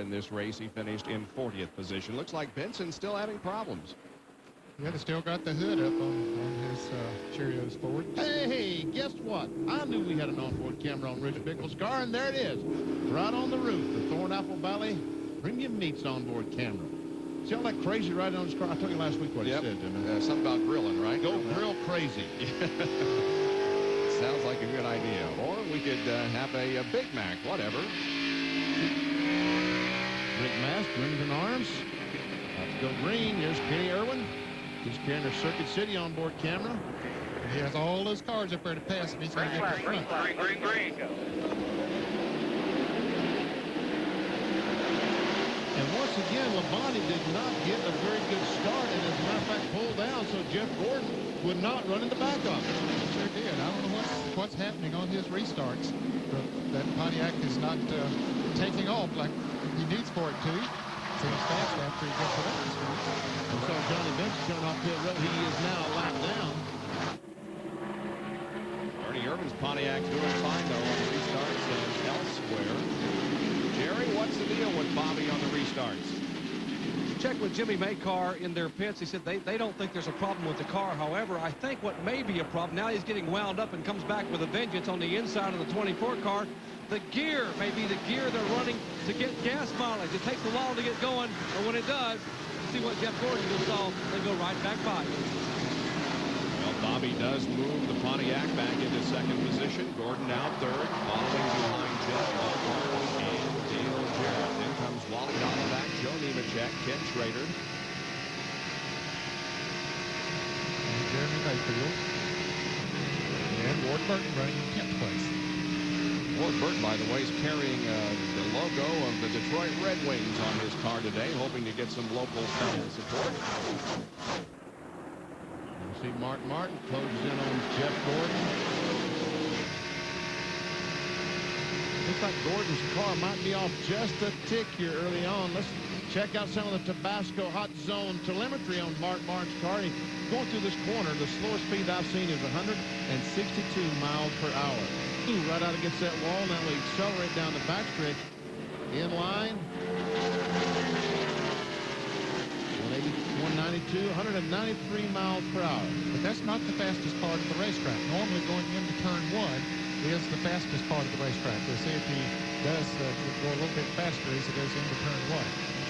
in this race. He finished in 40th position. Looks like Benson's still having problems. Yeah, they still got the hood up on his Cheerios Ford. Hey, guess what? I knew we had an onboard camera on Rich Bickle's car, and there it is. Right on the roof, the Thornapple Valley Premium Meats onboard camera. See all that crazy right on his car? I told you last week what he said, didn't I? Something about grilling, right? Go grill crazy. Sounds like a good idea. Or we could have a Big Mac, whatever. Rick Mast, Remington Arms. Let's go green. Here's Kenny Irwin. He's carrying a Circuit City onboard camera. He has all those cars up there to pass, and he's going to get to the front. Green. And once again, Labonte did not get a very good start, and as a matter of fact, pulled down so Jeff Gordon would not run in the back of him. He sure did. I don't know what's happening on his restarts, but that Pontiac is not taking off like he needs for it to. Seems fast after he gets it up this week. And so Johnny Benson coming off pit road. He is now a lap down. Ernie Irvin's Pontiac doing fine, though, on the restarts and elsewhere. Jerry, what's the deal with Bobby on the restarts? Checked with Jimmy Maycar in their pits. He said they don't think there's a problem with the car. However, I think what may be a problem, now he's getting wound up and comes back with a vengeance on the inside of the 24 car. The gear may be the gear they're running to get gas mileage. It takes a while to get going, but when it does, see what Jeff Gordon just saw, they go right back by. Well, Bobby does move the Pontiac back into second position. Gordon now third, following behind Jeff and Dale Jarrett. Then comes Wally Donovac, Joe Nemechek, Ken Schrader. And Jeremy Mayfield. And Ward Burton running in 10th place. Ward Burton, by the way, is carrying the logo of the Detroit Red Wings on his car today, hoping to get some local fan support. You see Mark Martin closes in on Jeff Gordon. Looks like Gordon's car might be off just a tick here early on. Let's check out some of the Tabasco Hot Zone telemetry on Mark Martin's car. He's going through this corner. The slowest speed I've seen is 162 miles per hour. Right out against that wall. Now we accelerate down the backstretch. In line. 192, 193 miles per hour. But that's not the fastest part of the racetrack. Normally going into turn 1 is the fastest part of the racetrack. We'll see if he does go a little bit faster as he goes into turn 1.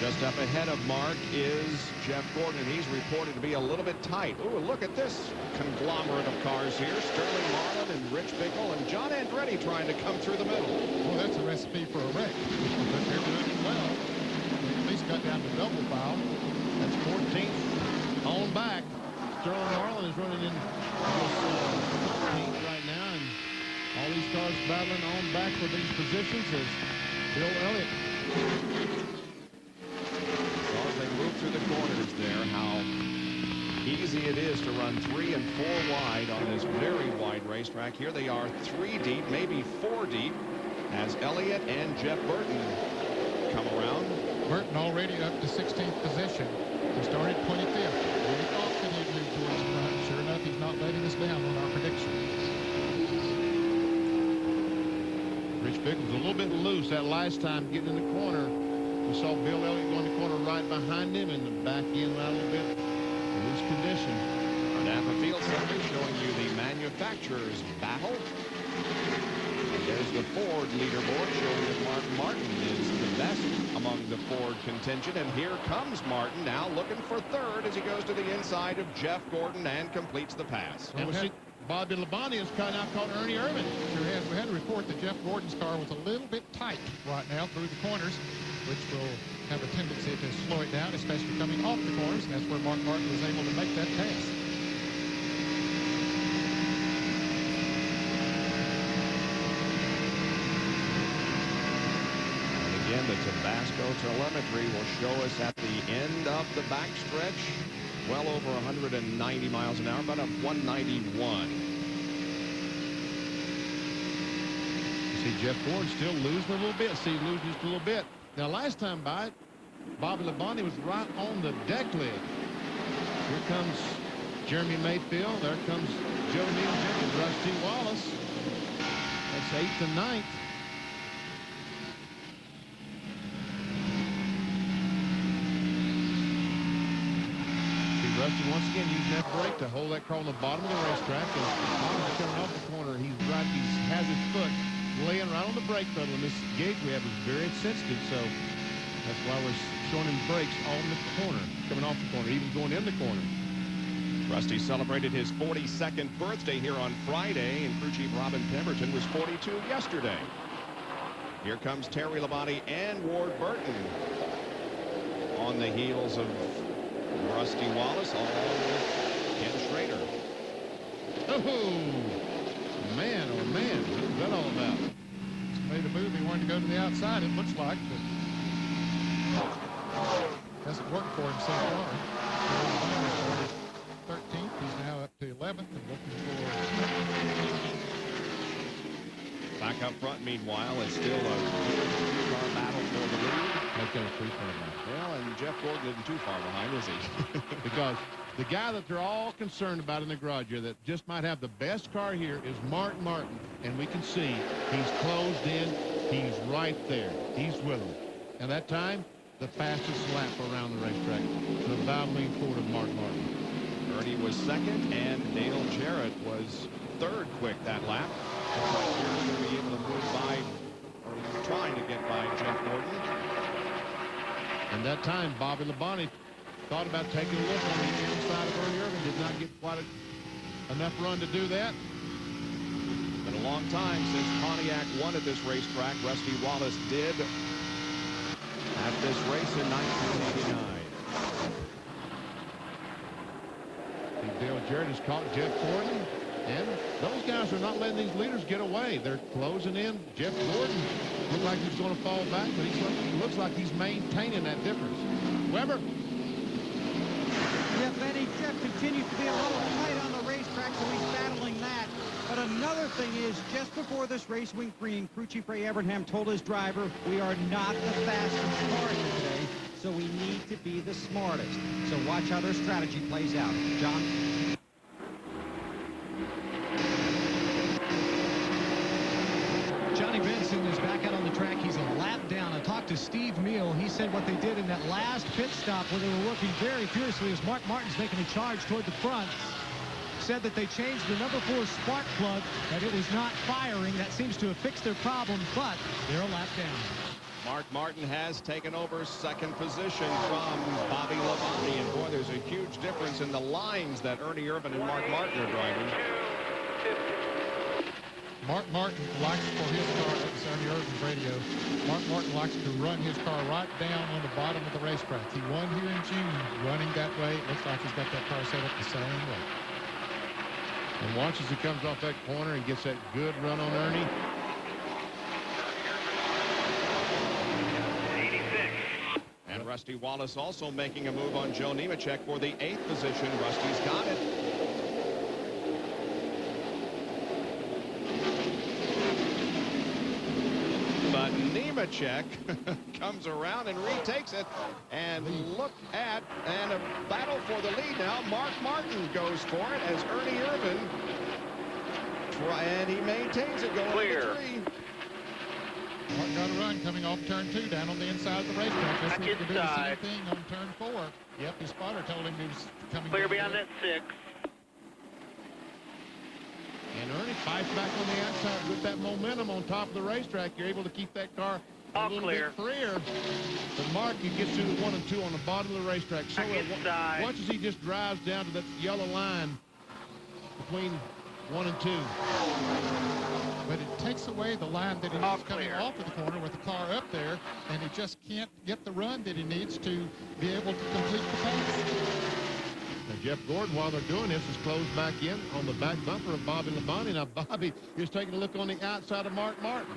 Just up ahead of Mark is Jeff Gordon, and he's reported to be a little bit tight. Ooh, look at this conglomerate of cars here. Sterling Marlin and Rich Bickle and John Andretti trying to come through the middle. Well, that's a recipe for a wreck. But they're doing it well. They at least got down to double foul. That's 14th on back. Sterling Marlin is running in 14th right now, and all these cars battling on back for these positions is Bill Elliott. As they move through the corners there, how easy it is to run 3 and 4 wide on this very wide racetrack. Here they are 3 deep, maybe 4 deep, as Elliott and Jeff Burton come around. Burton already up to 16th position. He started 25th. We thought that he'd move towards the front. Sure enough, he's not letting us down on our prediction. Rich Bickle was a little bit loose that last time getting in the corner. We saw Bill Elliott go in the corner right behind him and the back end out a little bit. Loose condition. Our Napa Field Survey showing you the manufacturer's battle. And there's the Ford leaderboard showing that Mark Martin is the best among the Ford contingent. And here comes Martin now looking for third as he goes to the inside of Jeff Gordon and completes the pass. And we see Bobby Labonte is now caught Ernie Irvin. Sure has. We had a report that Jeff Gordon's car was a little bit tight right now through the corners, which will have a tendency to slow it down, especially coming off the corners. And that's where Mark Martin was able to make that pass. Again, the Tabasco telemetry will show us at the end of the backstretch well over 190 miles an hour, about a 191. You see Jeff Ford still losing a little bit. See, losing just a little bit. Now, last time by it, Bobby Labonte was right on the deck lid. Here comes Jeremy Mayfield. There comes Joe Nemechek and Rusty Wallace. That's 8th and 9th. Rusty once again using that brake to hold that car on the bottom of the racetrack. And Bobby's coming off the corner. He has his foot laying right on the brake pedal. And this gauge we have is very sensitive, so that's why we're showing him brakes on the corner, coming off the corner, even going in the corner. Rusty celebrated his 42nd birthday here on Friday, and crew chief Robin Pemberton was 42 yesterday. Here comes Terry Labonte and Ward Burton on the heels of Rusty Wallace, all with Ken Schrader. Oh, man, oh, man. What's that all about? He's made a move. He wanted to go to the outside, it looks like, but hasn't worked for him so far. 13th. He's now up to 11th and looking for... Back up front, meanwhile, it's still a two-car battle for the lead. Let's go 3 car now. Well, and Jeff Gordon isn't too far behind, is he? Because the guy that they're all concerned about in the garage here that just might have the best car here is Martin Martin. And we can see he's closed in. He's right there. He's with them. And that time, the fastest lap around the racetrack. The battling forward of Martin Martin. Ernie was second, and Dale Jarrett was third quick that lap. Looks like Jarrett's going to be able to move by, or trying to get by Jeff Gordon. And that time, Bobby Labonte thought about taking a look on the inside of Ernie Irvin. Did not get quite enough run to do that. Been a long time since Pontiac won at this racetrack. Rusty Wallace did at this race in 1989. Dale Jarrett has caught Jeff Gordon, and those guys are not letting these leaders get away. They're closing in. Jeff Gordon looked like he's going to fall back, but he looks like he's maintaining that difference. Weber. Yeah, Benny, Jeff continues to be a little tight on the racetrack, so he's battling that. But another thing is, just before this race went green, crew chief Ray Abraham told his driver, we are not the fastest car here today, so we need to be the smartest. So watch how their strategy plays out. John? Johnny Benson is back out on the track. He's a lap down. I talked to Steve Meal. He said what they did in that last pit stop where they were working very fiercely as Mark Martin's making a charge toward the front. Said that they changed the number 4 spark plug, that it was not firing. That seems to have fixed their problem, but they're a lap down. Mark Martin has taken over second position from Bobby Labonte, and boy, there's a huge difference in the lines that Ernie Irvin and Mark Martin are driving. Mark Martin likes for his car, that's Ernie Irvin's radio, Mark Martin likes to run his car right down on the bottom of the racetrack. He won here in June running that way. It looks like he's got that car set up the same way. And watch as he comes off that corner and gets that good run on Ernie. And Rusty Wallace also making a move on Joe Nemechek for the 8th position. Rusty's got it. But Nemechek comes around and retakes it. And look at, and a battle for the lead now. Mark Martin goes for it as Ernie Irvin. And he maintains it going to the 3. Mark got a run coming off turn 2 down on the inside of the racetrack. Let's see if he can do the same thing on turn 4. Yep, his spotter told him he was coming. Clear beyond that 6. And Ernie fights back on the outside with that momentum on top of the racetrack. You're able to keep that car a little bit freer. But Mark, he gets through the 1 and 2 on the bottom of the racetrack. So watch as he just drives down to that yellow line between 1 and 2. But it takes away the line that he needs coming off of the corner with the car up there, and he just can't get the run that he needs to be able to complete the pass. Now Jeff Gordon, while they're doing this, is closed back in on the back bumper of Bobby Labonte. Now Bobby is taking a look on the outside of Mark Martin.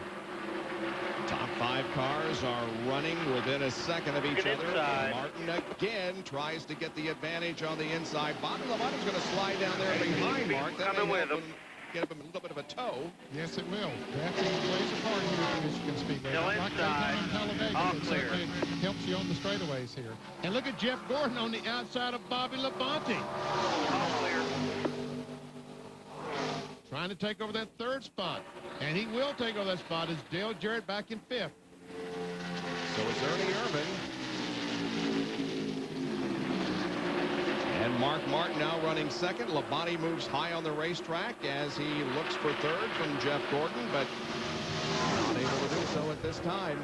Top 5 cars are running within a second of each other. Martin again tries to get the advantage on the inside. Bobby Labonte's going to slide down there behind Mark. That may help him give him a little bit of a tow. Yes, it will. Drafting plays a part here at Michigan Speedway. Still Like inside. All clear. It helps you on the straightaways here. And look at Jeff Gordon on the outside of Bobby Labonte. All clear. Trying to take over that 3rd spot. And he will take over that spot as Dale Jarrett back in 5th. So it's Ernie Irvin. And Mark Martin now running second. Labonte moves high on the racetrack as he looks for third from Jeff Gordon, but not able to do so at this time.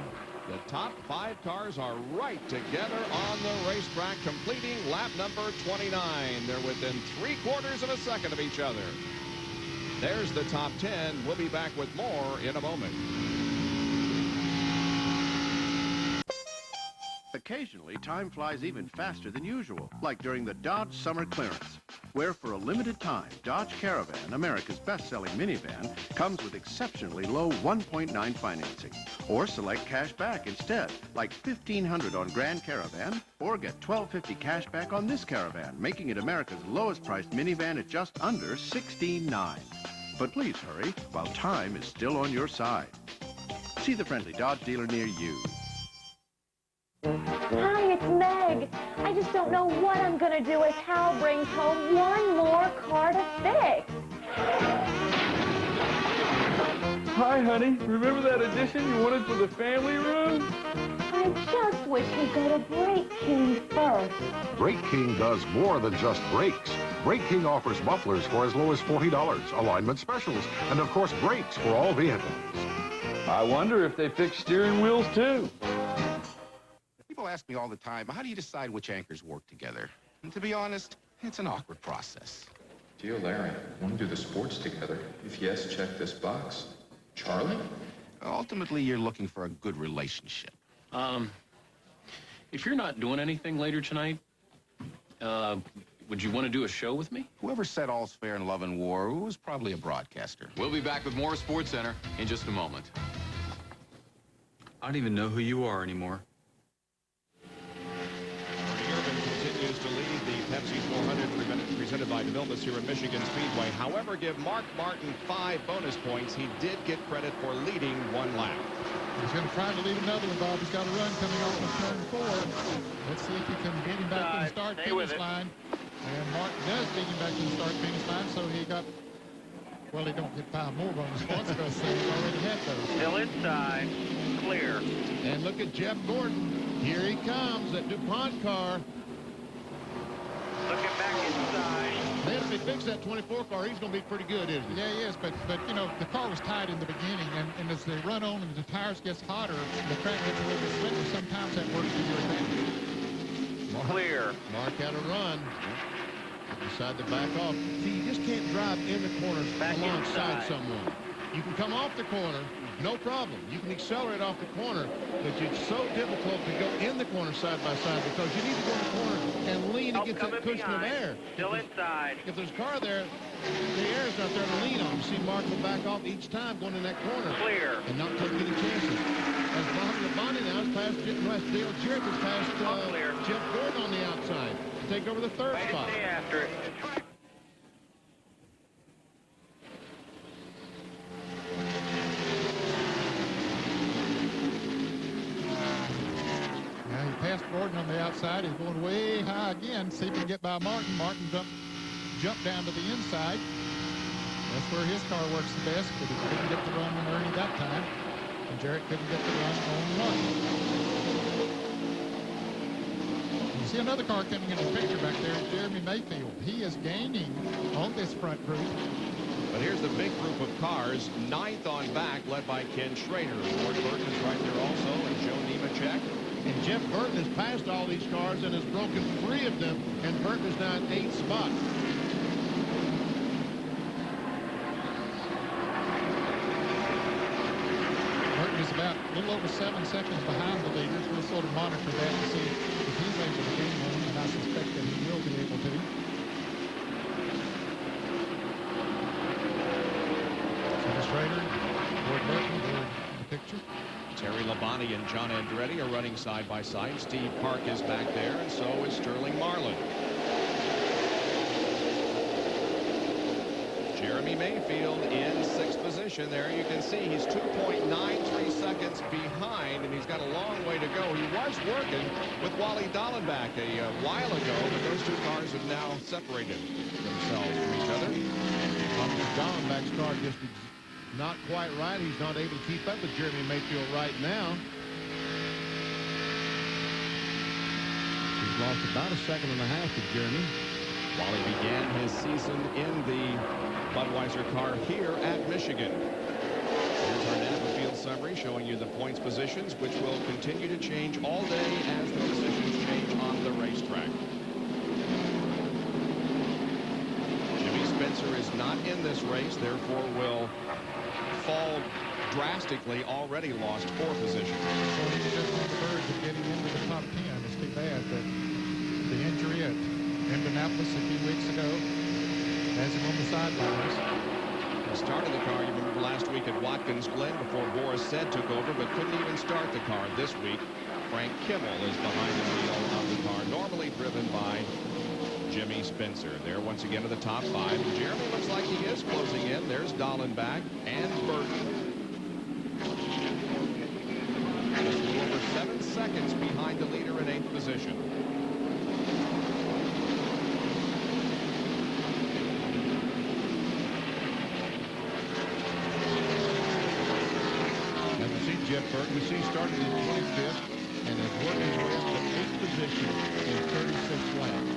The top 5 cars are right together on the racetrack, completing lap number 29. They're within 3/4 of a second of each other. There's the top 10. We'll be back with more in a moment. Occasionally, time flies even faster than usual, like during the Dodge Summer Clearance, where for a limited time, Dodge Caravan, America's best-selling minivan, comes with exceptionally low 1.9 financing. Or select cash back instead, like $1,500 on Grand Caravan, or get $1,250 cash back on this Caravan, making it America's lowest-priced minivan at just under $16,900. But please hurry, while time is still on your side. See the friendly Dodge dealer near you. Hi, it's Meg. I just don't know what I'm going to do as Hal brings home one more car to fix. Hi, honey. Remember that addition you wanted for the family room? I just wish he'd go to Brake King first. Brake King does more than just brakes. Brake King offers mufflers for as low as $40, alignment specials, and of course brakes for all vehicles. I wonder if they fix steering wheels, too. People ask me all the time, how do you decide which anchors work together? And to be honest, it's an awkward process. Geo, Larry, want to do the sports together? If yes, check this box. Charlie? Ultimately, you're looking for a good relationship. If you're not doing anything later tonight, would you want to do a show with me? Whoever said all's fair in love and war was probably a broadcaster. We'll be back with more Sports Center in just a moment. I don't even know who you are anymore. Continues to lead the Pepsi 400 presented by DeVilbiss here at Michigan Speedway. However, give Mark Martin 5 bonus points. He did get credit for leading 1 lap. He's going to try to lead another one, Bob. He's got a run coming off of turn 4. Let's see if he can get him back to the start-finish line. And Martin does get him back to the start-finish line, so he got, well, he don't get 5 more bonus points because he already had those. Still inside. Clear. And look at Jeff Gordon. Here he comes, that DuPont car. Looking back inside. Man, if they fix that 24 car, he's going to be pretty good, isn't he? Yeah, he is, but you know, the car was tight in the beginning, and as they run on and the tires gets hotter, the track gets a little bit slicker. Sometimes that works to your advantage. Clear. Mark had a run. Decided to back off. See, you just can't drive in the corner alongside someone. You can come off the corner, no problem. You can accelerate off the corner, but it's so difficult to go in the corner side by side because you need to go in the corner and lean and get that cushion of air. Still inside. If there's a car there, the air's not there to lean on. You see Mark will back off each time going in that corner. Clear. And not take any chances. As Bobby Labonte now has passed Dale Jarrett has passed Jeff Gordon on the outside to take over the 3rd spot. Stay after it. Now he passed Gordon on the outside. He's going way high again. See if he can get by Martin. Martin jumped down to the inside. That's where his car works the best, but he couldn't get the run on Ernie that time. And Jarrett couldn't get the run on Martin. You see another car coming in the picture back there is Jeremy Mayfield. He is gaining on this front group. But here's the big group of cars, 9th on back, led by Ken Schrader. Ward Burton is right there also, and Joe Nemechek. And Jeff Burton has passed all these cars and has broken 3 of them, and Burton is now in 8th spot. Burton is about a little over 7 seconds behind the leaders. We'll sort of monitor that and see if he's able to gain one, and I suspect that he will be able to. Schrader, Ward Burton, they're in the picture. Terry Labonte and John Andretti are running side by side. Steve Park is back there, and so is Sterling Marlin. Jeremy Mayfield in 6th position. There you can see he's 2.93 seconds behind, and he's got a long way to go. He was working with Wally Dallenbach a while ago, but those 2 cars have now separated themselves from each other. Dallenbach's car just not quite right. He's not able to keep up with Jeremy Mayfield right now. He's lost about 1.5 seconds to Jeremy. Wally began his season in the Budweiser car here at Michigan. Here's our NASCAR field summary showing you the points positions, which will continue to change all day as the positions change on the racetrack. Jimmy Spencer is not in this race, therefore will fall drastically. Already lost 4 positions. So he's just on the verge of getting into the top 10. It's too bad that the injury at Indianapolis a few weeks ago has him on the sidelines. He started the car, you remember, last week at Watkins Glen before Boris Said took over, but couldn't even start the car this week. Frank Kimmel is behind the wheel of the car, normally driven by Jimmy Spencer. There once again to the top 5. And Jeremy looks like he is closing in. There's Dallenbach and Burton. Just a little over 7 seconds behind the leader in 8th position. Jeff Burton, we see he started in 25th and has worked his way up to 8th position in 36 laps.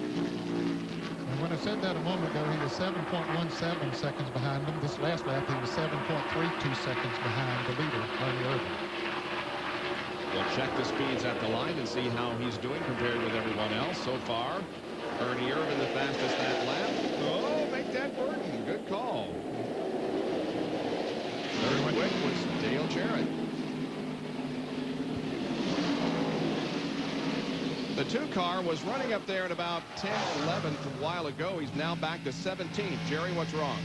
And when I said that a moment ago, he was 7.17 seconds behind him. This last lap, he was 7.32 seconds behind the leader, Ernie Irvin. We'll check the speeds at the line and see how he's doing compared with everyone else so far. Ernie Irvin the fastest that lap. Oh, make that Burton. Good call. Third quick was Dale Jarrett. The 2 car was running up there at about 10-11 from a while ago. He's now back to 17th. Jerry, what's wrong?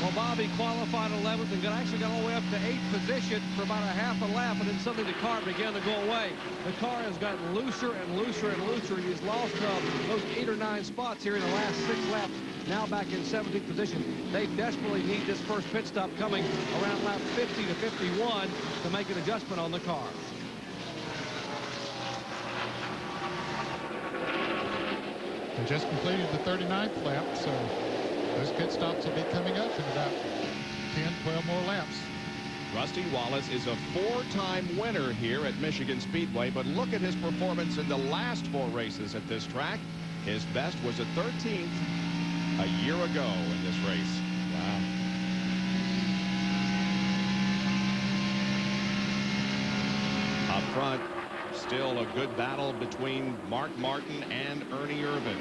Well, Bobby qualified 11th and actually got all the way up to 8th position for about a half a lap, and then suddenly the car began to go away. The car has gotten looser and looser and looser. He's lost those 8 or 9 spots here in the last 6 laps. Now back in 17th position. They desperately need this first pit stop coming around lap 50 to 51 to make an adjustment on the car. They just completed the 39th lap, so those pit stops will be coming up in about 10, 12 more laps. Rusty Wallace is a 4-time winner here at Michigan Speedway, but look at his performance in the last 4 races at this track. His best was a 13th a year ago in this race. Wow. Up front, still a good battle between Mark Martin and Ernie Irvin.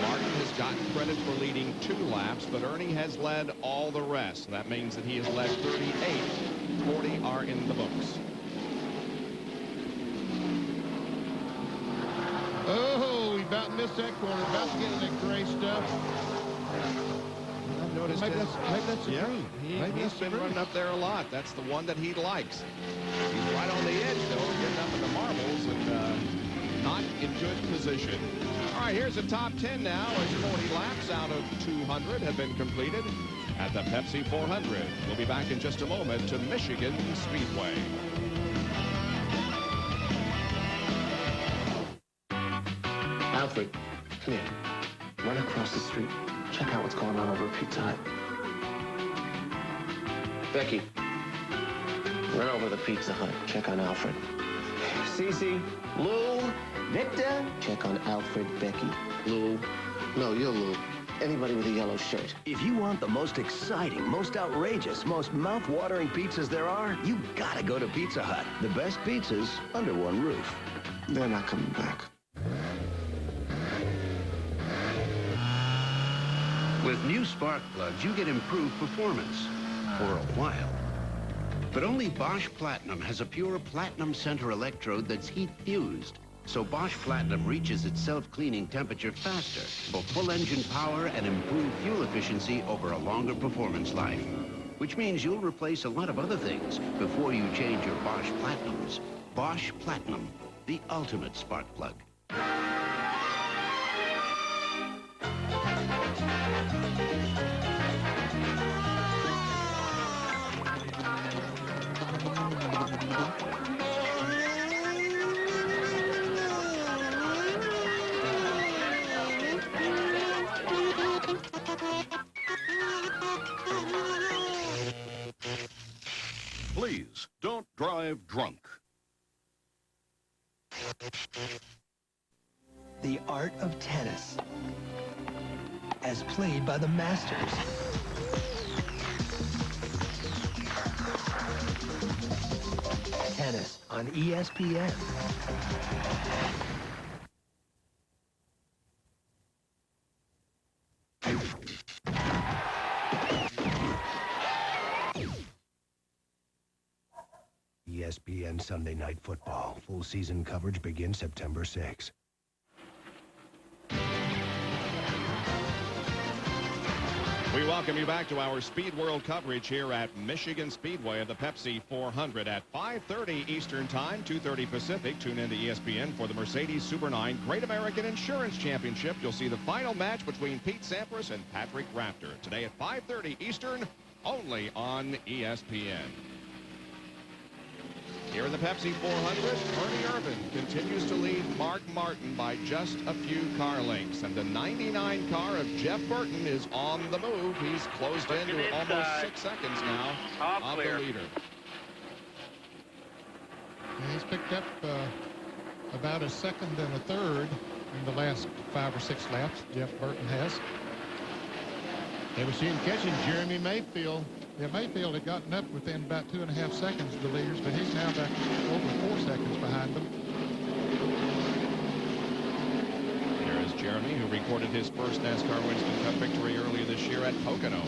Martin has gotten credit for leading 2 laps, but Ernie has led all the rest. That means that he has led 38. 40 are in the books. Oh, he about missed that corner. About to get in that gray stuff. I've noticed maybe that's a green. He's been running up there a lot. That's the one that he likes. He's right on the edge, though, getting up in the marbles and not in good position. All right, here's the top 10 now as 40 laps out of 200 have been completed at the Pepsi 400. We'll be back in just a moment to Michigan Speedway. Alfred, come here. Run across the street. Check out what's going on over at Pizza Hut. Becky, run over to the Pizza Hut. Check on Alfred. Cece, Lou, Victor, check on Alfred, Becky. Lou. No, you're Lou. Anybody with a yellow shirt. If you want the most exciting, most outrageous, most mouth-watering pizzas there are, you gotta go to Pizza Hut. The best pizzas under one roof. They're not coming back. With new spark plugs, you get improved performance for a while. But only Bosch Platinum has a pure platinum center electrode that's heat-fused. So Bosch Platinum reaches its self-cleaning temperature faster for full engine power and improved fuel efficiency over a longer performance life. Which means you'll replace a lot of other things before you change your Bosch Platinums. Bosch Platinum, the ultimate spark plug. Please don't drive drunk. The art of tennis. as played by the masters. Tennis on ESPN. ESPN Sunday Night Football. Full season coverage begins September 6. We welcome you back to our Speed World coverage here at Michigan Speedway of the Pepsi 400 at 5:30 Eastern Time, 2:30 Pacific. Tune in to ESPN for the Mercedes Super 9 Great American Insurance Championship. You'll see the final match between Pete Sampras and Patrick Rafter today at 5:30 Eastern, only on ESPN. Here in the Pepsi 400, Ernie Irvan continues to lead Mark Martin by just a few car lengths. And the 99 car of Jeff Burton is on the move. He's closed in to almost 6 seconds now of the leader. And he's picked up about a second and a third in the last 5 or 6 laps. Jeff Burton has. They were seen catching Jeremy Mayfield. Yeah, Mayfield had gotten up within about 2.5 seconds of the leaders, but he's now back over 4 seconds behind them. Here is Jeremy, who recorded his first NASCAR Winston Cup victory earlier this year at Pocono.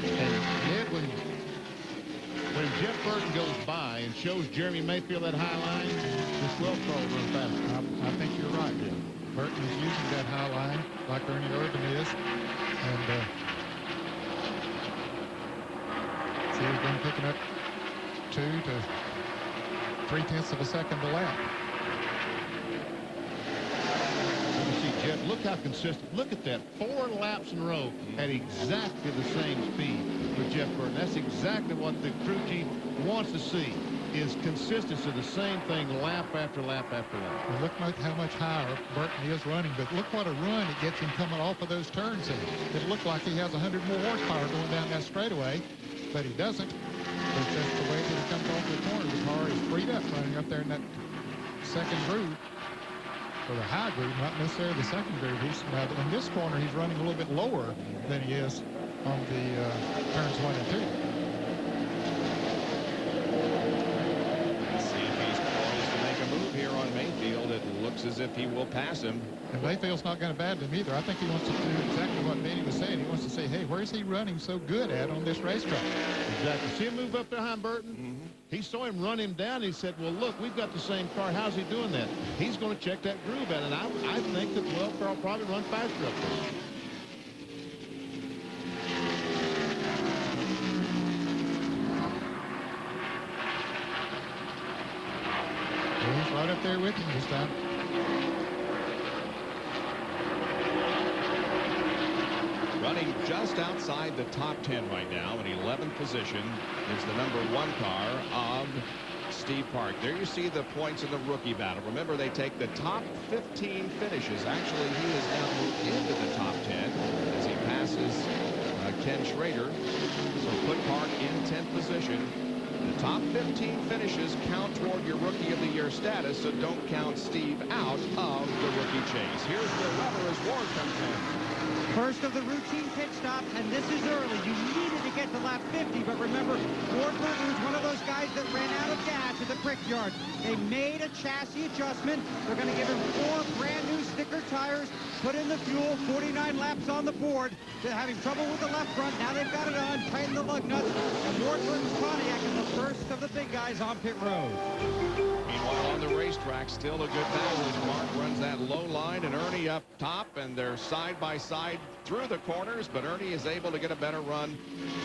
And Ed, when Jeff Burton goes by and shows Jeremy Mayfield that high line, the 12 car will run faster. I think you're right. Yeah. Burton is using that high line like Ernie Irvan is. And see, he's been picking up 2 to 3/10 of a second a lap. You see, Jeff, look how consistent. Look at that. 4 laps in a row at exactly the same speed with Jeff Burton. That's exactly what the crew chief wants to see, is consistency of the same thing lap after lap after lap. Well, look how much higher Burton is running, but look what a run it gets him coming off of those turns. It looked like he has 100 more horsepower going down that straightaway, but he doesn't. It's just the way that he comes off the corner. The car is freed up running up there in that second groove, or the high groove, not necessarily the second groove. In this corner, he's running a little bit lower than he is on the turns 1 and 2. Let's see if he's poised to make a move here on Mayfield. It looks as if he will pass him. And Mayfield's not going to abandon him either. I think he wants to do exactly what Benny was saying. He wants to say, hey, where's he running so good at on this racetrack? Exactly. See him move up behind Burton? He saw him run him down. He said, well, look, we've got the same car. How's he doing that? He's going to check that groove out. And I think the 12 car will probably run faster up there. He's right up there with him this time. Running just outside the top 10 right now in 11th position is the number 1 car of Steve Park. There you see the points in the rookie battle. Remember, they take the top 15 finishes. Actually, he has now moved into the top 10 as he passes Ken Schrader. So put Park in 10th position. The top 15 finishes count toward your Rookie of the Year status, so don't count Steve out of the rookie chase. Here's the lever as Ward comes in. First of the routine pit stop, and this is early. You needed to get to lap 50, but remember, Ward Burton was one of those guys that ran out of gas at the Brickyard. They made a chassis adjustment. They're going to give him 4 brand new sticker tires, put in the fuel, 49 laps on the board. They're having trouble with the left front. Now they've got it on, tighten the lug nuts, and Ward Burton's Pontiac is the first of the big guys on pit road. Meanwhile, on the racetrack, still a good battle as Mark runs that low line and Ernie up top, and they're side by side through the corners, but Ernie is able to get a better run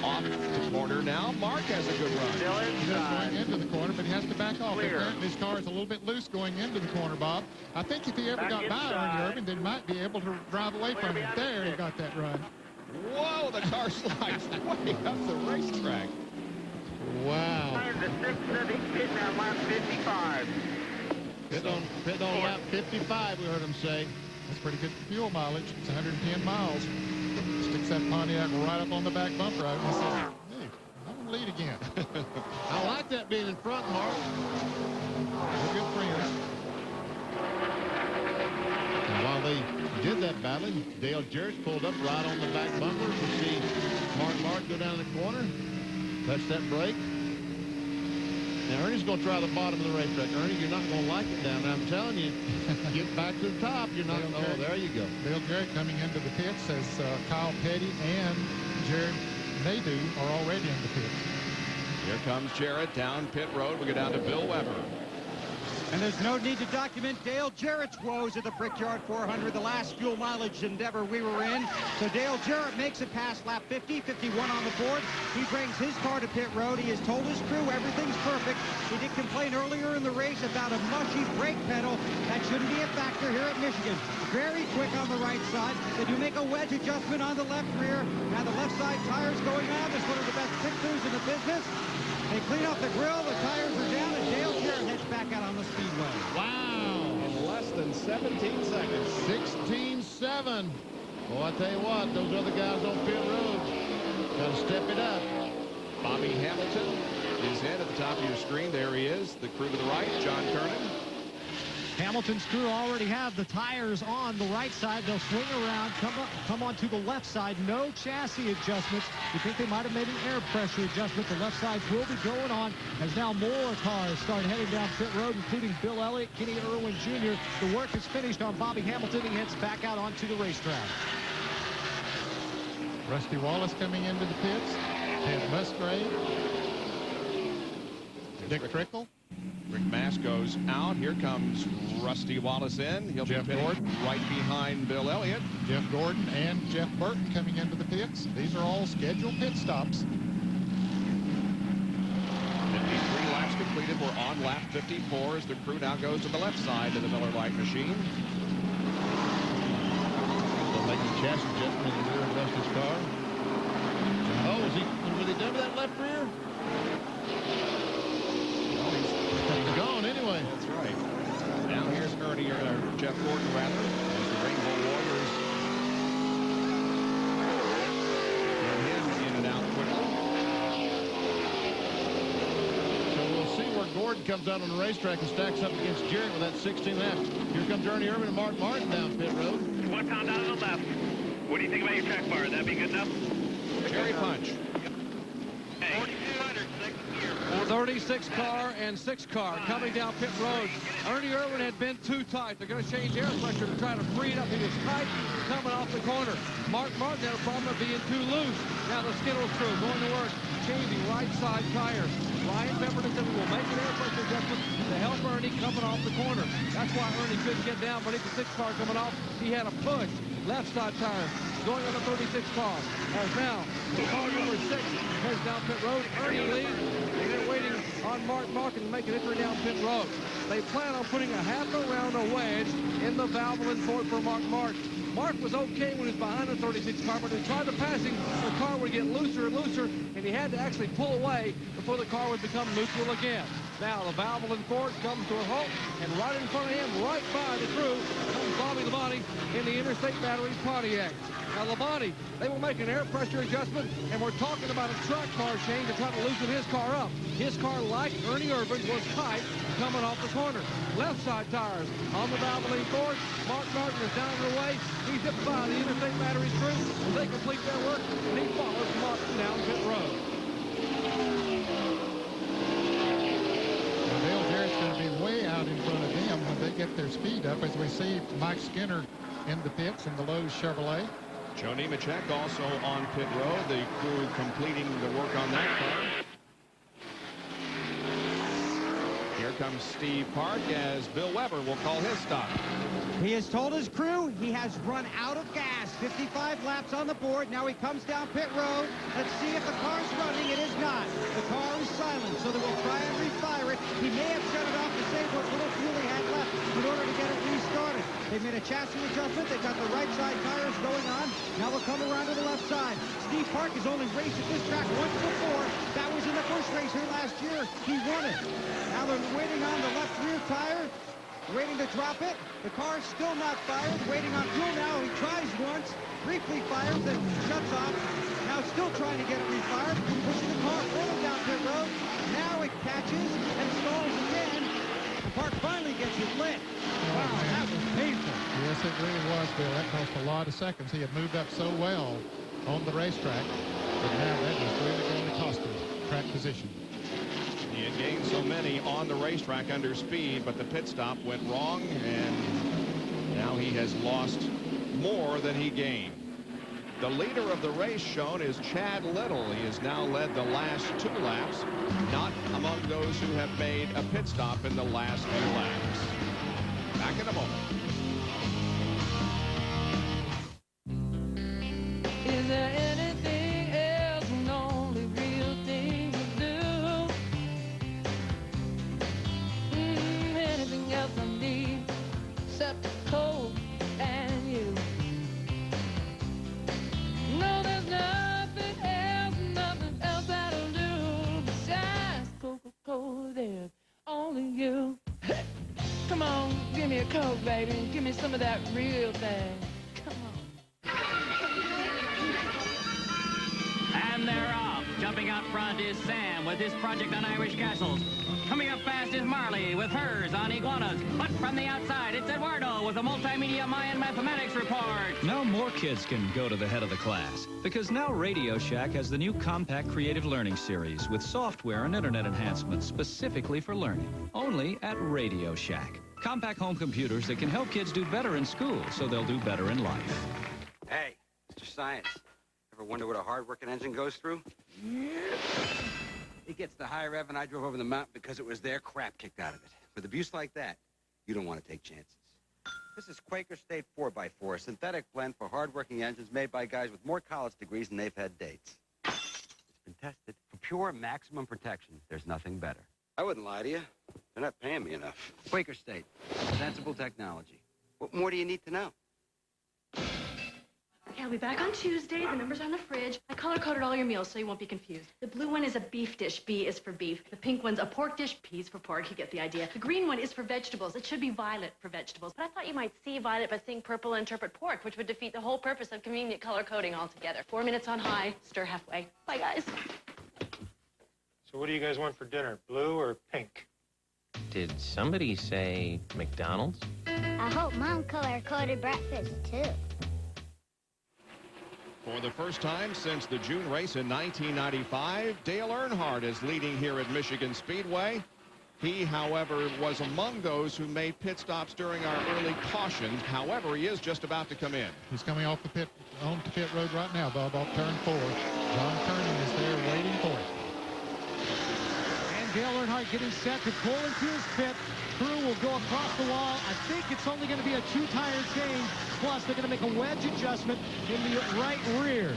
off the corner. Now Mark has a good run. Still He's going into the corner, but he has to back off. Clear. Apparently his car is a little bit loose going into the corner, Bob. I think if he ever Back got by inside. Ernie Irvan, then he might be able to drive away from him. There he got that run. Whoa, the car slides way up the racetrack. Wow. The 670 pitting at lap 55. Pit on lap 55, we heard him say. That's pretty good fuel mileage. It's 110 miles. Sticks that Pontiac right up on the back bumper out and says, hey, I'm going to lead again. I like that being in front, Mark. We're good friends. And while they did that battle, and Dale Jarrett's pulled up right on the back bumper. You see Mark Martin go down in the corner, touch that brake. Now, Ernie's going to try the bottom of the racetrack. Ernie, you're not going to like it down there. I'm telling you, get back to the top. You're not. Oh, there you go. Dale Jarrett coming into the pits as Kyle Petty and Jared Nadeau are already in the pits. Here comes Jarrett down pit road. We go down to Bill Weber. And there's no need to document Dale Jarrett's woes at the Brickyard 400, the last fuel mileage endeavor we were in. So Dale Jarrett makes it past lap 50, 51 on the board. He brings his car to pit road. He has told his crew everything's perfect. He did complain earlier in the race about a mushy brake pedal. That shouldn't be a factor here at Michigan. Very quick on the right side. They do make a wedge adjustment on the left rear. Now the left side tires going on. This is one of the best pit crews in the business. They clean off the grill, the tires are down, and Dale Jarrett heads back out on the speedway. Wow. In less than 17 seconds. 16-7. Well, I tell you what, those other guys on pit road got to step it up. Bobby Hamilton is in at the top of your screen. There he is. The crew to the right, John Kernan. Hamilton's crew already have the tires on the right side. They'll swing around, come on to the left side. No chassis adjustments. You think they might have made an air pressure adjustment. The left side will be going on as now more cars start heading down pit road, including Bill Elliott, Kenny Irwin Jr. The work is finished on Bobby Hamilton. He heads back out onto the racetrack. Rusty Wallace coming into the pits. Ted Musgrave. Dick Trickle. Rick Mass goes out. Here comes Rusty Wallace in. He'll Jeff be pitting Gordon right behind Bill Elliott. Jeff Gordon and Jeff Burton coming into the pits. These are all scheduled pit stops. 53 laps completed. We're on lap 54 as the crew now goes to the left side of the Miller Lite machine. They'll make the chassis adjustment in the rear of Rusty's car. Oh, was he done with that left rear? He's gone anyway. That's right. Now here's Ernie, or Jeff Gordon rather, as the Rainbow Warriors get him in and out quickly. So we'll see where Gordon comes out on the racetrack and stacks up against Jarrett with that 16 laps. Here comes Ernie Irvin and Mark Martin down pit road. 1 pound down on the left. What do you think about your track bar? That'd be good enough? Cherry punch. Hey. 4200, second gear. 36 car and 6 car coming down pit road. Ernie Irvin had been too tight. They're going to change air pressure to try to free it up. He was tight coming off the corner. Mark Martin had a problem of being too loose. Now the Skittles crew going to work, changing right side tires. Ryan Pemberton said we will make an air pressure adjustment to help Ernie coming off the corner. That's why Ernie couldn't get down beneath the 6 car coming off. He had a push. Left side tire going on the 36 car. As now, car number 6 heads down pit road. Ernie leads, and they're waiting on Mark Martin to make an entry down pit road. They plan on putting a half a round of wedge in the Valvoline Ford for Mark Martin. Mark was okay when he was behind the 36 car, but when he tried to pass him, the car would get looser and looser, and he had to actually pull away before the car would become neutral again. Now the Valvoline Ford comes to a halt, and right in front of him, right by the crew, comes Bobby Labonte in the Interstate Batteries Pontiac. Now Labonte, they will make an air pressure adjustment, and we're talking about a track car change to try to loosen his car up. His car, like Ernie Irvin, was tight coming off the corner. Left side tires on the Valvoline Ford. Mark Martin is down the way. He zips by the Interstate Batteries crew as they complete their work, and he follows Martin down pit road. Dale Jarrett's going to be way out in front of them when they get their speed up, as we see Mike Skinner in the pits in the Lowe's Chevrolet. Joe Nemechek also on pit road. The crew completing the work on that car. Here comes Steve Park as Bill Weber will call his stop. He has told his crew he has run out of gas. 55 laps on the board. Now he comes down pit road. Let's see if the car's running. It is not. The car is silent, so they will try and refire it. He may have shut it off to save what little fuel he had left in order to get it restarted. They made a chassis adjustment. They've got the right side tires going on. Now we'll come around to the left side. Steve Park has only raced at this track once before. That was in the first race here last year. He won it. Now they're waiting on the left rear tire. Waiting to drop it. The car's still not fired. Waiting on fuel now. He tries once, briefly fires, then shuts off. Now still trying to get it refired. Pushing the car further down pit road. Now it catches and stalls again. The Park finally gets it lit. Wow, that was painful. Yes, it really was, Bill. That cost a lot of seconds. He had moved up so well on the racetrack, but now that is really going to cost him track position. He had gained so many on the racetrack under speed, but the pit stop went wrong, and now he has lost more than he gained. The leader of the race shown is Chad Little. He has now led the last 2 laps, not among those who have made a pit stop in the last few laps. Back in a moment. Is there anything else, an only real thing to do? Anything else I need except cold and you? No, there's nothing else that'll do besides Coca-Cola. There's only you. Come on, give me a Coke, baby. Give me some of that real thing. Come on. And they're off. Jumping out front is Sam with his project on Irish castles. Coming up fast is Marley with hers on iguanas. But from the outside, it's Eduardo with a multimedia Mayan mathematics report. Now more kids can go to the head of the class, because now Radio Shack has the new compact creative learning series with software and internet enhancements specifically for learning. Only at Radio Shack. Compact home computers that can help kids do better in school so they'll do better in life. Hey, Mr. Science. Ever wonder what a hard-working engine goes through? It gets the high rev, and I drove over the mountain because it was there, crap kicked out of it. With abuse like that, you don't want to take chances. This is Quaker State 4x4, a synthetic blend for hard-working engines made by guys with more college degrees than they've had dates. It's been tested for pure maximum protection. There's nothing better. I wouldn't lie to you. They're not paying me enough. Quaker State, sensible technology. What more do you need to know? Okay, I'll be back on Tuesday. The number's on the fridge. I color-coded all your meals so you won't be confused. The blue one is a beef dish. B is for beef. The pink one's a pork dish. P is for pork. You get the idea. The green one is for vegetables. It should be violet for vegetables. But I thought you might see violet but think purple and interpret pork, which would defeat the whole purpose of convenient color coding altogether. 4 minutes on high, stir halfway. Bye, guys. So what do you guys want for dinner, blue or pink? Did somebody say McDonald's? I hope Mom color-coded breakfast, too. For the first time since the June race in 1995, Dale Earnhardt is leading here at Michigan Speedway. He, however, was among those who made pit stops during our early caution. However, he is just about to come in. He's coming off the pit road right now, Bob, off turn 4. John Kernan is there waiting for it. And Dale Earnhardt getting set to pull into his pit. Crew will go across the wall. I think it's only going to be a 2-tire change. Plus, they're going to make a wedge adjustment in the right rear.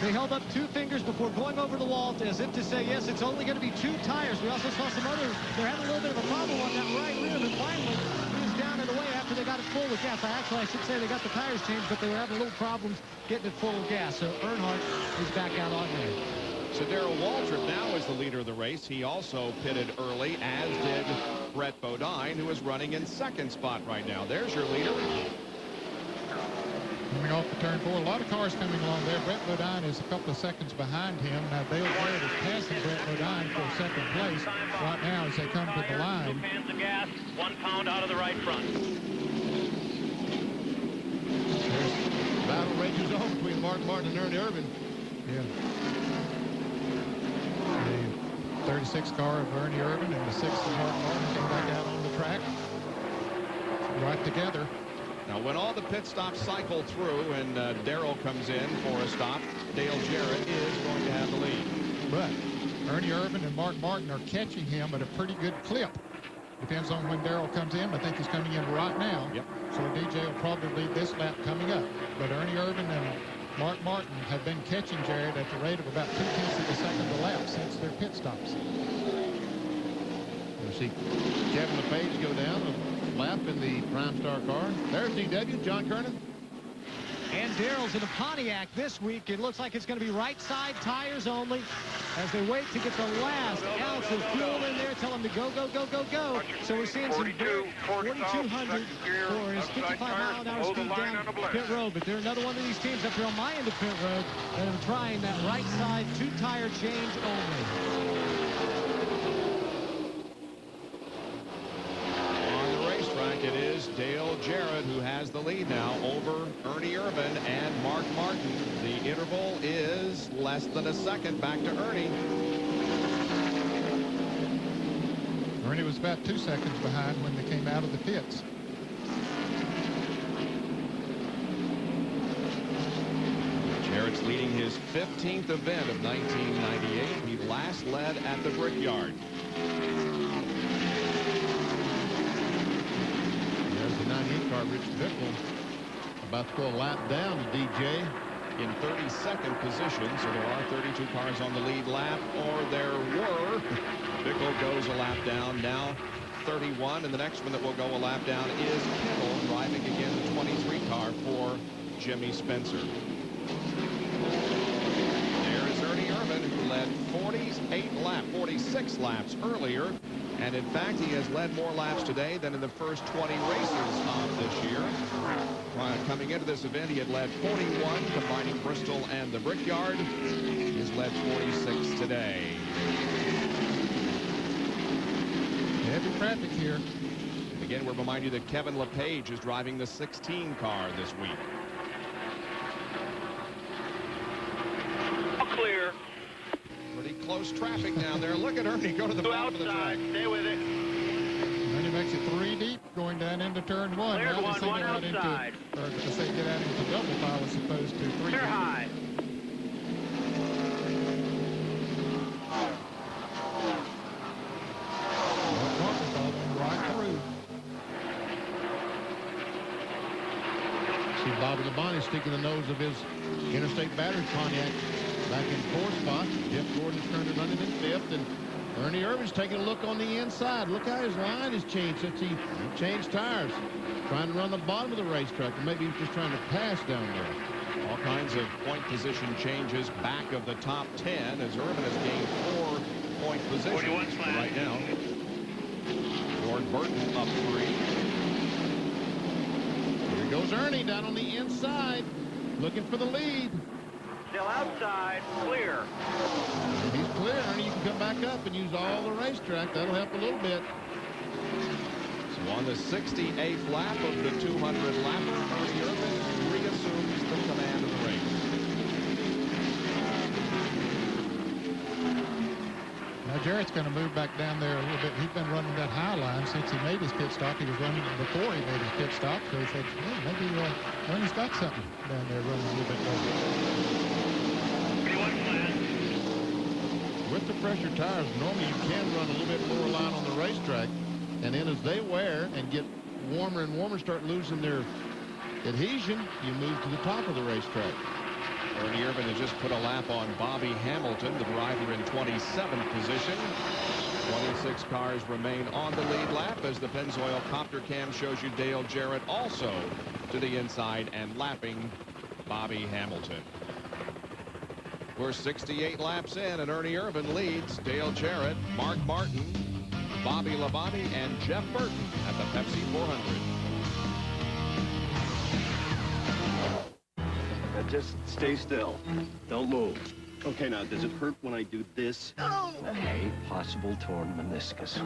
They held up 2 fingers before going over the wall as if to say, yes, it's only going to be 2 tires. We also saw some others. They're having a little bit of a problem on that right rear, but finally, he was down and away after they got it full with gas. I should say they got the tires changed, but they were having a little problems getting it full of gas. So Earnhardt is back out on there. So Darrell Waltrip now is the leader of the race. He also pitted early, as did Brett Bodine, who is running in second spot right now. There's your leader. Coming off the turn 4, a lot of cars coming along there. Brett Bodine is a couple of seconds behind him. Now Dale Jarrett is passing Brett Bodine for second place right now as they come to the line. 2 cans of gas, 1 pound out of the right front. Battle rages on between Mark Martin and Ernie Irvin. Yeah. The 36 car of Ernie Irvin and the 6th of Mark Martin come back out on the track. Right together. Now, when all the pit stops cycle through and Darrell comes in for a stop, Dale Jarrett is going to have the lead. But Ernie Irvin and Mark Martin are catching him at a pretty good clip. Depends on when Darrell comes in. I think he's coming in right now. Yep. So DJ will probably lead this lap coming up. But Ernie Irvin and Mark Martin have been catching Jarrett at the rate of about 0.2 of a second a lap since their pit stops. You'll see Kevin LePage go down a lap in the Prime Star car. There's DW, John Kernan. And Darrell's in a Pontiac this week. It looks like it's going to be right side tires only as they wait to get the last ounce of fuel in there. Tell them to go, go, go, go, go. So we're seeing some 4,200 for his 55-mile-an-hour speed down pit road. But there's another one of these teams up here on my end of pit road that are trying that right side 2-tire change only. On the racetrack, it is is Dale Jarrett, who has the lead now over Ernie Irvan and Mark Martin. The interval is less than a second. Back to Ernie. Ernie was about 2 seconds behind when they came out of the pits. Jarrett's leading his 15th event of 1998. He last led at the Brickyard. There's the 98 car, Rich Bickle, about to go a lap down to DJ. In 32nd position, so there are 32 cars on the lead lap, or there were. Bickle goes a lap down, now 31, and the next one that will go a lap down is Kittle, driving again the 23 car for Jimmy Spencer. There is Ernie Irvan, who led 46 laps earlier, and in fact he has led more laps today than in the first 20 races of this year. Coming into this event, he had led 41, combining Bristol and the Brickyard. He's led 46 today. Heavy traffic here. And again, we'll remind you that Kevin LePage is driving the 16 car this week. Clear. Pretty close traffic down there. Look at Ernie go to the bottom of the track. Stay with it. Ernie makes it 3 deep going down into turn 1. Clear Now one, they say one get out into, outside. or I say get out into double file as opposed to 3 Clear deep. high. Right through. See Bobby Labonte sticking the nose of his Interstate Battery Pontiac back in 4th spot. Jeff Gordon's turned it running in 5th, and Ernie Irvan's taking a look on the inside. Look how his line has changed since he changed tires. Trying to run the bottom of the racetrack, or maybe he's just trying to pass down there. All kinds of point position changes back of the top 10 as Irvan has gained 4-point position right now. George Burton up 3. Here goes Ernie down on the inside, looking for the lead. Still outside. Clear. If he's clear, Ernie, you can come back up and use all the racetrack. That'll help a little bit. So on the 68th lap of the 200-lapper, Ernie Irvan reassumes the command of the race. Now Jarrett's going to move back down there a little bit. He's been running that high line since he made his pit stop. He was running before he made his pit stop, so he said, well, maybe Ernie's got something down there running a little bit lower. With the pressure tires, normally you can run a little bit lower line on the racetrack, and then as they wear and get warmer and warmer, start losing their adhesion, you move to the top of the racetrack. Ernie Irvan has just put a lap on Bobby Hamilton, the driver in 27th position. 26 cars remain on the lead lap as the Pennzoil copter cam shows you Dale Jarrett also to the inside and lapping Bobby Hamilton. We're 68 laps in, and Ernie Irvan leads Dale Jarrett, Mark Martin, Bobby Labonte, and Jeff Burton at the Pepsi 400. Just stay still. Don't move. Okay, now, does it hurt when I do this? No! A possible torn meniscus.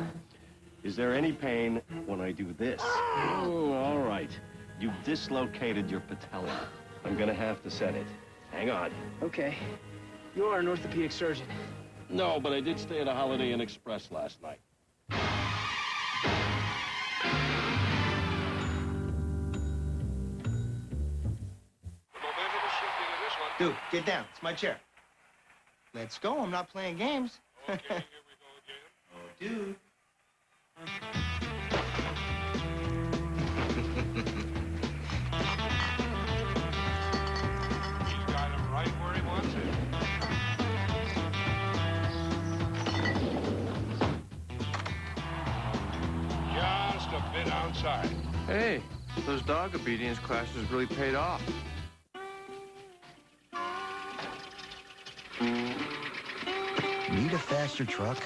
Is there any pain when I do this? Oh, all right. You dislocated your patella. I'm gonna have to set it. Hang on. Okay. You are an orthopedic surgeon. No, but I did stay at a Holiday Inn Express last night. Dude, get down. It's my chair. Let's go. I'm not playing games. Okay, here we go again. Oh, dude. He's got him right where he wants it. Just a bit outside. Hey, those dog obedience classes really paid off. Need a faster truck?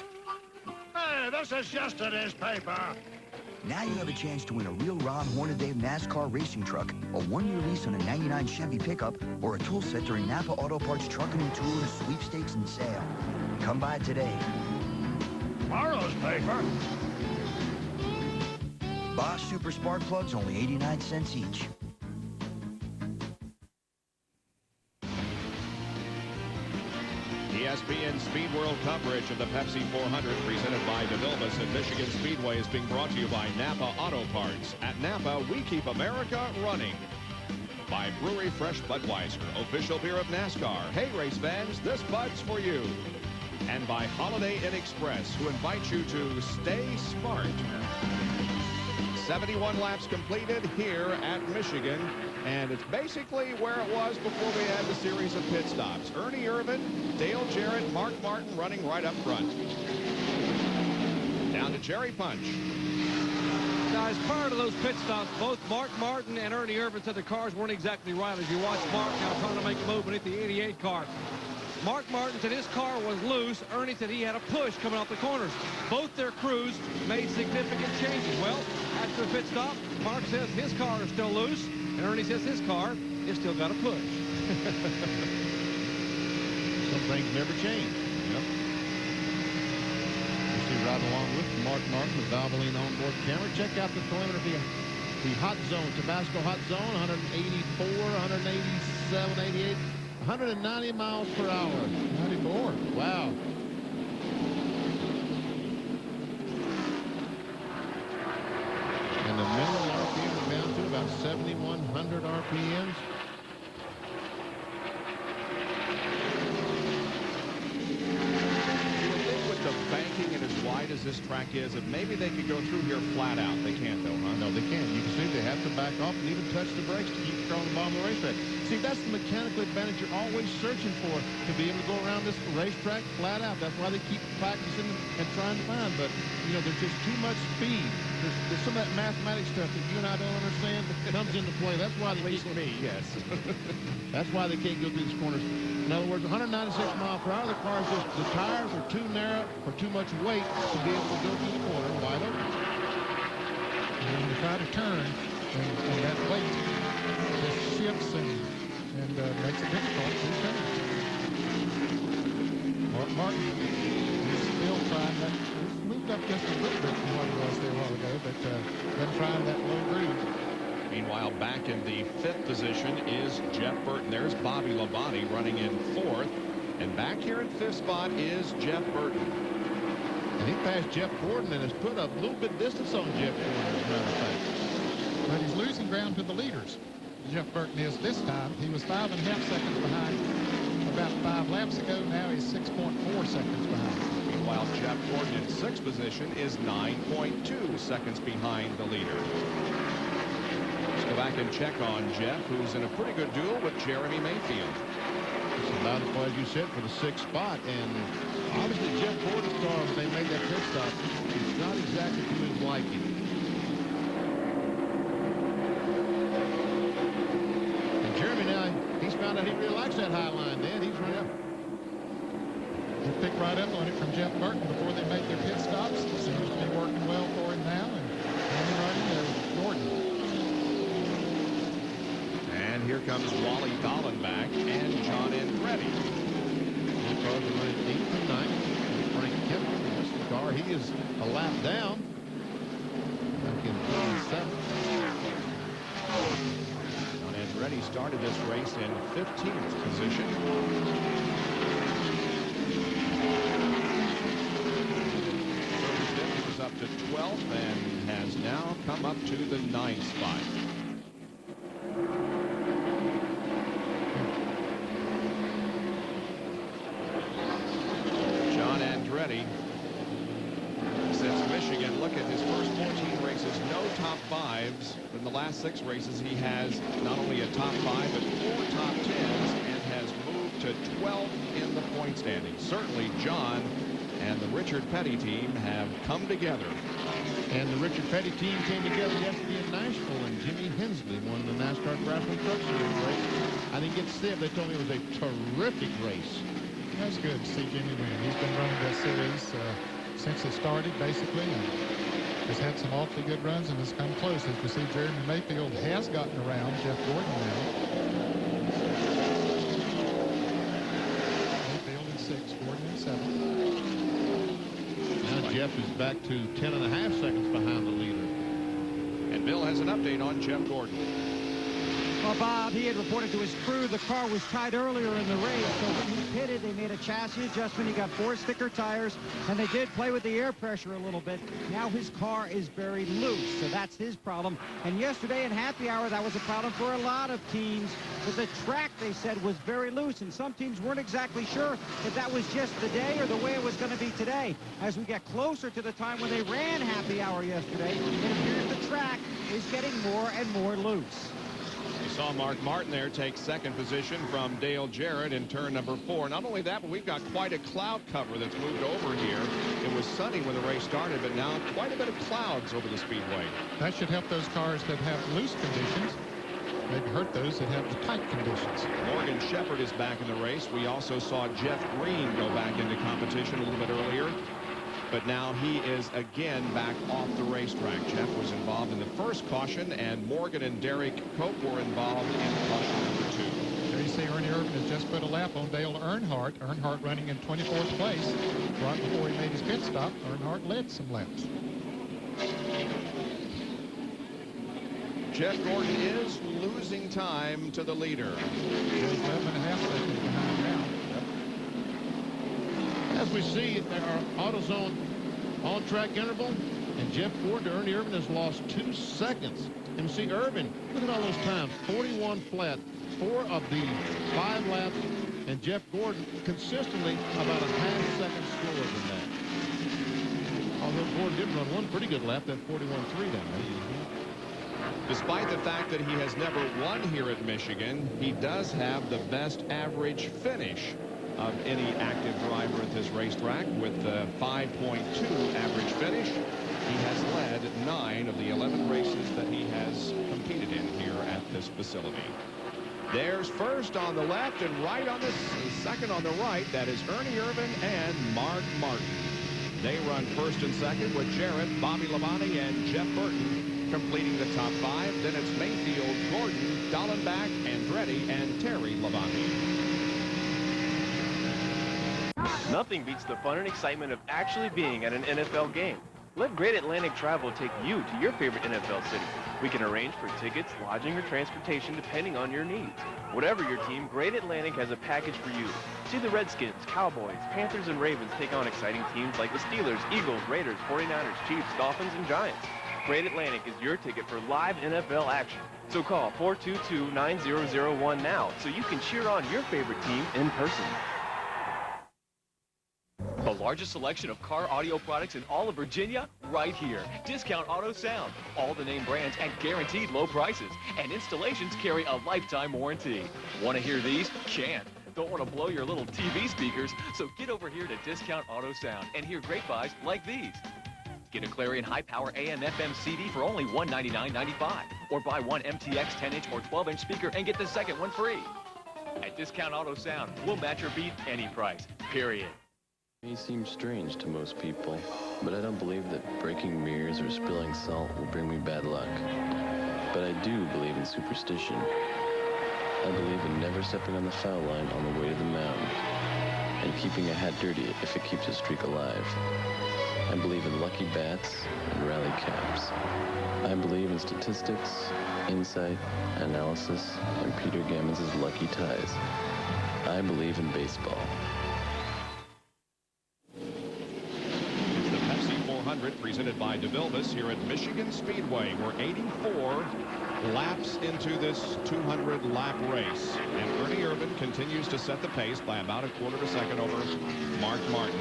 Hey, this is yesterday's paper. Now you have a chance to win a real Ron Hornaday NASCAR racing truck, a 1-year lease on a 99 Chevy pickup, or a tool set during Napa Auto Parts Trucking and Tours Sweepstakes and Sale. Come by today. Tomorrow's paper. Bosch Super Spark Plugs, only 89 cents each. ESPN Speed World coverage of the Pepsi 400 presented by DeVilbiss at Michigan Speedway is being brought to you by Napa Auto Parts. At Napa, we keep America running. By Brewery Fresh Budweiser, official beer of NASCAR. Hey, race fans, this Bud's for you. And by Holiday Inn Express, who invite you to stay smart. 71 laps completed here at Michigan, and it's basically where it was before we had the series of pit stops. Ernie Irvan, Dale Jarrett, Mark Martin running right up front. Down to Jerry Punch. Guys, prior to those pit stops, both Mark Martin and Ernie Irvan said the cars weren't exactly right. As you watch Mark now trying to make a move beneath the 88 car. Mark Martin said his car was loose. Ernie said he had a push coming off the corners. Both their crews made significant changes. Well, after the pit stop, Mark says his car is still loose, and Ernie says his car is still got a push. Some things never change. Yep. You see right along with Mark Martin, the Valvoline onboard camera. Check out the telemetry, the hot zone, Tabasco hot zone, 184, 187, 88. 190 miles per hour. 94. Wow. And the minimum RPM is down to about 7,100 RPMs. With the banking and as wide as this track is, and maybe they could go through here flat out. They can't, though, huh? No, they can't. You can see they have to back off and even touch the brakes to keep control on the bottom of the racetrack. See, that's the mechanical advantage you're always searching for, to be able to go around this racetrack flat out. That's why they keep practicing and trying to find. But, you know, there's just too much speed. There's some of that mathematics stuff that you and I don't understand that comes into play. That's why they can't. Me, yes. That's why they can't go through these corners. In other words, 196 miles per hour, the car's just, the tires are too narrow or too much weight to be able to go through the corner wide open. And when you try to turn, and that weight just shifts and makes it difficult to turn. Mark Martin is still trying that. He's moved up just a little bit from what he was there a while ago, but been trying that low groove. Meanwhile, back in the 5th position is Jeff Burton. There's Bobby Labonte running in 4th. And back here in 5th spot is Jeff Burton. And he passed Jeff Gordon and has put a little bit of distance on Jeff Gordon, as a matter of fact. But he's losing ground to the leaders. Jeff Burton is this time. He was 5.5 seconds behind about 5 laps ago. Now he's 6.4 seconds behind. Meanwhile, Jeff Gordon in 6th position is 9.2 seconds behind the leader. Let's go back and check on Jeff, who's in a pretty good duel with Jeremy Mayfield. It's about as far as you said for the 6th spot. And obviously Jeff Gordon's car, when they made that pit stop, it's not exactly to his liking. Jeremy now, he's found out he really likes that high line, Dan. He's running up. He picked right up on it from Jeff Burton before they made their pit stops. It seems to be working well for him now. And running there with Gordon. And here comes Wally Dallenbach and John Andretti. The cars are running 8th and 9th. Frank Kemp in this car. He is a lap down. Back in 27th. Andretti started this race in 15th position. He was up to 12th and has now come up to the 9th spot. John Andretti, since Michigan, look at his first 14 races, no top 5s. In the last 6 races, he has not only a top 5, but 4 top 10s, and has moved to 12th in the point standings. Certainly, John and the Richard Petty team have come together. And the Richard Petty team came together yesterday in Nashville, and Jimmy Hensley won the NASCAR Craftsman Truck Series race. I didn't get to see it, but they told me it was a terrific race. That's good to see Jimmy win. He's been running that series since it started, basically, and has had some awfully good runs and has come close. As you see, Jeremy Mayfield has gotten around Jeff Gordon now. Mayfield in 6th, Gordon in 7th. Now Jeff is back to 10.5 seconds behind the leader. And Bill has an update on Jeff Gordon. Well, Bob, he had reported to his crew the car was tight earlier in the race, so when he pitted, they made a chassis adjustment. He got 4 sticker tires, and they did play with the air pressure a little bit. Now his car is very loose, so that's his problem. And yesterday in happy hour, that was a problem for a lot of teams. But the track, they said, was very loose, and some teams weren't exactly sure if that was just the day or the way it was going to be today. As we get closer to the time when they ran happy hour yesterday, it appears the track is getting more and more loose. We saw Mark Martin there take second position from Dale Jarrett in turn number 4. Not only that, but we've got quite a cloud cover that's moved over here. It was sunny when the race started, but now quite a bit of clouds over the speedway. That should help those cars that have loose conditions. Maybe hurt those that have the tight conditions. Morgan Shepherd is back in the race. We also saw Jeff Green go back into competition a little bit earlier. But now he is again back off the racetrack. Jeff was involved in the first caution, and Morgan and Derek Cope were involved in caution number 2. There you see Ernie Irvin has just put a lap on Dale Earnhardt. Earnhardt running in 24th place. Right before he made his pit stop, Earnhardt led some laps. Jeff Gordon is losing time to the leader. He's 11.5 seconds behind now. As we see, our AutoZone on-track interval, and Jeff Gordon to Ernie Irvin has lost 2 seconds. And we see Irvin, look at all those times, 41 flat, 4 of the 5 laps, and Jeff Gordon consistently about a half second slower than that. Although Gordon did run one pretty good lap, that 41.3 down there. Despite the fact that he has never won here at Michigan, he does have the best average finish of any active driver at this racetrack with a 5.2 average finish. He has led 9 of the 11 races that he has competed in here at this facility. There's first on the left and right on the second on the right. That is Ernie Irvin and Mark Martin. They run first and second with Jarrett, Bobby Labonte, and Jeff Burton completing the top 5. Then it's Mayfield, Gordon, Dallenbach, Andretti, and Terry Labonte. Nothing beats the fun and excitement of actually being at an NFL game. Let Great Atlantic Travel take you to your favorite NFL city. We can arrange for tickets, lodging, or transportation depending on your needs. Whatever your team, Great Atlantic has a package for you. See the Redskins, Cowboys, Panthers, and Ravens take on exciting teams like the Steelers, Eagles, Raiders, 49ers, Chiefs, Dolphins, and Giants. Great Atlantic is your ticket for live NFL action. So call 422-9001 now so you can cheer on your favorite team in person. The largest selection of car audio products in all of Virginia, right here. Discount Auto Sound. All the name brands at guaranteed low prices. And installations carry a lifetime warranty. Want to hear these? Can't. Don't want to blow your little TV speakers, so get over here to Discount Auto Sound and hear great buys like these. Get a Clarion high-power AM/FM CD for only $199.95. Or buy one MTX 10-inch or 12-inch speaker and get the second one free. At Discount Auto Sound, we'll match or beat any price, period. It may seem strange to most people, but I don't believe that breaking mirrors or spilling salt will bring me bad luck. But I do believe in superstition. I believe in never stepping on the foul line on the way to the mound, and keeping a hat dirty if it keeps a streak alive. I believe in lucky bats and rally caps. I believe in statistics, insight, analysis, and Peter Gammons' lucky ties. I believe in baseball. It's the Pepsi 400 presented by DeVilbiss here at Michigan Speedway. We're 84 laps into this 200-lap race. And Ernie Irvin continues to set the pace by about a quarter of a second over Mark Martin.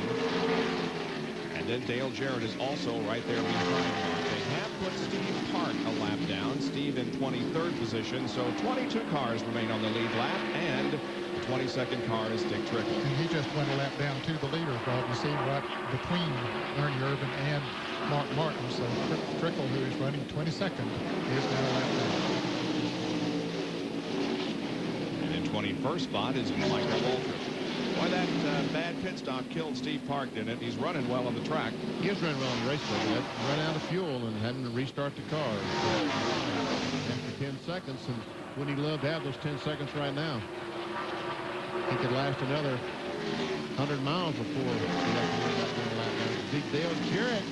And then Dale Jarrett is also right there behind Mark. They have put Steve Park a lap down. Steve in 23rd position. So 22 cars remain on the lead lap. And the 22nd car is Dick Trickle. And he just went a lap down to the leader, Bob. You see right between Ernie Irvin and Mark Martin. So Trickle, who is running 22nd, is now a lap down. And in 21st spot is Michael Waltrip. Boy, that bad pit stop killed Steve Park, didn't it? He's running well on the track. He is running well on the racetrack. He had run out of fuel and having to restart the car after 10 seconds. And wouldn't he love to have those 10 seconds right now? He could last another 100 miles before he got to that lap. See Dale Jarrett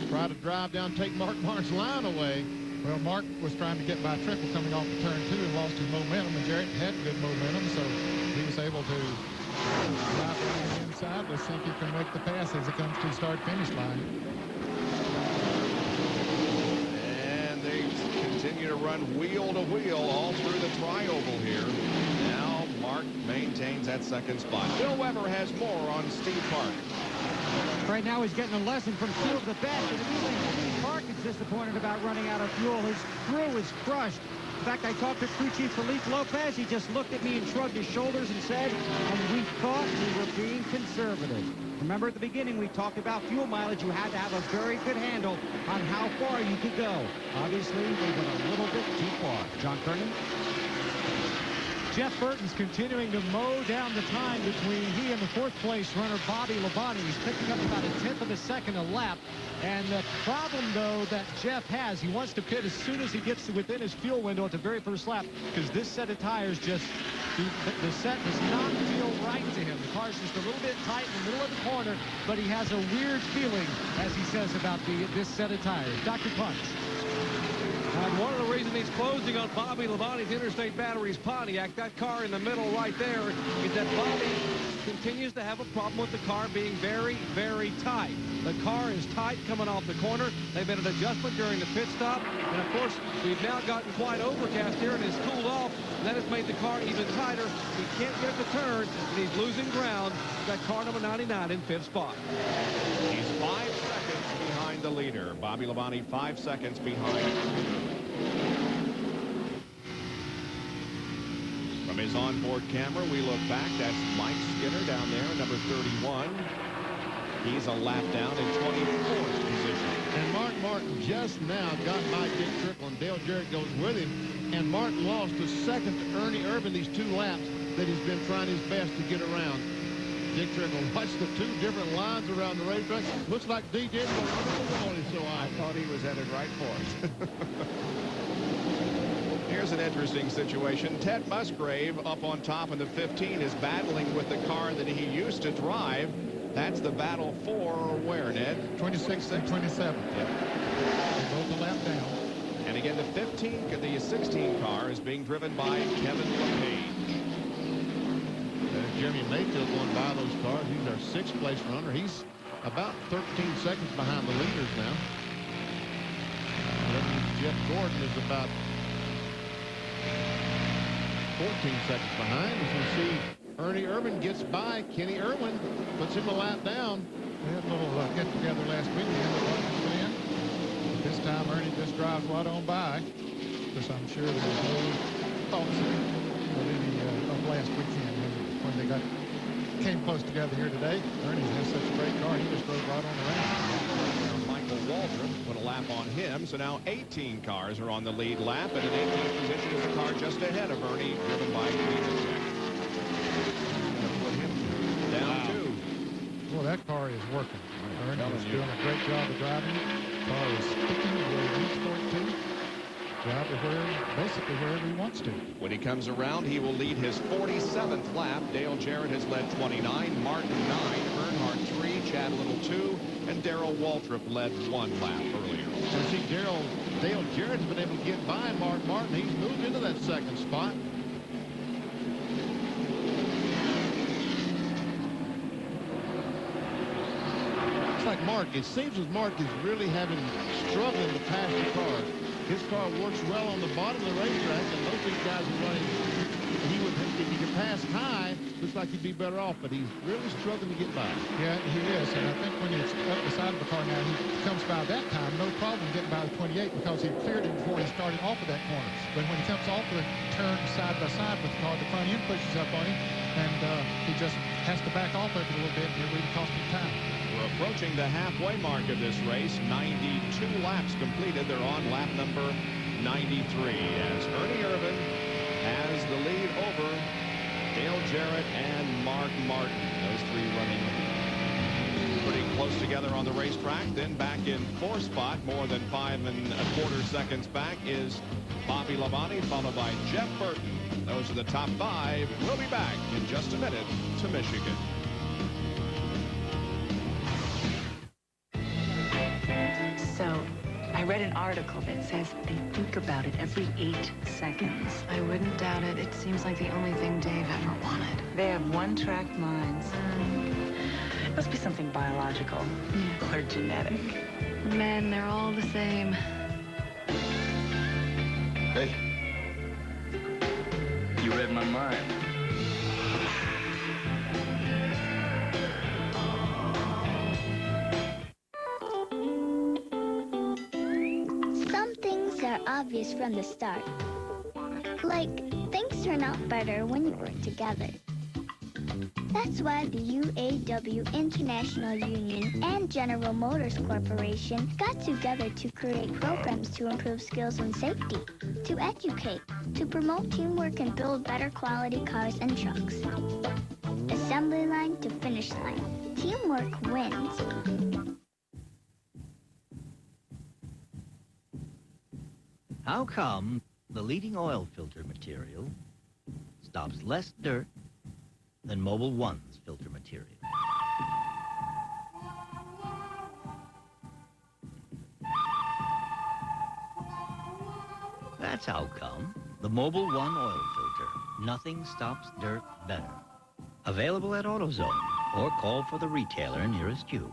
try to drive down, take Mark Martin's line away. Well, Mark was trying to get by Trickle coming off the turn 2 and lost his momentum, and Jarrett had good momentum, so he was able to drive around the inside. Let's see if he can make the pass as it comes to the start-finish line. And they continue to run wheel to wheel all through the tri-oval here. Now Mark maintains that second spot. Bill Weber has more on Steve Park. Right now he's getting a lesson from two of the best. And if you think Steve Park is disappointed about running out of fuel, his crew is crushed. In fact, I talked to crew chief Felipe Lopez. He just looked at me and shrugged his shoulders and said, and we thought we were being conservative. Remember at the beginning we talked about fuel mileage. You had to have a very good handle on how far you could go. Obviously, they went a little bit too far. John Kernan? Jeff Burton's continuing to mow down the time between he and the fourth-place runner Bobby Labonte. He's picking up about a tenth of a second a lap. And the problem, though, that Jeff has, he wants to pit as soon as he gets to within his fuel window at the very first lap, because this set of tires just, the set does not feel right to him. The car's just a little bit tight in the middle of the corner, but he has a weird feeling, as he says, about this set of tires. Dr. Punch. And one of the reasons he's closing on Bobby Labonte's Interstate Batteries Pontiac, that car in the middle right there, is that Bobby continues to have a problem with the car being very, very tight. The car is tight coming off the corner. They've made an adjustment during the pit stop. And, of course, we've now gotten quite overcast here, and it's cooled off. And that has made the car even tighter. He can't get it to turn, and he's losing ground. That car number 99 in fifth spot. He's 5 seconds behind the leader. Bobby Labonte 5 seconds behind. From his onboard camera, we look back. That's Mike Skinner down there, number 31. He's a lap down in 24th position. And Mark Martin just now got by Dick Trickle, and Dale Jarrett goes with him. And Martin lost to second to Ernie Irvin these 2 laps that he's been trying his best to get around. Dick Trickle, watch the 2 different lines around the racetrack. Looks like DJ so I thought he was headed right for it. Here's an interesting situation. Ted Musgrave up on top in the 15 is battling with the car that he used to drive. That's the battle for where, Ned? 26 and 27. Yep. Both a lap down. And again, the 16 car is being driven by Kevin LePage. Jeremy Mayfield going by those cars. He's our 6th place runner. He's about 13 seconds behind the leaders now. Jeff Gordon is about 14 seconds behind. As we see, Ernie Irvin gets by Kenny Irwin, puts him a lap down. We had a little get-together last weekend but this time Ernie just drives right on by, because I'm sure there was no thoughts of any of last weekend when they came close together here today. Ernie has such a great car, he just drove right on the ramp. Michael Waldron put a lap on him, so now 18 cars are on the lead lap, and in 18th position is the car just ahead of Ernie, driven by Check. Put him down 2. Well, that car is working. Ernie is doing a great job of driving it. The car is sticking where he needs for it to. Drive it basically wherever he wants to. When he comes around, he will lead his 47th lap. Dale Jarrett has led 29, Martin 9, Earnhardt 3, Chad Little 2, and Darrell Waltrip led 1 lap earlier. So see, Dale Jarrett's been able to get by Mark Martin. He's moved into that 2nd spot. It's like Mark. It seems as Mark is really struggling to pass the cars. His car works well on the bottom of the racetrack, and most of these guys are running. If he could pass high, looks like he'd be better off, but he's really struggling to get by. Yeah, he is, and I think when he's up the side of the car now, he comes by that time, no problem getting by the 28 because he cleared it before he started off of that corner. But when he comes off the turn side by side with the car, the front end pushes up on him, and he just has to back off of it a little bit, and it really costs him time. We're approaching the halfway mark of this race. 92 laps completed. They're on lap number 93 as Ernie Irvin has the lead over Dale Jarrett and Mark Martin. Those 3 running pretty close together on the racetrack. Then back in 4th spot, more than 5 1/4 seconds back, is Bobby Labonte, followed by Jeff Burton. Those are the top 5. We'll be back in just a minute to Michigan. So, I read an article that says they think about it every 8 seconds. I wouldn't doubt it. It seems like the only thing Dave ever wanted. They have one-track minds. It must be something biological or genetic. Men, they're all the same. Hey. You read my mind. Some things are obvious from the start. Like, things turn out better when you work together. That's why the UAW International Union and General Motors Corporation got together to create programs to improve skills and safety, to educate, to promote teamwork and build better quality cars and trucks. Assembly line to finish line. Teamwork wins. How come the leading oil filter material stops less dirt than Mobil 1's filter material? That's how come the Mobil 1 oil filter. Nothing stops dirt better. Available at AutoZone or call for the retailer nearest you.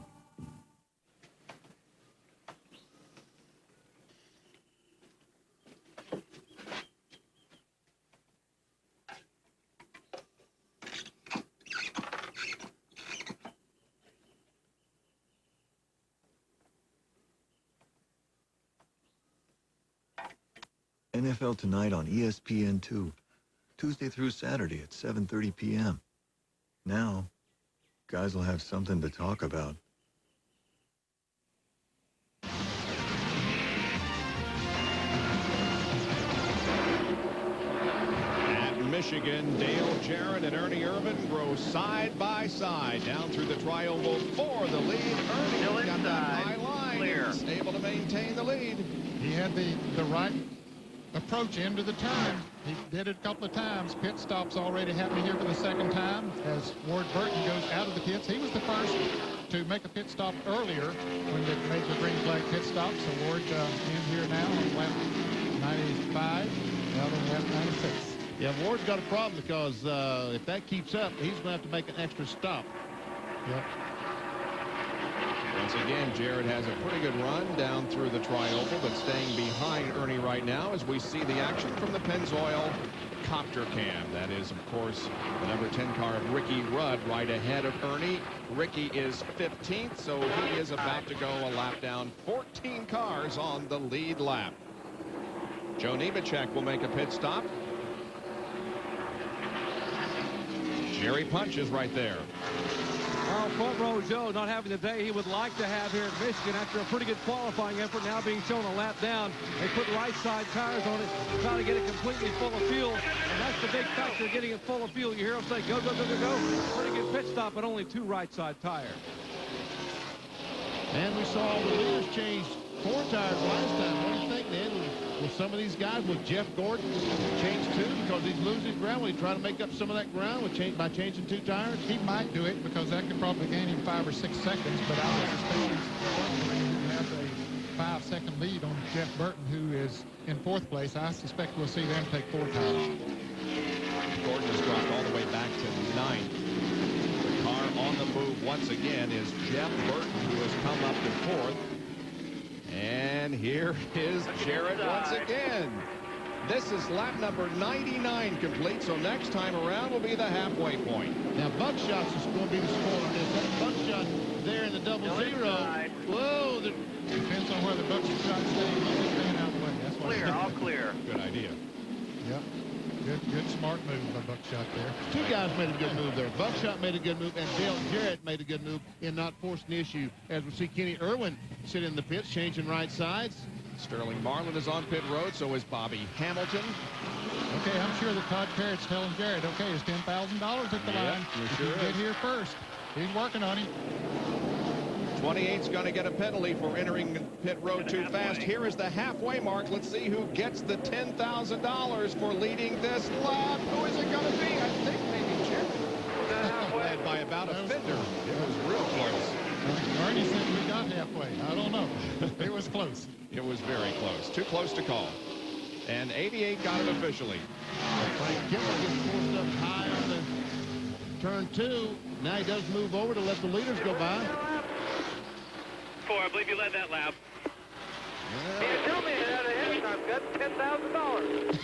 NFL Tonight on ESPN 2, Tuesday through Saturday at 7:30 p.m. Now, guys will have something to talk about. At Michigan, Dale Jarrett and Ernie Irvan grow side by side down through the tri-oval for the lead. Ernie got that high line. Clear. Is able to maintain the lead. He had the right approach into the turn. He did it a couple of times. Pit stops already happening here for the second time as Ward Burton goes out of the pits. He was the first to make a pit stop earlier when they made the green flag pit stop. So Ward in here now on lap 95, out on lap 96. Yeah, Ward's got a problem because if that keeps up, he's going to have to make an extra stop. Yep. Once again, Jarrett has a pretty good run down through the tri-oval, but staying behind Ernie right now as we see the action from the Pennzoil copter cam. That is, of course, the number 10 car of Ricky Rudd right ahead of Ernie. Ricky is 15th, so he is about to go a lap down. 14 cars on the lead lap. Joe Nemechek will make a pit stop. Jerry Punch is right there. Well, front row Joe not having the day he would like to have here at Michigan after a pretty good qualifying effort, now being shown a lap down. They put right side tires on it, try to get it completely full of fuel, and that's the big factor, getting it full of fuel. You hear them say, go, go, go, go, go. Pretty good pit stop, but only 2 right side tires. And we saw the leaders change 4 tires last time. What do you think, Dan? With some of these guys, with Jeff Gordon, change 2 because he's losing ground. Will he try to make up some of that ground by changing 2 tires? He might do it because that could probably gain him 5 or 6 seconds, but I would suspect he's have a 5-second lead on Jeff Burton, who is in 4th place. I suspect we'll see them take 4 tires. Gordon has dropped all the way back to 9th. The car on the move once again is Jeff Burton, who has come up to 4th. And here is Jarrett once again. This is lap number 99 complete, so next time around will be the halfway point. Now, Buckshot's is going to be the score on this. That Buckshot there in the double zero. Whoa. Depends on where the Buckshot stays. He's staying out of the way. That's why. Clear, all clear. Good idea. Yep. Good smart move by Buckshot there. 2 guys made a good move there. Buckshot made a good move, and Dale Jarrett made a good move in not forcing the issue. As we see Kenny Irwin sit in the pits, changing right sides. Sterling Marlin is on pit road, so is Bobby Hamilton. Okay, I'm sure that Todd Parrott's telling Jarrett, okay, it's $10,000 at the line. He sure get here first. He's working on him. 28's going to get a penalty for entering pit road too fast. Here is the halfway mark. Let's see who gets the $10,000 for leading this lap. Who is it going to be? I think maybe Jarrett. Led by about a fender. It was real close. Ernie said we got halfway. I don't know. It was close. It was very close. Too close to call. And 88 got it officially. Frank Kimball gets forced up high on the turn 2. Now he does move over to let the leaders go by. 4, I believe you led that lap. You tell me that ahead, I've got $10,000.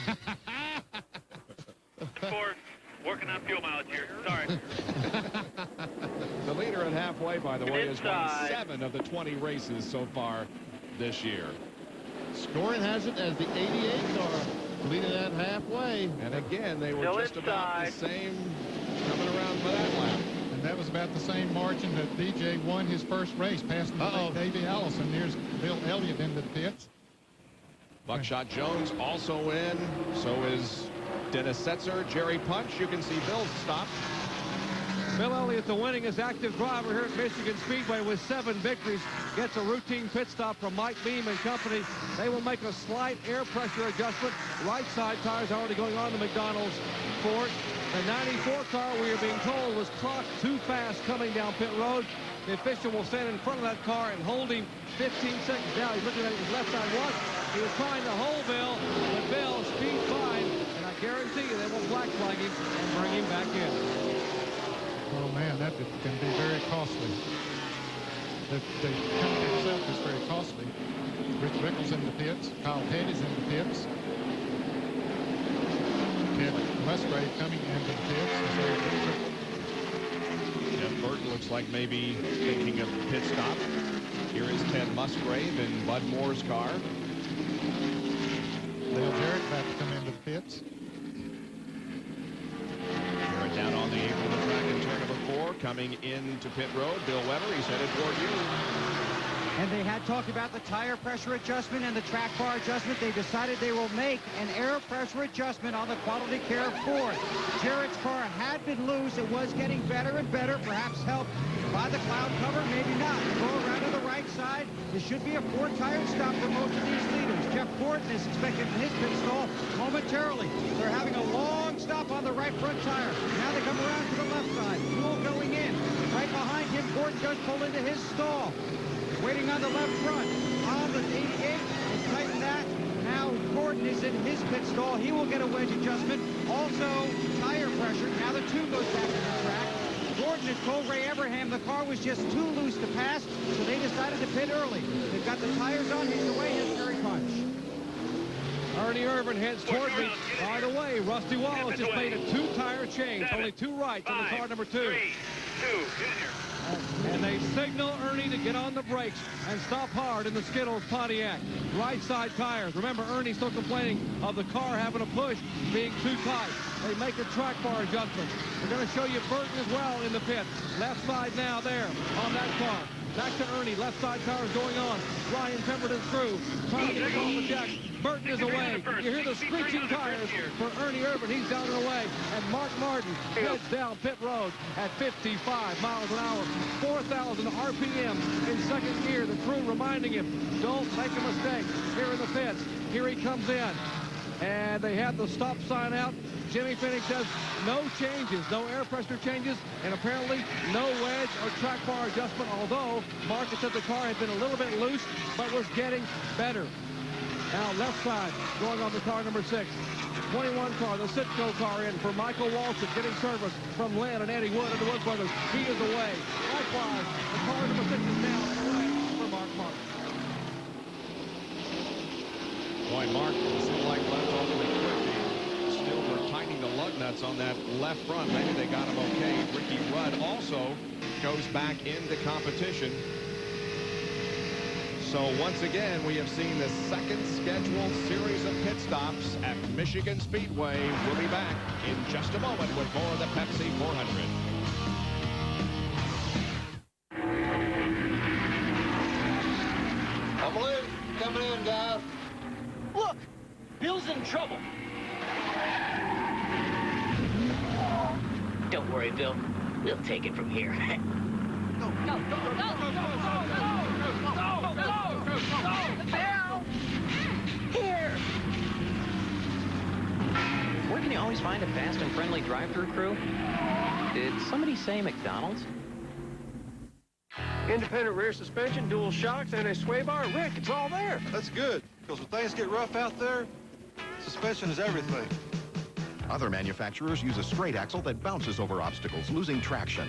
4, working on fuel mileage here. Sorry. The leader at halfway, by the way, has won 7 of the 20 races so far this year. Scoring has it as the 88 car leading at halfway. And again, they were Still just about the same coming around for that lap. And that was about the same margin that DJ won his first race, passing Davey Allison. There's Bill Elliott into the pits. Buckshot Jones also in. So is Dennis Setzer, Jerry Punch. You can see Bill's stop. Bill Elliott, the winningest active driver here at Michigan Speedway with 7 victories, gets a routine pit stop from Mike Beam and company. They will make a slight air pressure adjustment. Right side tires already going on the McDonald's Ford. The 94 car, we are being told, was clocked too fast coming down pit road. The official will stand in front of that car and hold him 15 seconds. Now he's looking at his left side watch. He was trying to hold Bill, but Bill, speed fine, and I guarantee you they will black flag him and bring him back in. Oh, man, that can be very costly. The penalty itself is very costly. Rich Rickles in the pits. Kyle Petty's in the pits. Kevin Musgrave coming into the pits. Jeff Burton looks like maybe thinking of a pit stop. Here is Ted Musgrave in Bud Moore's car. Dale Jarrett about to come into the pits. Jarrett down on the apron of the track in turn number 4, coming into pit road. Bill Weber, he's headed toward you. And they had talked about the tire pressure adjustment and the track bar adjustment. They decided they will make an air pressure adjustment on the Quality Care Ford. Jarrett's car had been loose. It was getting better and better, perhaps helped by the cloud cover, maybe not. Go around to the right side. This should be a 4-tire stop for most of these leaders. Jeff Gordon is expected in his pit stall momentarily. They're having a long stop on the right front tire. Now they come around to the left side. Fuel going in. Right behind him, Gordon does pull into his stall. Waiting on the left front. On the 88, they tighten that. Now Gordon is in his pit stall. He will get a wedge adjustment. Also, tire pressure. Now the 2 goes back to the track. Gordon has told Ray Abraham the car was just too loose to pass, so they decided to pit early. They've got the tires on. He's away his Terry Punch. Ernie Irvin heads toward me. By the way, Rusty Wallace has made a 2-tire change. Only 2 rights on the car number 2. 3, 2, And they signal Ernie to get on the brakes and stop hard in the Skittles Pontiac. Right side tires. Remember, Ernie's still complaining of the car having a push being too tight. They make a track bar adjustment. We're going to show you Burton as well in the pit. Left side now there on that car. Back to Ernie. Left side tires going on. Ryan Pemberton's crew trying to get off the jack. Burton is away. You hear the screeching tires for Ernie Irvin. He's down and away. And Mark Martin heads down pit road at 55 miles an hour. 4,000 RPM in second gear. The crew reminding him, don't make a mistake here in the pits. Here he comes in. And they have the stop sign out. Jimmy Phoenix says no changes, no air pressure changes, and apparently no wedge or track bar adjustment, although Marcus said the car had been a little bit loose, but was getting better. Now left side, going on the car number 6. 21 car, the Sitco car in for Michael Walton, getting service from Lynn and Eddie Wood and the Wood brothers. He is away. Likewise, the car number 6 is now away for Mark Martin. Boy, Mark seemed like left awfully quick. Still were tightening the lug nuts on that left front. Maybe they got him okay. Ricky Rudd also goes back into competition. So once again, we have seen the second scheduled series of pit stops at Michigan Speedway. We'll be back in just a moment with more of the Pepsi 400. I'm loose. Coming in, guys. Look! Bill's in trouble. Don't worry, Bill. We'll take it from here. Go, go, go, go, go, go, go, go, go, go, go, Bill! Here! Where can you always find a fast and friendly drive-thru crew? Did somebody say McDonald's? Independent rear suspension, dual shocks, and a sway bar. Rick, it's all there. That's good, because when things get rough out there, suspension is everything. Other manufacturers use a straight axle that bounces over obstacles, losing traction.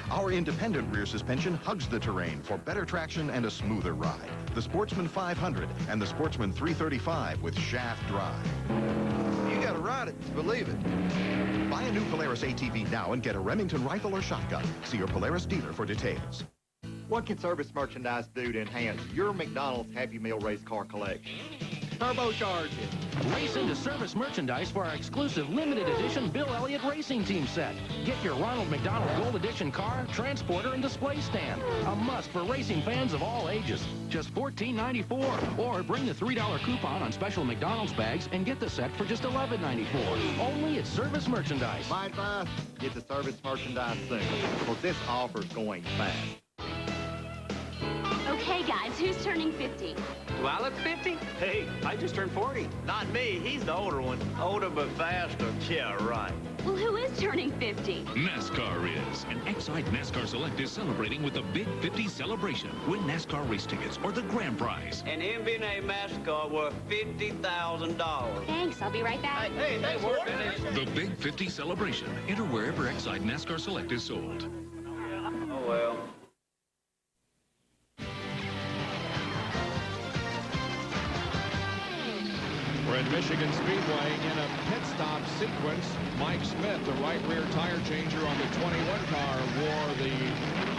Our independent rear suspension hugs the terrain for better traction and a smoother ride. The Sportsman 500 and the Sportsman 335 with shaft drive. You gotta ride it to believe it. Buy a new Polaris ATV now and get a Remington rifle or shotgun. See your Polaris dealer for details. What can service merchandise do to enhance your McDonald's Happy Meal race car collection? Turbocharge it. Race into service merchandise for our exclusive limited edition Bill Elliott Racing Team set. Get your Ronald McDonald Gold Edition car, transporter, and display stand. A must for racing fans of all ages. Just $14.94. Or bring the $3 coupon on special McDonald's bags and get the set for just $11.94. Only at service merchandise. My advice, get the service merchandise soon, because this offer's going fast. Okay, guys, who's turning 50? Do I look 50? Hey, I just turned 40. Not me. He's the older one. Older but faster. Yeah, right. Well, who is turning 50? NASCAR is. And Exide NASCAR Select is celebrating with the Big 50 celebration. Win NASCAR race tickets or the grand prize. An MB&A MasterCard worth $50,000. Thanks, I'll be right back. Hey, thanks for finished. The Big 50 celebration. Enter wherever Exide NASCAR Select is sold. Oh, well. We're at Michigan Speedway in a pit stop sequence. Mike Smith, the right rear tire changer on the 21 car, wore the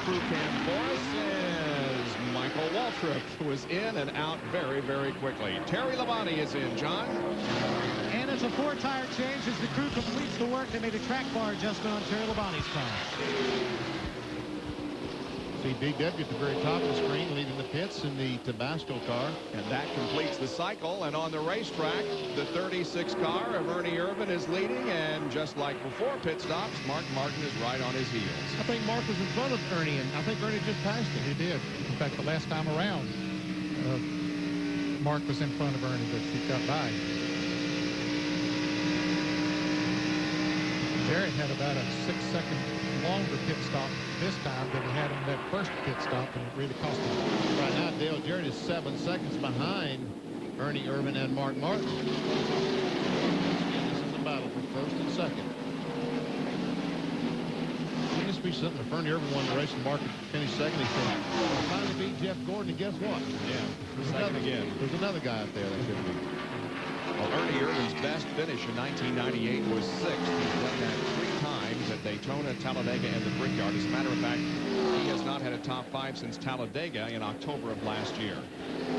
crew cam for us as Michael Waltrip was in and out very, very quickly. Terry Labonte is in, John. And it's a 4-tire change as the crew completes the work. They made a track bar adjustment on Terry Labonte's car. See DW at the very top of the screen leading the pits in the Tabasco car. And that completes the cycle. And on the racetrack, the 36 car of Ernie Irvan is leading. And just like before pit stops, Mark Martin is right on his heels. I think Mark was in front of Ernie, and I think Ernie just passed him. He did. In fact, the last time around, Mark was in front of Ernie, but he got by. Jarrett had about a 6-second longer pit stop this time than he had in that first pit stop, and it really cost him. Right now, Dale Jarrett is 7 seconds behind Ernie Irvan and Mark Martin. This is a battle for first and second. Wouldn't this be something if Ernie Irvan won the race and Mark finished second? He said, "I'll finally beat Jeff Gordon," and guess what? Yeah, there's another guy out there that could be. Well, Ernie Irvan's best finish in 1998 was 6th. He's done that 3 times at Daytona, Talladega, and the Brickyard. As a matter of fact, he has not had a top 5 since Talladega in October of last year.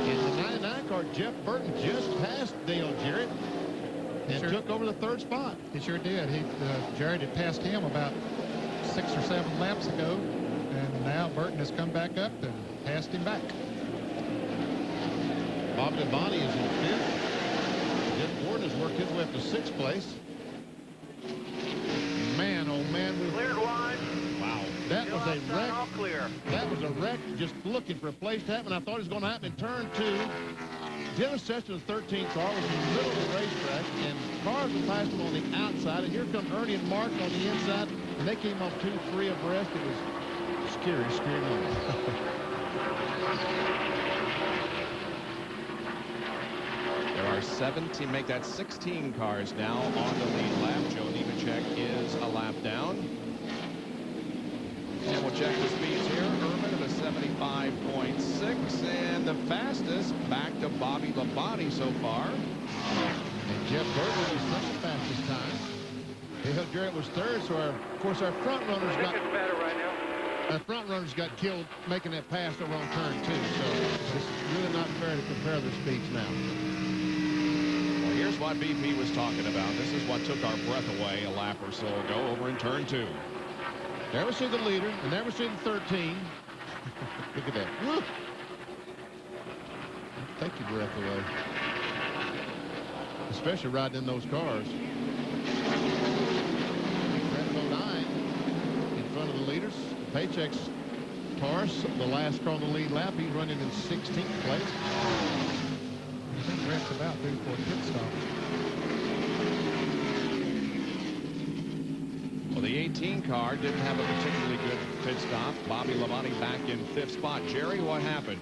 In the 99 car, Jeff Burton just passed Dale Jarrett and took over the 3rd spot. He sure did. Jarrett had passed him about 6 or 7 laps ago, and now Burton has come back up and passed him back. Bobby Labonte is in 5th. Jeff Gordon has worked his way up to 6th place. Man, oh man, Cleared wide. Wow, that was a wreck. All clear. That was a wreck, just looking for a place to happen. I thought it was going to happen in turn 2. Dennis Sessions, the 13th car, was in the middle of the racetrack, and cars were passing him on the outside. And here come Ernie and Mark on the inside, and they came off 2, 3 abreast. It was scary moment. There are 17, make that 16 cars now on the lead lap. Joe Nemechek is a lap down. And we'll check the speeds here. Irvan at a 75.6, and the fastest back to Bobby Labonte so far. And Jeff Burton is not the fastest time. Dale Jarrett was 3rd, so of course our front runners got better right now. Our front runners got killed making that pass over on turn 2. So it's really not fair to compare their speeds now. Well, here's what BP was talking about. This is what took our breath away a lap or so ago over in turn 2. Never see the leader, and never see the 13. Look at that. Woo! Take your breath away. Especially riding in those cars. Red 09 in front of the leaders. Paycheck's Tars, the last car on the lead lap, he's running in 16th place. I think Brett's about due for a pit stop. Well, the 18 car didn't have a particularly good pit stop. Bobby Labonte back in 5th spot. Jerry, what happened?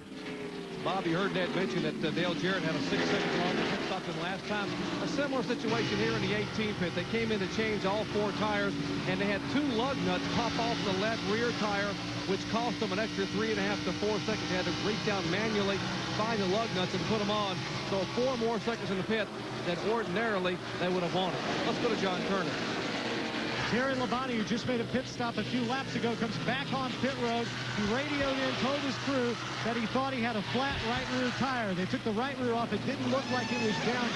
Bobby heard Ned mention that Dale Jarrett had a 6-second longer pit stop than last time. A similar situation here in the 18 pit. They came in to change all 4 tires, and they had 2 lug nuts pop off the left rear tire, which cost them an extra 3.5 to 4 seconds. They had to reach down manually, find the lug nuts, and put them on. So 4 more seconds in the pit than ordinarily they would have wanted. Let's go to John Turner. Terry Labonte, who just made a pit stop a few laps ago, comes back on pit road. He radioed in, told his crew that he thought he had a flat right rear tire. They took the right rear off. It didn't look like it was down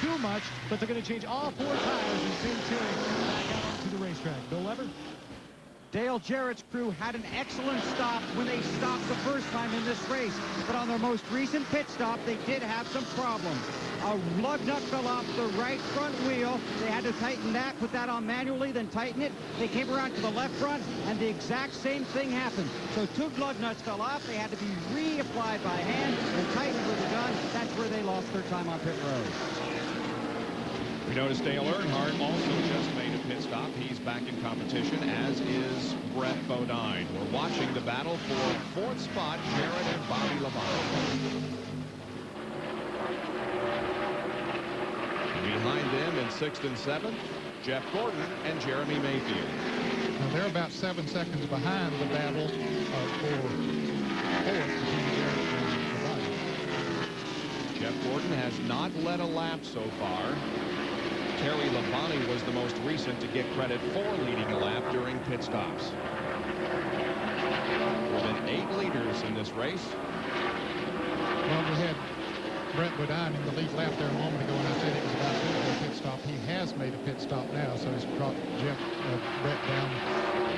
too much, but they're going to change all 4 tires and send Terry back out onto the racetrack. Bill Lever? Dale Jarrett's crew had an excellent stop when they stopped the first time in this race, but on their most recent pit stop, they did have some problems. A lug nut fell off the right front wheel. They had to tighten that, put that on manually, then tighten it. They came around to the left front, and the exact same thing happened. So 2 lug nuts fell off. They had to be reapplied by hand and tightened with a gun. That's where they lost their time on pit road. We noticed Dale Earnhardt also just made a pit stop. He's back in competition, as is Brett Bodine. We're watching the battle for 4th spot, Jarrett and Bobby Labonte. Behind them in 6th and 7th, Jeff Gordon and Jeremy Mayfield. Now they're about 7 seconds behind the battle for 4th between Jarrett and Labonte. Jeff Gordon has not led a lap so far. Terry Labonte was the most recent to get credit for leading a lap during pit stops. More than 8 leaders in this race. Well, we had Brett Bodine in the lead lap there a moment ago, and I said it was about to do a pit stop. He has made a pit stop now, so he's brought Brett down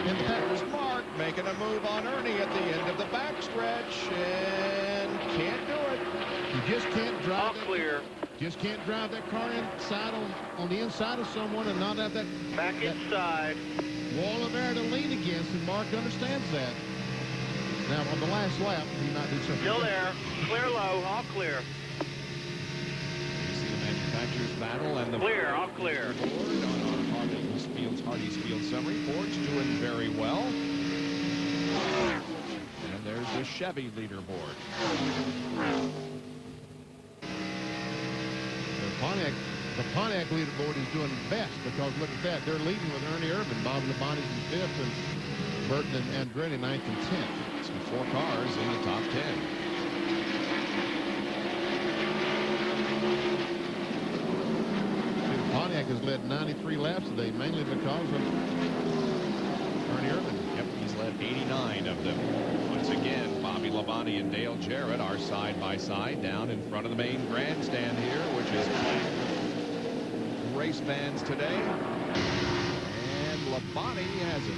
in the pack. There's Mark making a move on Ernie at the end of the backstretch, and can't do it. You just can't drive. All clear. Just can't drive that car inside on the inside of someone and not have that Back inside. wall of air to lean against, and Mark understands that. Now on the last lap, he might do something. Still there. Clear low. All clear. You see the manufacturers battle and the Clear. All clear. Ford on our Hardy's Field summary. Ford's doing very well. And there's the Chevy leaderboard. The Pontiac leaderboard is doing best because look at that. They're leading with Ernie Irvin. Bobby Labonte's in 5th and Burton and Andretti 9th and 10th. So 4 cars in the top 10. Pontiac has led 93 laps today, mainly because of Ernie Irvin. Yep, he's led 89 of them. Once again, Bobby Labonte and Dale Jarrett are side by side down in front of the main grandstand here, which is packed with race fans today. And Labonte has it.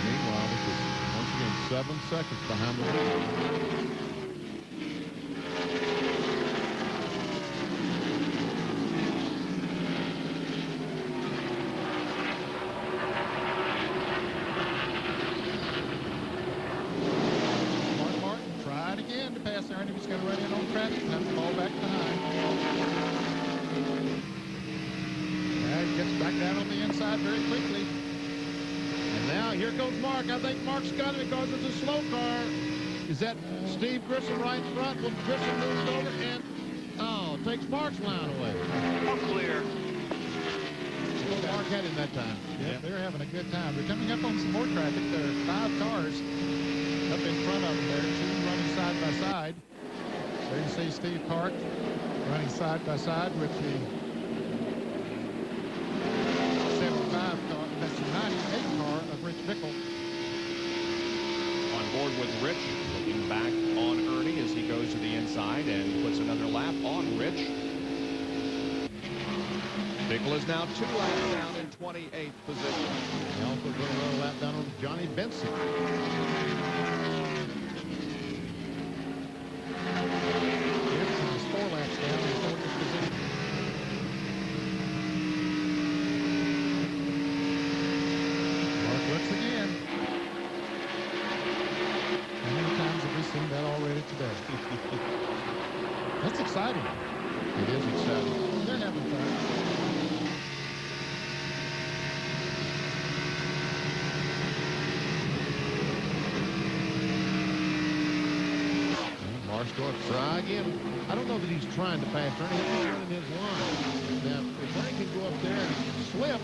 Meanwhile, this is once again 7 seconds behind the lead. He's going to run in on track and have the ball back behind. And gets back down on the inside very quickly. And now here goes Mark. I think Mark's got it because it's a slow car. Is that Steve Grissom right in front? Well, Grissom moves over and takes Mark's line away. All clear. Mark had him that time. Yeah, they're having a good time. They're coming up on some more traffic. There are 5 cars up in front of them there, 2 running side by side. So you see Steve Park running side by side with the 75 car, that's the 98 car of Rich Bickle. On board with Rich, looking back on Ernie as he goes to the inside and puts another lap on Rich. Bickle is now 2 laps down in 28th position. He also put another lap down on Johnny Benson. Benson is 4 laps down in 40th position. Mark looks again. How many times have we seen that already? exciting. It is exciting. They're having fun. Mark's going to try again. I don't know that he's trying to pass Ernie. He's running his line. Now, if Ernie can go up there and slip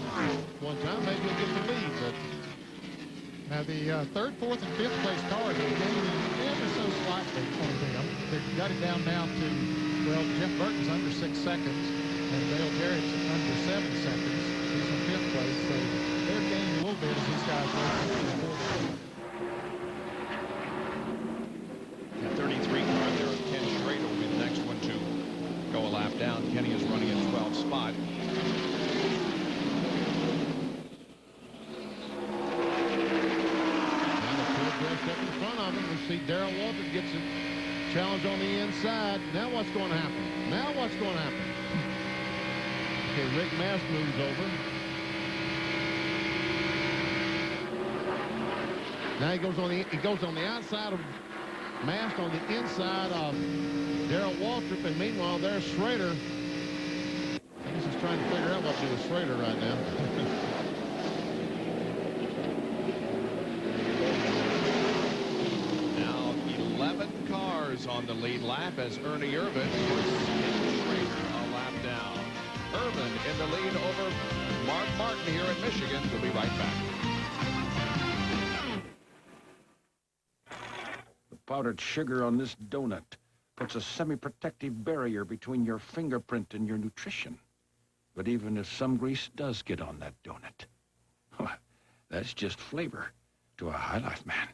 one time, maybe he'll get the lead. But now the third, fourth, and fifth place cars are gaining ever so slightly on them. They've got it down now to, well, Jeff Burton's under 6 seconds, and Dale Jarrett's under 7 seconds. He's in fifth place, so they're gaining a little bit as these guys race into the fourth place. 33 car there. Ken Schrader will be the next one to go a lap down. Kenny is running in 12th spot. Up in front of him, we see Darrell Walter gets a challenge on the inside. Now what's going to happen? Now what's going to happen? Okay, Rick Mast moves over. Now he goes on the outside of Mast, on the inside of Darrell Waltrip, and meanwhile there's Schrader. I guess he's trying to figure out what to do with Schrader right now. Now 11 cars on the lead lap as Ernie Irvan puts Schrader a lap down. Irvan in the lead over Mark Martin here at Michigan. We'll be right back. Powdered sugar on this donut puts a semi-protective barrier between your fingerprint and your nutrition. But even if some grease does get on that donut, that's just flavor to a High Life man.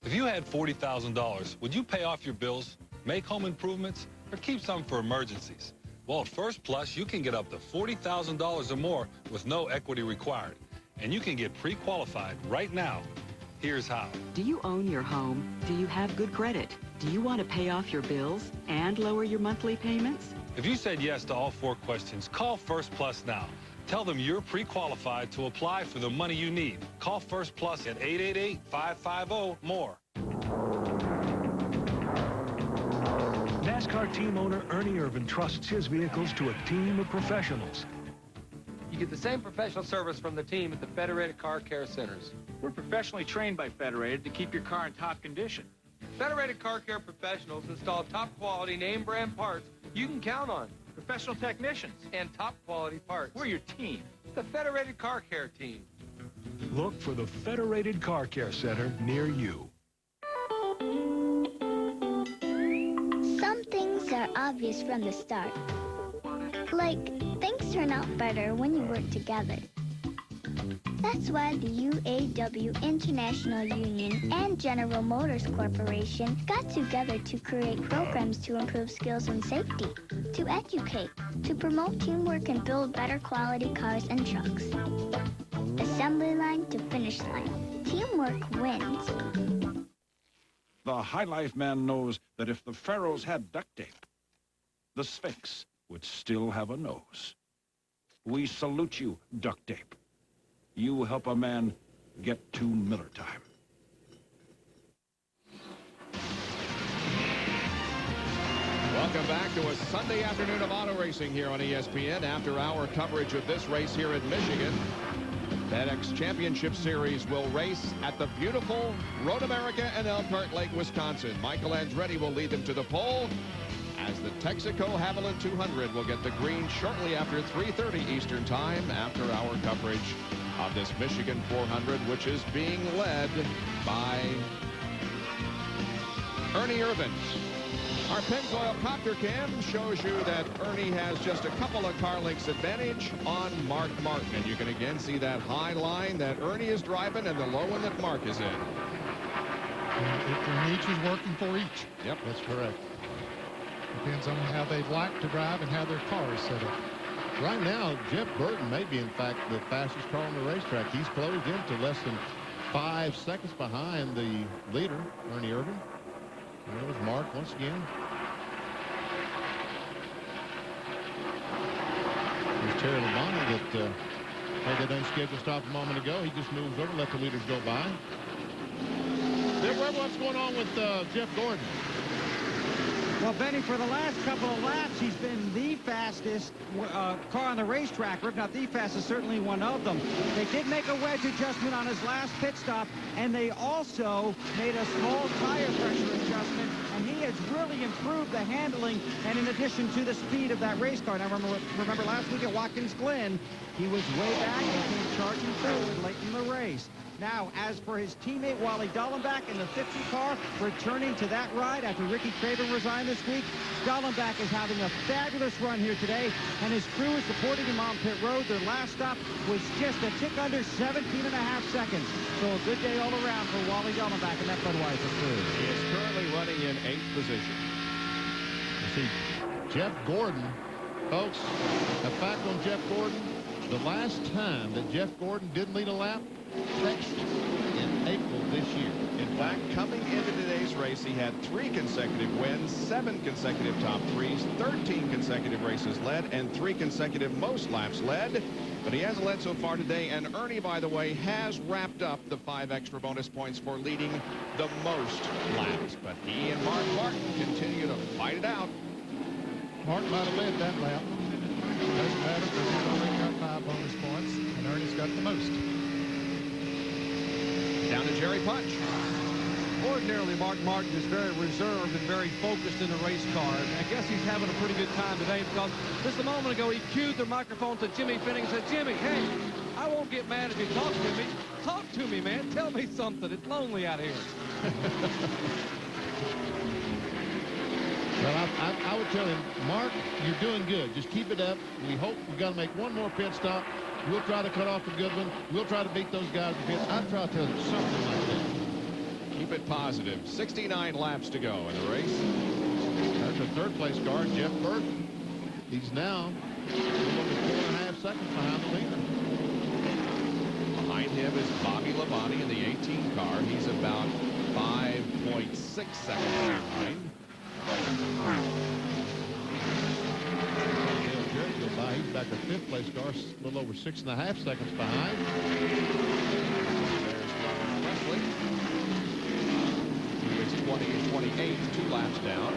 If you had $40,000, would you pay off your bills, make home improvements, or keep some for emergencies? Well, at First Plus, you can get up to $40,000 or more with no equity required. And you can get pre-qualified right now. Here's how. Do you own your home? Do you have good credit? Do you want to pay off your bills and lower your monthly payments? If you said yes to all 4 questions, call First Plus now. Tell them you're pre-qualified to apply for the money you need. Call First Plus at 888-550-MORE. NASCAR team owner Ernie Irvan trusts his vehicles to a team of professionals. You get the same professional service from the team at the Federated Car Care Centers. We're professionally trained by Federated to keep your car in top condition. Federated Car Care professionals install top-quality name-brand parts you can count on. Professional technicians. And top-quality parts. We're your team. The Federated Car Care team. Look for the Federated Car Care Center near you. Some things are obvious from the start. Like, things turn out better when you work together. That's why the UAW International Union and General Motors Corporation got together to create programs to improve skills and safety, to educate, to promote teamwork and build better quality cars and trucks. Assembly line to finish line. Teamwork wins. The High Life man knows that if the Pharaohs had duct tape, the Sphinx would still have a nose. We salute you, duct tape. You help a man get to Miller time. Welcome back to a Sunday afternoon of auto racing here on ESPN. After our coverage of this race here in Michigan, FedEx Championship Series will race at the beautiful Road America in Elkhart Lake, Wisconsin. Michael Andretti will lead them to the pole, as the Texaco Haviland 200 will get the green shortly after 3:30 Eastern Time after our coverage of this Michigan 400, which is being led by Ernie Irvan. Our Pennzoil Copter Cam shows you that Ernie has just a couple of car lengths advantage on Mark Martin. And you can again see that high line that Ernie is driving and the low one that Mark is in. And each is working for each. Yep, that's correct. Depends on how they like to drive and how their car is set up. Right now, Jeff Burton may be, in fact, the fastest car on the racetrack. He's closed into less than 5 seconds behind the leader, Ernie Irvan. And there's Mark once again. There's Terry Labonte that had that unscheduled stop a moment ago. He just moves over, let the leaders go by. Then what's going on with Jeff Gordon? Well, Benny, for the last couple of laps, he's been the fastest car on the racetrack, or if not the fastest, certainly one of them. They did make a wedge adjustment on his last pit stop, and they also made a small tire pressure adjustment, and he has really improved the handling, and in addition to the speed of that race car. Now, remember last week at Watkins Glen, he was way back and came charging forward late in the race. Now, as for his teammate Wally Dallenbach in the 50 car, returning to that ride after Ricky Craven resigned this week, Dallenbach is having a fabulous run here today, and his crew is supporting him on pit road. Their last stop was just a tick under 17.5 seconds. So a good day all around for Wally Dallenbach and that Budweiser crew. He is currently running in 8th position. You see, Jeff Gordon, folks, a fact on Jeff Gordon, the last time that Jeff Gordon didn't lead a lap, Texas, in April this year. In fact, coming into today's race, he had 3 consecutive wins, 7 consecutive top 3s, 13 consecutive races led, and 3 consecutive most laps led. But he hasn't led so far today, and Ernie, by the way, has wrapped up the 5 extra bonus points for leading the most laps. But he and Mark Martin continue to fight it out. Mark might have led that lap. Doesn't matter because he's already got 5 bonus points, and Ernie's got the most. Down to Jerry Punch. Ordinarily, Mark Martin is very reserved and very focused in the race car. And I guess he's having a pretty good time today because just a moment ago, he cued the microphone to Jimmy Finning and said, Jimmy, hey, I won't get mad if you talk to me. Talk to me, man. Tell me something. It's lonely out here. Well, I would tell him, Mark, you're doing good. Just keep it up. We hope we've got to make one more pit stop. We'll try to cut off a good one. We'll try to beat those guys in pits. I'd try to tell him something like that. Keep it positive. 69 laps to go in the race. That's a third-place car, Jeff Burton. He's now a little over 4.5 seconds behind the leader. Behind him is Bobby Labonte in the 18 car. He's about 5.6 seconds behind. Jarrett goes by. He's back at 5th place car, a little over 6.5 seconds behind. There's Wesley, who is 28, 2 laps down.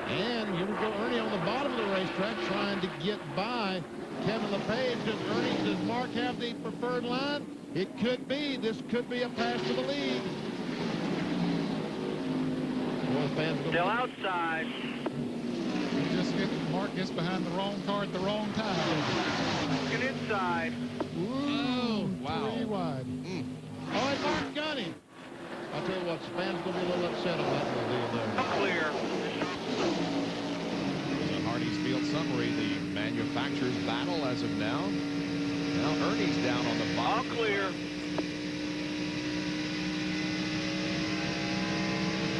And here we go, Ernie on the bottom of the racetrack trying to get by Kevin LePage. Does Mark have the preferred line? It could be. This could be a pass to the lead. Still outside. Mark gets behind the wrong car at the wrong time. Get inside. Ooh, wow. 3 wide. Oh, and Mark got him. I'll tell you what, the fans going to be a little upset on that little deal there. Clear. The Hardee's Field summary, the manufacturer's battle as of now. Now Ernie's down on the bottom. All clear.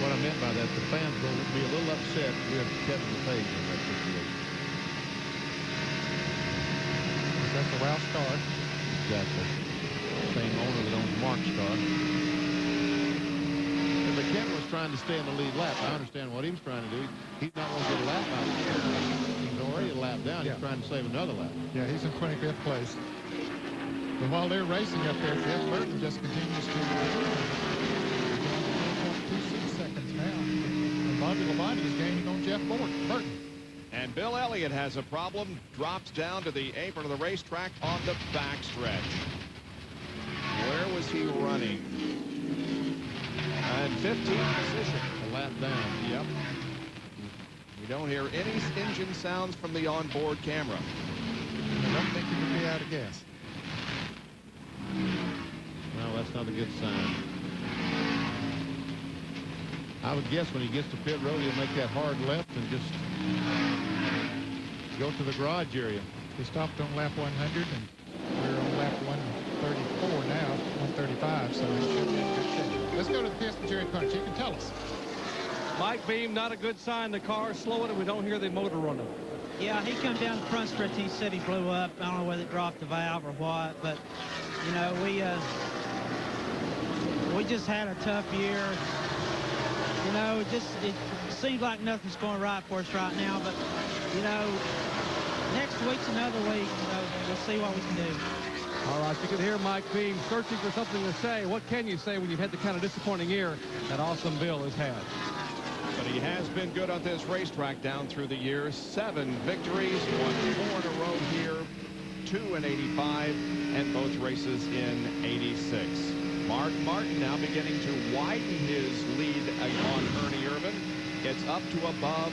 What I meant by that, the fans will be a little upset with Kevin LePage in that situation. That's a Roush car. Exactly. Same owner that owns Mark's car. But Kevin was trying to stay in the lead lap. I understand what he was trying to do. He's not going to get a lap out of it. He's already a lap down. He's trying to save another lap. Yeah, he's in 25th place. But while they're racing up there, Jeff Burton just continues to 2.26 seconds now. And Bobby Labonte is gaining on Jeff Burton. And Bill Elliott has a problem, drops down to the apron of the racetrack on the backstretch. Where was he running? And 15th position. A lap down. Yep. You don't hear any engine sounds from the onboard camera. I don't think he would be out of gas. No, that's not a good sign. I would guess when he gets to pit road, he'll make that hard left and just go to the garage area. He stopped on lap 100, and we're on lap 134 now, 135, so he should be in good shape. Let's go to the pits with Jerry Punch. He can tell us. Mike Beam, not a good sign. The car's slowing and we don't hear the motor running. Yeah, he come down the front stretch. He said he blew up. I don't know whether it dropped the valve or what, but you know, we just had a tough year. You know, it seems like nothing's going right for us right now, but you know, next week's another week. You know, we'll see what we can do. All right, you can hear Mike Beam searching for something to say. What can you say when you've had the kind of disappointing year that Awesome Bill has had? But he has been good on this racetrack down through the years. 7 victories, won 4 in a row here, 2 in '85, and both races in '86. Mark Martin now beginning to widen his lead on Ernie Irvan. It's up to above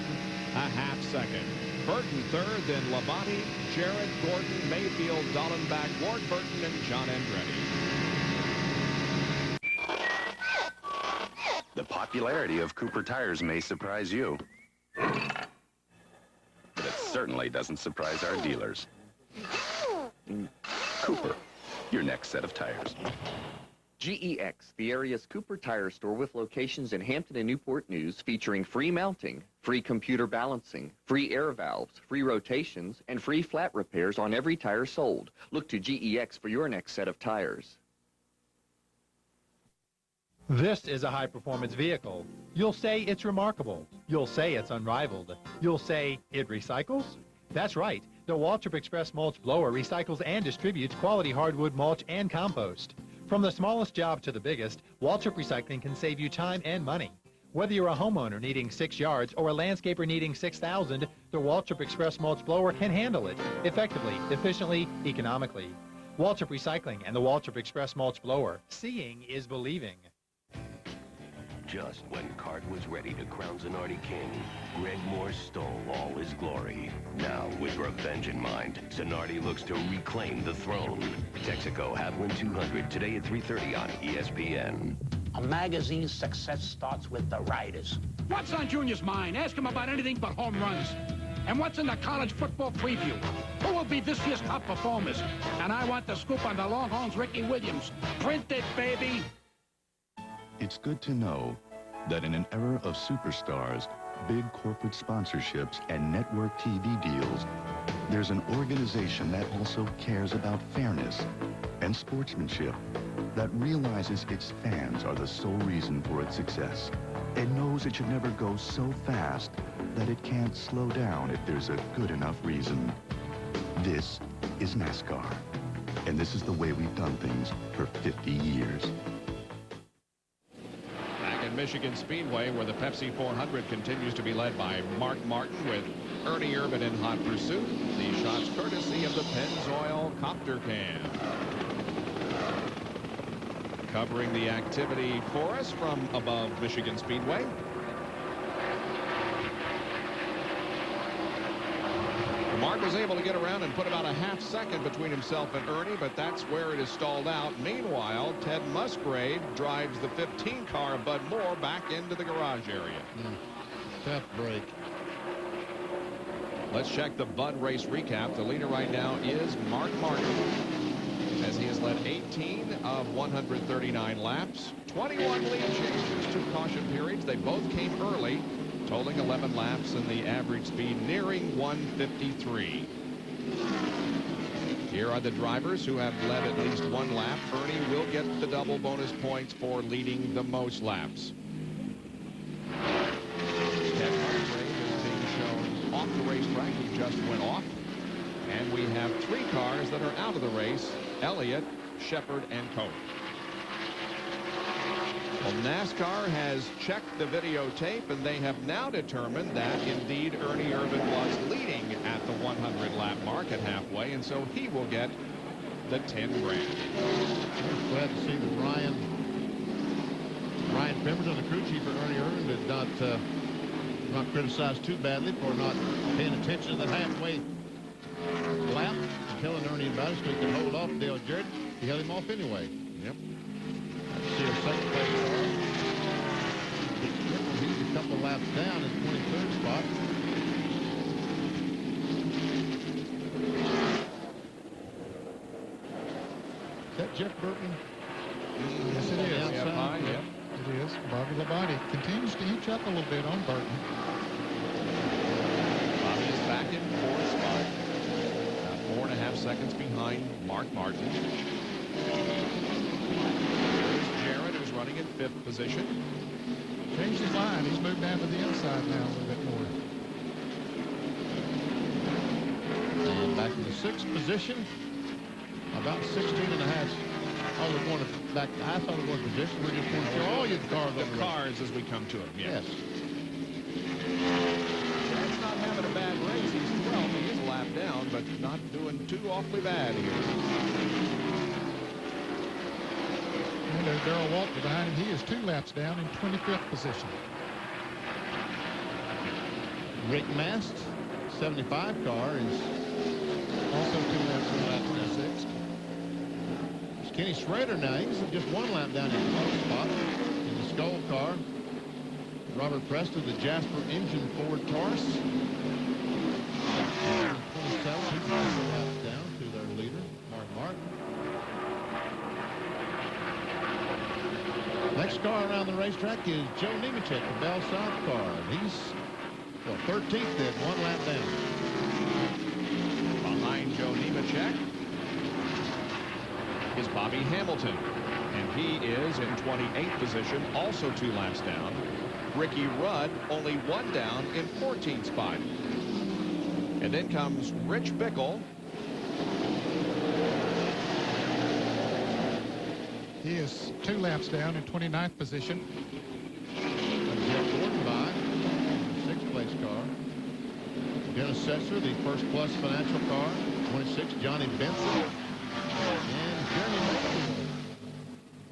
a half second. Burton third, then Labonte, Jarrett, Gordon, Mayfield, Dallenbach, Ward Burton, and John Andretti. The popularity of Cooper tires may surprise you, but it certainly doesn't surprise our dealers. Cooper, your next set of tires. GEX, the area's Cooper tire store with locations in Hampton and Newport News, featuring free mounting, free computer balancing, free air valves, free rotations, and free flat repairs on every tire sold. Look to GEX for your next set of tires. This is a high-performance vehicle. You'll say it's remarkable. You'll say it's unrivaled. You'll say it recycles? That's right. The Waltrip Express Mulch Blower recycles and distributes quality hardwood mulch and compost. From the smallest job to the biggest, Waltrip Recycling can save you time and money. Whether you're a homeowner needing 6 yards or a landscaper needing 6,000, the Waltrip Express Mulch Blower can handle it effectively, efficiently, economically. Waltrip Recycling and the Waltrip Express Mulch Blower. Seeing is believing. Just when Cart was ready to crown Zanardi king, Greg Moore stole all his glory. Now, with revenge in mind, Zanardi looks to reclaim the throne. Texaco Have-Win 200 today at 3:30 on ESPN. A magazine's success starts with the writers. What's on Junior's mind? Ask him about anything but home runs. And what's in the college football preview? Who will be this year's top performers? And I want the scoop on the Longhorns' Ricky Williams. Print it, baby! It's good to know that in an era of superstars, big corporate sponsorships, and network TV deals, there's an organization that also cares about fairness and sportsmanship, that realizes its fans are the sole reason for its success, and knows it should never go so fast that it can't slow down if there's a good enough reason. This is NASCAR, and this is the way we've done things for 50 years. Michigan Speedway, where the Pepsi 400 continues to be led by Mark Martin with Ernie Irvan in hot pursuit. The shots courtesy of the Pennzoil Copter Can. Covering the activity for us from above Michigan Speedway. Mark was able to get around and put about a half second between himself and Ernie, but that's where it is stalled out. Meanwhile, Ted Musgrave drives the 15 car of Bud Moore back into the garage area. Tough break. Let's check the Bud race recap. The leader right now is Mark Martin, as he has led 18 of 139 laps. 21 lead changes, 2 caution periods. They both came early, totaling 11 laps and the average speed nearing 153. Here are the drivers who have led at least 1 lap. Ernie will get the double bonus points for leading the most laps. Ted Musgrave is being shown off the racetrack. He just went off. And we have 3 cars that are out of the race: Elliott, Shepard, and Cope. Well, NASCAR has checked the videotape, and they have now determined that indeed Ernie Irvan was leading at the 100-lap mark at halfway, and so he will get the 10 grand. Glad to see that Ryan Pemberton, the crew chief for Ernie Irvan, did not criticized too badly for not paying attention to that halfway lap and telling Ernie about it so he could hold off Dale Jarrett. He held him off anyway. Yep. See our second place car. He's a couple laps down in 23rd spot. Is that Jeff Burton? Yes, it is. Outside. Yep. It is. Bobby Labonte continues to inch up a little bit on Burton. Bobby is back in 4th spot. 4.5 seconds behind Mark Martin. Jarrett, who's running in 5th position. Changed his line. He's moved down to the inside now a little bit more. And back in the 6th position. About 16 and a half. Oh, we're going back. I thought we were going to position. We're just going to show all your cars. The cars as we come to them. Yes. lap down, but not doing too awfully bad here. And there's Darrell Walton behind him. He is 2 laps down in 25th position. Rick Mast, 75 car, is also 2 laps from lap 26. It's Kenny Schrader now. He's just 1 lap down in 12th spot in the Skull car. Robert Preston, the Jasper Engine Ford Taurus. 27, he's 2 laps down to their leader, Mark Martin. Next car around the racetrack is Joe Nemechek, the Bell South car. He's 13th at 1 lap down. Behind Joe Nemechek is Bobby Hamilton, and he is in 28th position, also 2 laps down. Ricky Rudd only 1 down in 14th spot. And then comes Rich Bickle. He is 2 laps down in 29th position. Jeff Gordon by, 6th place car. Dennis Setzer, the First Plus Financial car, 26. Johnny Benson. And Jeremy Mayfield.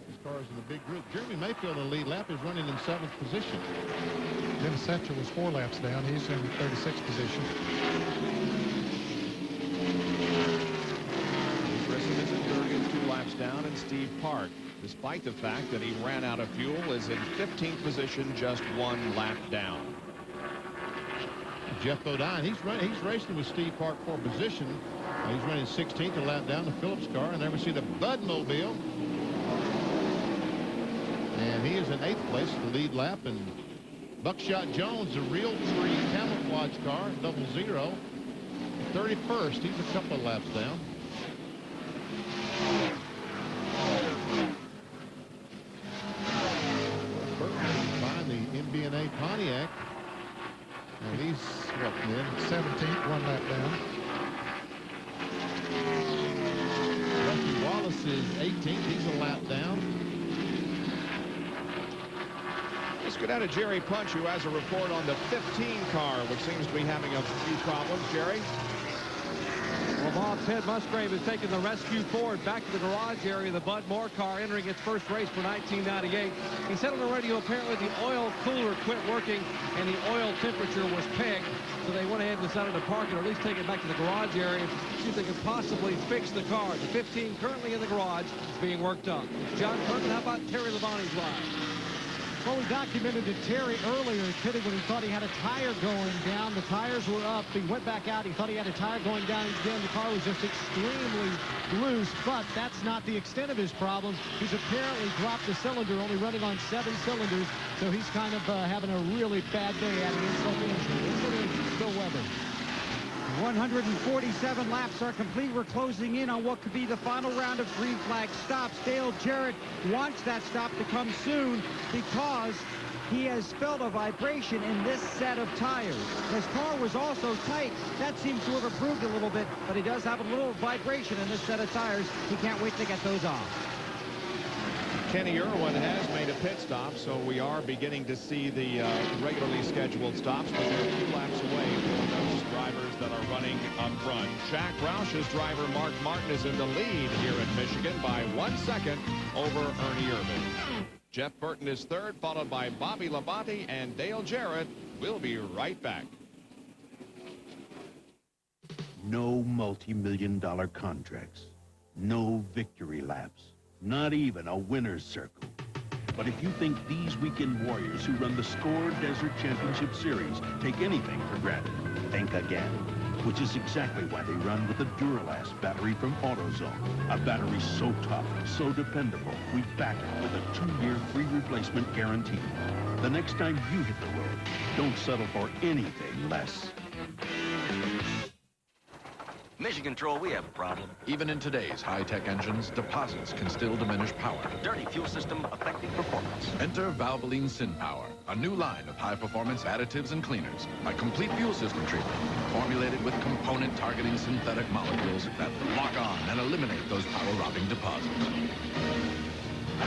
His cars in the big group. Jeremy Mayfield in the lead lap is running in 7th position. Dennis Setzer was 4 laps down. He's in 36th position. Grissom is in 30th, 2 laps down, and Steve Park, despite the fact that he ran out of fuel, is in 15th position, just 1 lap down. Jeff Bodine, he's racing with Steve Park for position. He's running 16th, a lap down the Phillips car, and there we see the Budmobile. And he is in 8th place, the lead lap, and Buckshot Jones, the Real Tree camouflage car, 00, 31st. He's a couple of laps down. Behind the MB&A Pontiac. And he's, what, man? 17th, 1 lap down. Rusty Wallace is 18th. He's a lap down. Let's go down to Jerry Punch, who has a report on the 15 car, which seems to be having a few problems. Jerry? Well, Bob, Ted Musgrave has taken the rescue Ford back to the garage area. The Bud Moore car entering its first race for 1998. He said on the radio apparently the oil cooler quit working and the oil temperature was pegged. So they went ahead and decided to park it, or at least take it back to the garage area and see if they could possibly fix the car. The 15 currently in the garage is being worked on. John Curtin, how about Terry Labonte's ride? Well, we documented it Terry earlier, pitted when he thought he had a tire going down. The tires were up. He went back out. He thought he had a tire going down again. The car was just extremely loose, but that's not the extent of his problem. He's apparently dropped the cylinder, only running on 7 cylinders, so he's kind of having a really bad day at an insult injury. Bill Weber. 147 laps are complete. We're closing in on what could be the final round of green flag stops. Dale Jarrett wants that stop to come soon because he has felt a vibration in this set of tires. His car was also tight. That seems to have improved a little bit, but he does have a little vibration in this set of tires. He can't wait to get those off. Kenny Irwin has made a pit stop, so we are beginning to see the regularly scheduled stops, but they're a few laps away from those drivers that are running up front. Jack Roush's driver, Mark Martin, is in the lead here in Michigan by 1 second over Ernie Irvin. Jeff Burton is third, followed by Bobby Labonte and Dale Jarrett. We'll be right back. No multi-million-dollar contracts. No victory laps. Not even a winner's circle. But if you think these weekend warriors who run the Score Desert Championship Series take anything for granted, think again. Which is exactly why they run with the Duralast battery from AutoZone. A battery so tough, so dependable, we back it with a 2-year free replacement guarantee. The next time you hit the road, don't settle for anything less. Mission Control, we have a problem. Even in today's high-tech engines, deposits can still diminish power. Dirty fuel system affecting performance. Enter Valvoline SynPower, a new line of high-performance additives and cleaners. A complete fuel system treatment, formulated with component-targeting synthetic molecules that lock on and eliminate those power-robbing deposits.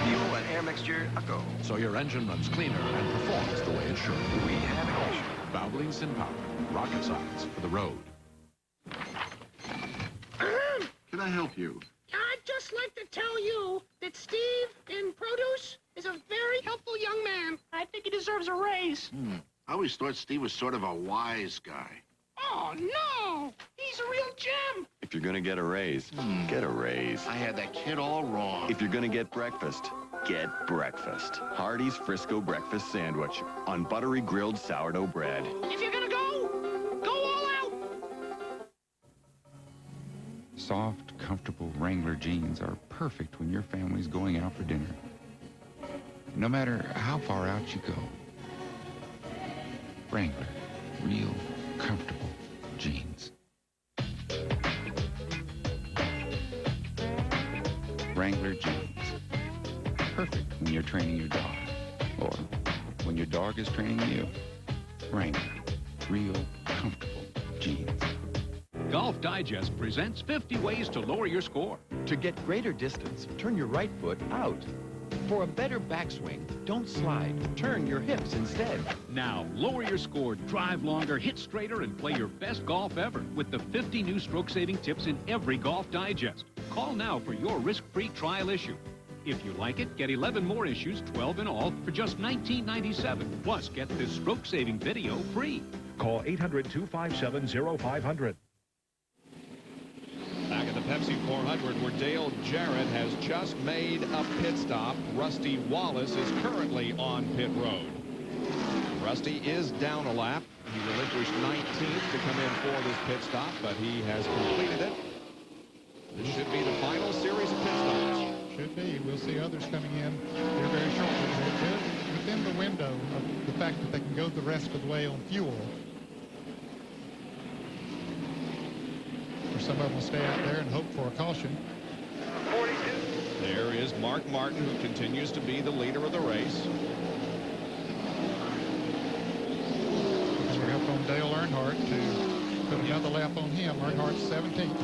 Fuel and air mixture, a go. So your engine runs cleaner and performs the way it should. We have an issue. Valvoline SynPower, rocket science for the road. I help you? I'd just like to tell you that Steve in produce is a very helpful young man. I think he deserves a raise. I always thought Steve was sort of a wise guy. Oh, no! He's a real gem! If you're gonna get a raise, get a raise. I had that kid all wrong. If you're gonna get breakfast, get breakfast. Hardee's Frisco Breakfast Sandwich on buttery grilled sourdough bread. If you're gonna go all out! Soft, comfortable Wrangler jeans are perfect when your family's going out for dinner. No matter how far out you go. Wrangler, real comfortable jeans. Wrangler jeans. Perfect when you're training your dog. Or when your dog is training you. Wrangler, real comfortable jeans. Golf Digest presents 50 ways to lower your score. To get greater distance, turn your right foot out. For a better backswing, don't slide. Turn your hips instead. Now, lower your score, drive longer, hit straighter, and play your best golf ever with the 50 new stroke-saving tips in every Golf Digest. Call now for your risk-free trial issue. If you like it, get 11 more issues, 12 in all, for just $19.97. Plus, get this stroke-saving video free. Call 800-257-0500. Back at the Pepsi 400, where Dale Jarrett has just made a pit stop. Rusty Wallace is currently on pit road. Rusty is down a lap. He relinquished 19th to come in for this pit stop, but he has completed it. This should be the final series of pit stops. Should be. We'll see others coming in here very shortly. They're within the window of the fact that they can go the rest of the way on fuel. Some of them will stay out there and hope for a caution. 42. There is Mark Martin, who continues to be the leader of the race. We're help on Dale Earnhardt to put another lap on him. Earnhardt's 17th.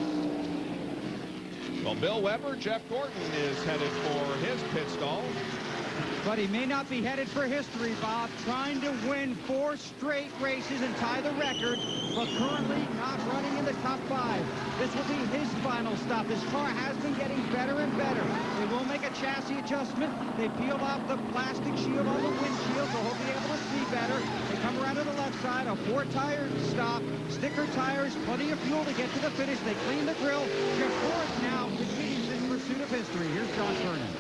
Well, Bill Weber, Jeff Gordon is headed for his pit stall. But he may not be headed for history, Bob. Trying to win 4 straight races and tie the record, but currently not running in the top 5. This will be his final stop. His car has been getting better and better. They will make a chassis adjustment. They peel off the plastic shield on the windshield, so he'll be able to see better. They come around to the left side, a 4-tire stop, sticker tires, plenty of fuel to get to the finish. They clean the grill. Jeff Gordon now continues in pursuit of history. Here's John Vernon.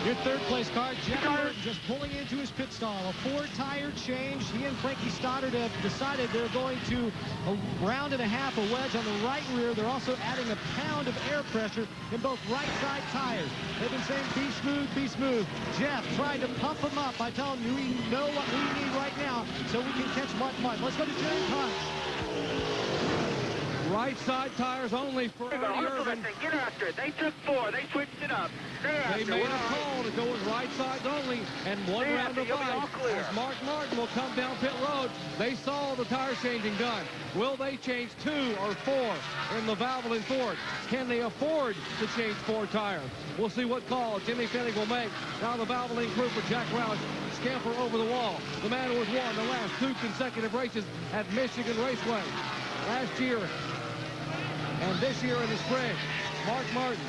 Your third place car, Jeff Gordon, just pulling into his pit stall. A 4-tire change. He and Frankie Stoddard have decided they're going to a round and a half, a wedge on the right rear. They're also adding a pound of air pressure in both right side tires. They've been saying, be smooth, be smooth. Jeff trying to pump him up by telling him, we know what we need right now so we can catch Mark Martin. Let's go to Jerry Punch. Right side tires only for Ernie Irvin. Get after it. They took 4. They switched it up. They made a call to go with right sides only, and one round of life as Mark Martin will come down pit road. They saw the tire changing done. Will they change 2 or 4 in the Valvoline Ford? Can they afford to change 4 tires? We'll see what call Jimmy Finnick will make. Now the Valvoline crew for Jack Roush scamper over the wall. The man who has won the last 2 consecutive races at Michigan Raceway. Last year and this year in the spring, Mark Martin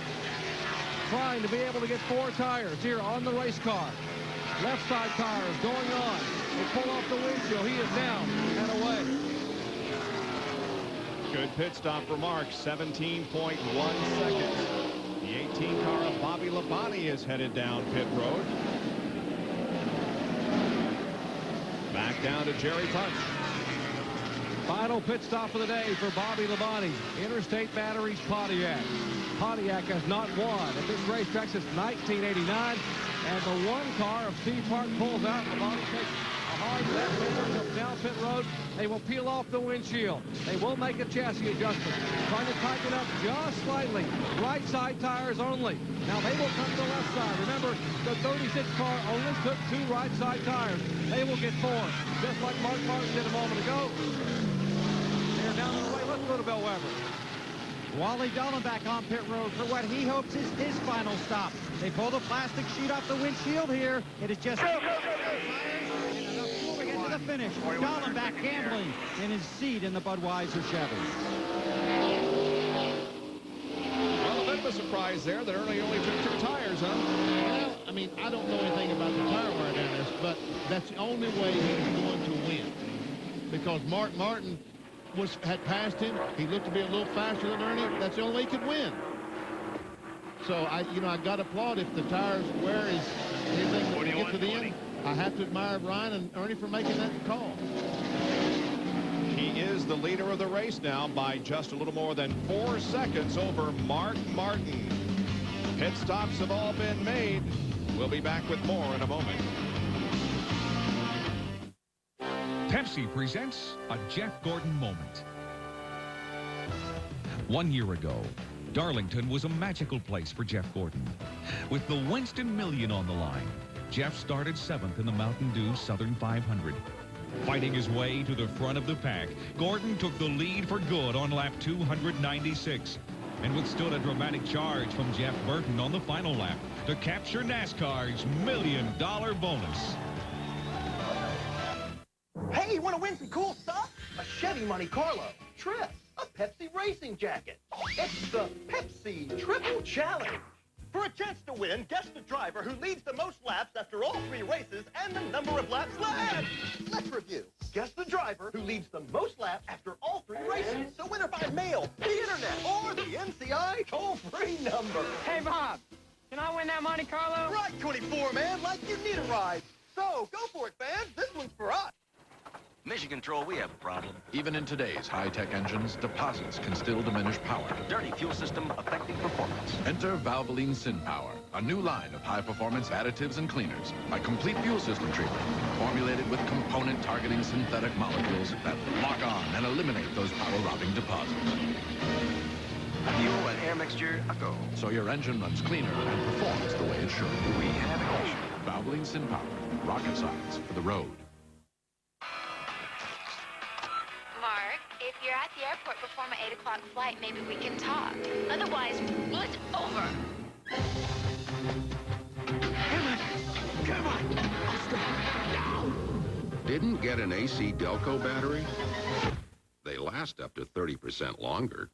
trying to be able to get 4 tires here on the race car. Left side tires going on. They pull off the windshield. He is down and away. Good pit stop for Mark, 17.1 seconds. The 18 car of Bobby Labonte is headed down pit road. Back down to Jerry Punch. Final pit stop of the day for Bobby Labonte. Interstate Batteries Pontiac. Pontiac has not won at this racetrack since 1989. And the 1 car of Steve Park pulls out. Labonte takes a hard left hander, comes down pit road. They will peel off the windshield. They will make a chassis adjustment. Trying to tighten up just slightly. Right side tires only. Now they will come to the left side. Remember, the 36 car only took 2 right side tires. They will get 4, just like Mark Martin did a moment ago. Down the way. Let's go to Bill Weber. Wally Dallenbach on pit road for what he hopes is his final stop. They pull the plastic sheet off the windshield here. It is just... Go, go, go, go. Before we get to the finish, Dallenbach gambling in his seat in the Budweiser Chevy. a surprise there that Ernie only took 2 tires, huh? Well, I mean, I don't know anything about the tire wear down there, but that's the only way he's going to win. Because Mark Martin had passed him. He looked to be a little faster than Ernie. That's the only way he could win. So, I got to applaud if the tires wear is anything that we get to the end. I have to admire Ryan and Ernie for making that call. He is the leader of the race now by just a little more than 4 seconds over Mark Martin. Pit stops have all been made. We'll be back with more in a moment. Pepsi presents a Jeff Gordon moment. 1 year ago, Darlington was a magical place for Jeff Gordon. With the Winston Million on the line, Jeff started 7th in the Mountain Dew Southern 500. Fighting his way to the front of the pack, Gordon took the lead for good on lap 296 and withstood a dramatic charge from Jeff Burton on the final lap to capture NASCAR's $1 million bonus. Hey, you want to win some cool stuff? A Chevy Monte Carlo, Trip, a Pepsi racing jacket. It's the Pepsi Triple Challenge. For a chance to win, guess the driver who leads the most laps after all 3 races and the number of laps led. Let's review. Guess the driver who leads the most laps after all 3 races. So winner by mail, the internet, or the NCI toll-free number. Hey, Bob, can I win that Monte Carlo? Right, 24, man, like you need a ride. So, go for it, fans. This one's for us. Michigan Control, we have a problem. Even in today's high-tech engines, deposits can still diminish power. Dirty fuel system affecting performance. Enter Valvoline SynPower, a new line of high-performance additives and cleaners. A complete fuel system treatment, formulated with component-targeting synthetic molecules that lock on and eliminate those power-robbing deposits. Fuel and air mixture, a go. So your engine runs cleaner and performs the way it should. We have an issue. Valvoline SynPower, rocket science for the road. Mark, if you're at the airport before my 8 o'clock flight, maybe we can talk. Otherwise, it's over. Come on. Now. Didn't get an AC Delco battery? They last up to 30% longer.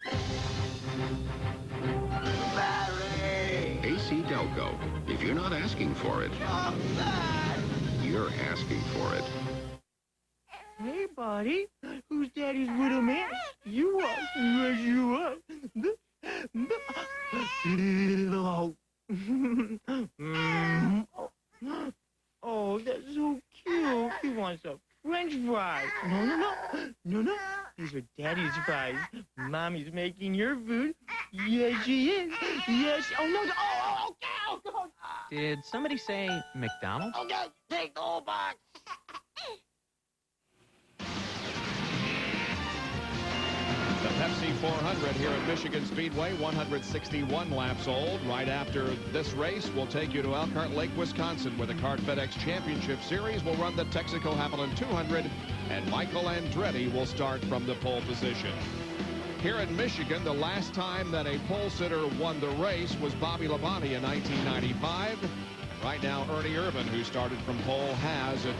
Battery! AC Delco. If you're not asking for it, you're asking for it. Hey, buddy. Who's Daddy's little man? You are. Yes, you are. Oh, that's so cute. He wants a French fry. No. These are Daddy's fries. Mommy's making your food. Yes, she is. Yes. Oh, no. Oh, okay. Oh, Did somebody say McDonald's? okay. Take the whole box. The Pepsi 400 here at Michigan Speedway, 161 laps old. Right after this race, we'll take you to Elkhart Lake, Wisconsin, where the Kart FedEx Championship Series will run the Texaco Havoline 200, and Michael Andretti will start from the pole position. Here in Michigan, the last time that a pole sitter won the race was Bobby Labonte in 1995. Right now, Ernie Irvan, who started from pole, has a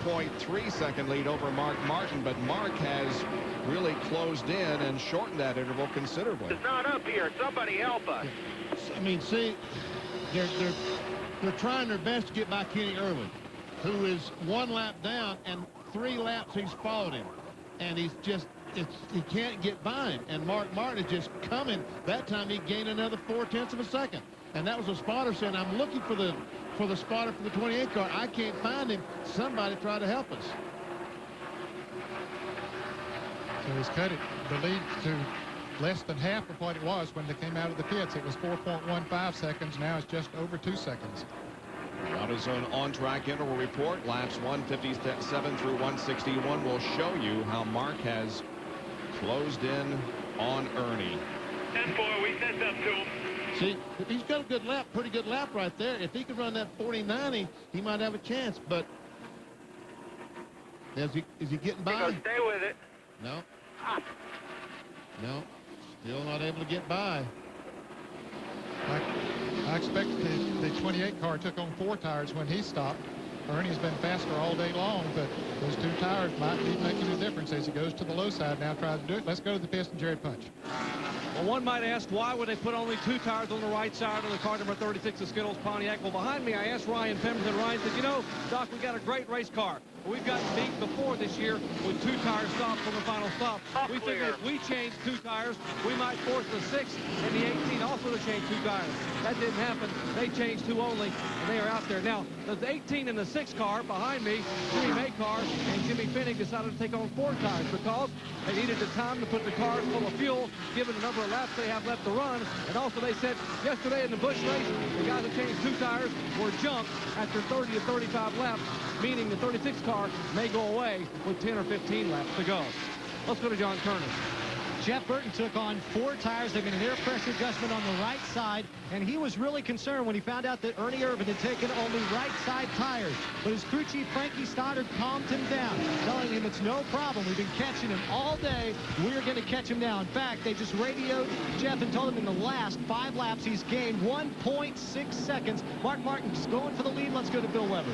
2.3-second lead over Mark Martin, but Mark has really closed in and shortened that interval considerably. It's not up here. Somebody help us. I mean, see, they're trying their best to get by Kenny Irwin, who is 1 lap down, and 3 laps he's followed him. And he's just, he can't get by him. And Mark Martin is just coming. That time he gained another 0.4 of a second. And that was a spotter saying, I'm looking for the spotter for the 28 car. I can't find him. Somebody try to help us. So he's cut the lead to less than half of what it was when they came out of the pits. It was 4.15 seconds. Now it's just over 2 seconds. AutoZone on-track interval report. Laps 157 through 161 will show you how Mark has closed in on Ernie. 10-4, we sent up to him. See, he's got a good lap, pretty good lap right there. If he could run that 40-90, he might have a chance. But is he getting by? Stay with it. No. No. Still not able to get by. I expect the 28 car took on 4 tires when he stopped. Ernie's been faster all day long, but those 2 tires might be making a difference as he goes to the low side now, tries to do it. Let's go to the piston, Jarrett Punch. Well, one might ask, why would they put only 2 tires on the right side of the car number 36 of Skittles Pontiac? Well, behind me, I asked Ryan Pemberton. Ryan said, you know, Doc, we got a great race car. We've gotten beat before this year with 2 tire stops on the final stop. We think that if we change 2 tires, we might force the 6 and the 18 also to change 2 tires. That didn't happen. They changed 2 only, and they are out there. Now, the 18 and the 6 car behind me, Jimmy May car and Jimmy Finning decided to take on 4 tires because they needed the time to put the cars full of fuel, given the number of laps they have left to run. And also they said yesterday in the Busch race, the guys that changed 2 tires were jumped after 30 to 35 laps, meaning the 36 car may go away with 10 or 15 laps to go. Let's go to John Kerner. Jeff Burton took on 4 tires. They got an air pressure adjustment on the right side, and he was really concerned when he found out that Ernie Irvan had taken only right side tires. But his crew chief, Frankie Stoddard, calmed him down, telling him it's no problem. We've been catching him all day. We're going to catch him now. In fact, they just radioed Jeff and told him in the last 5 laps he's gained 1.6 seconds. Mark Martin's going for the lead. Let's go to Bill Weber.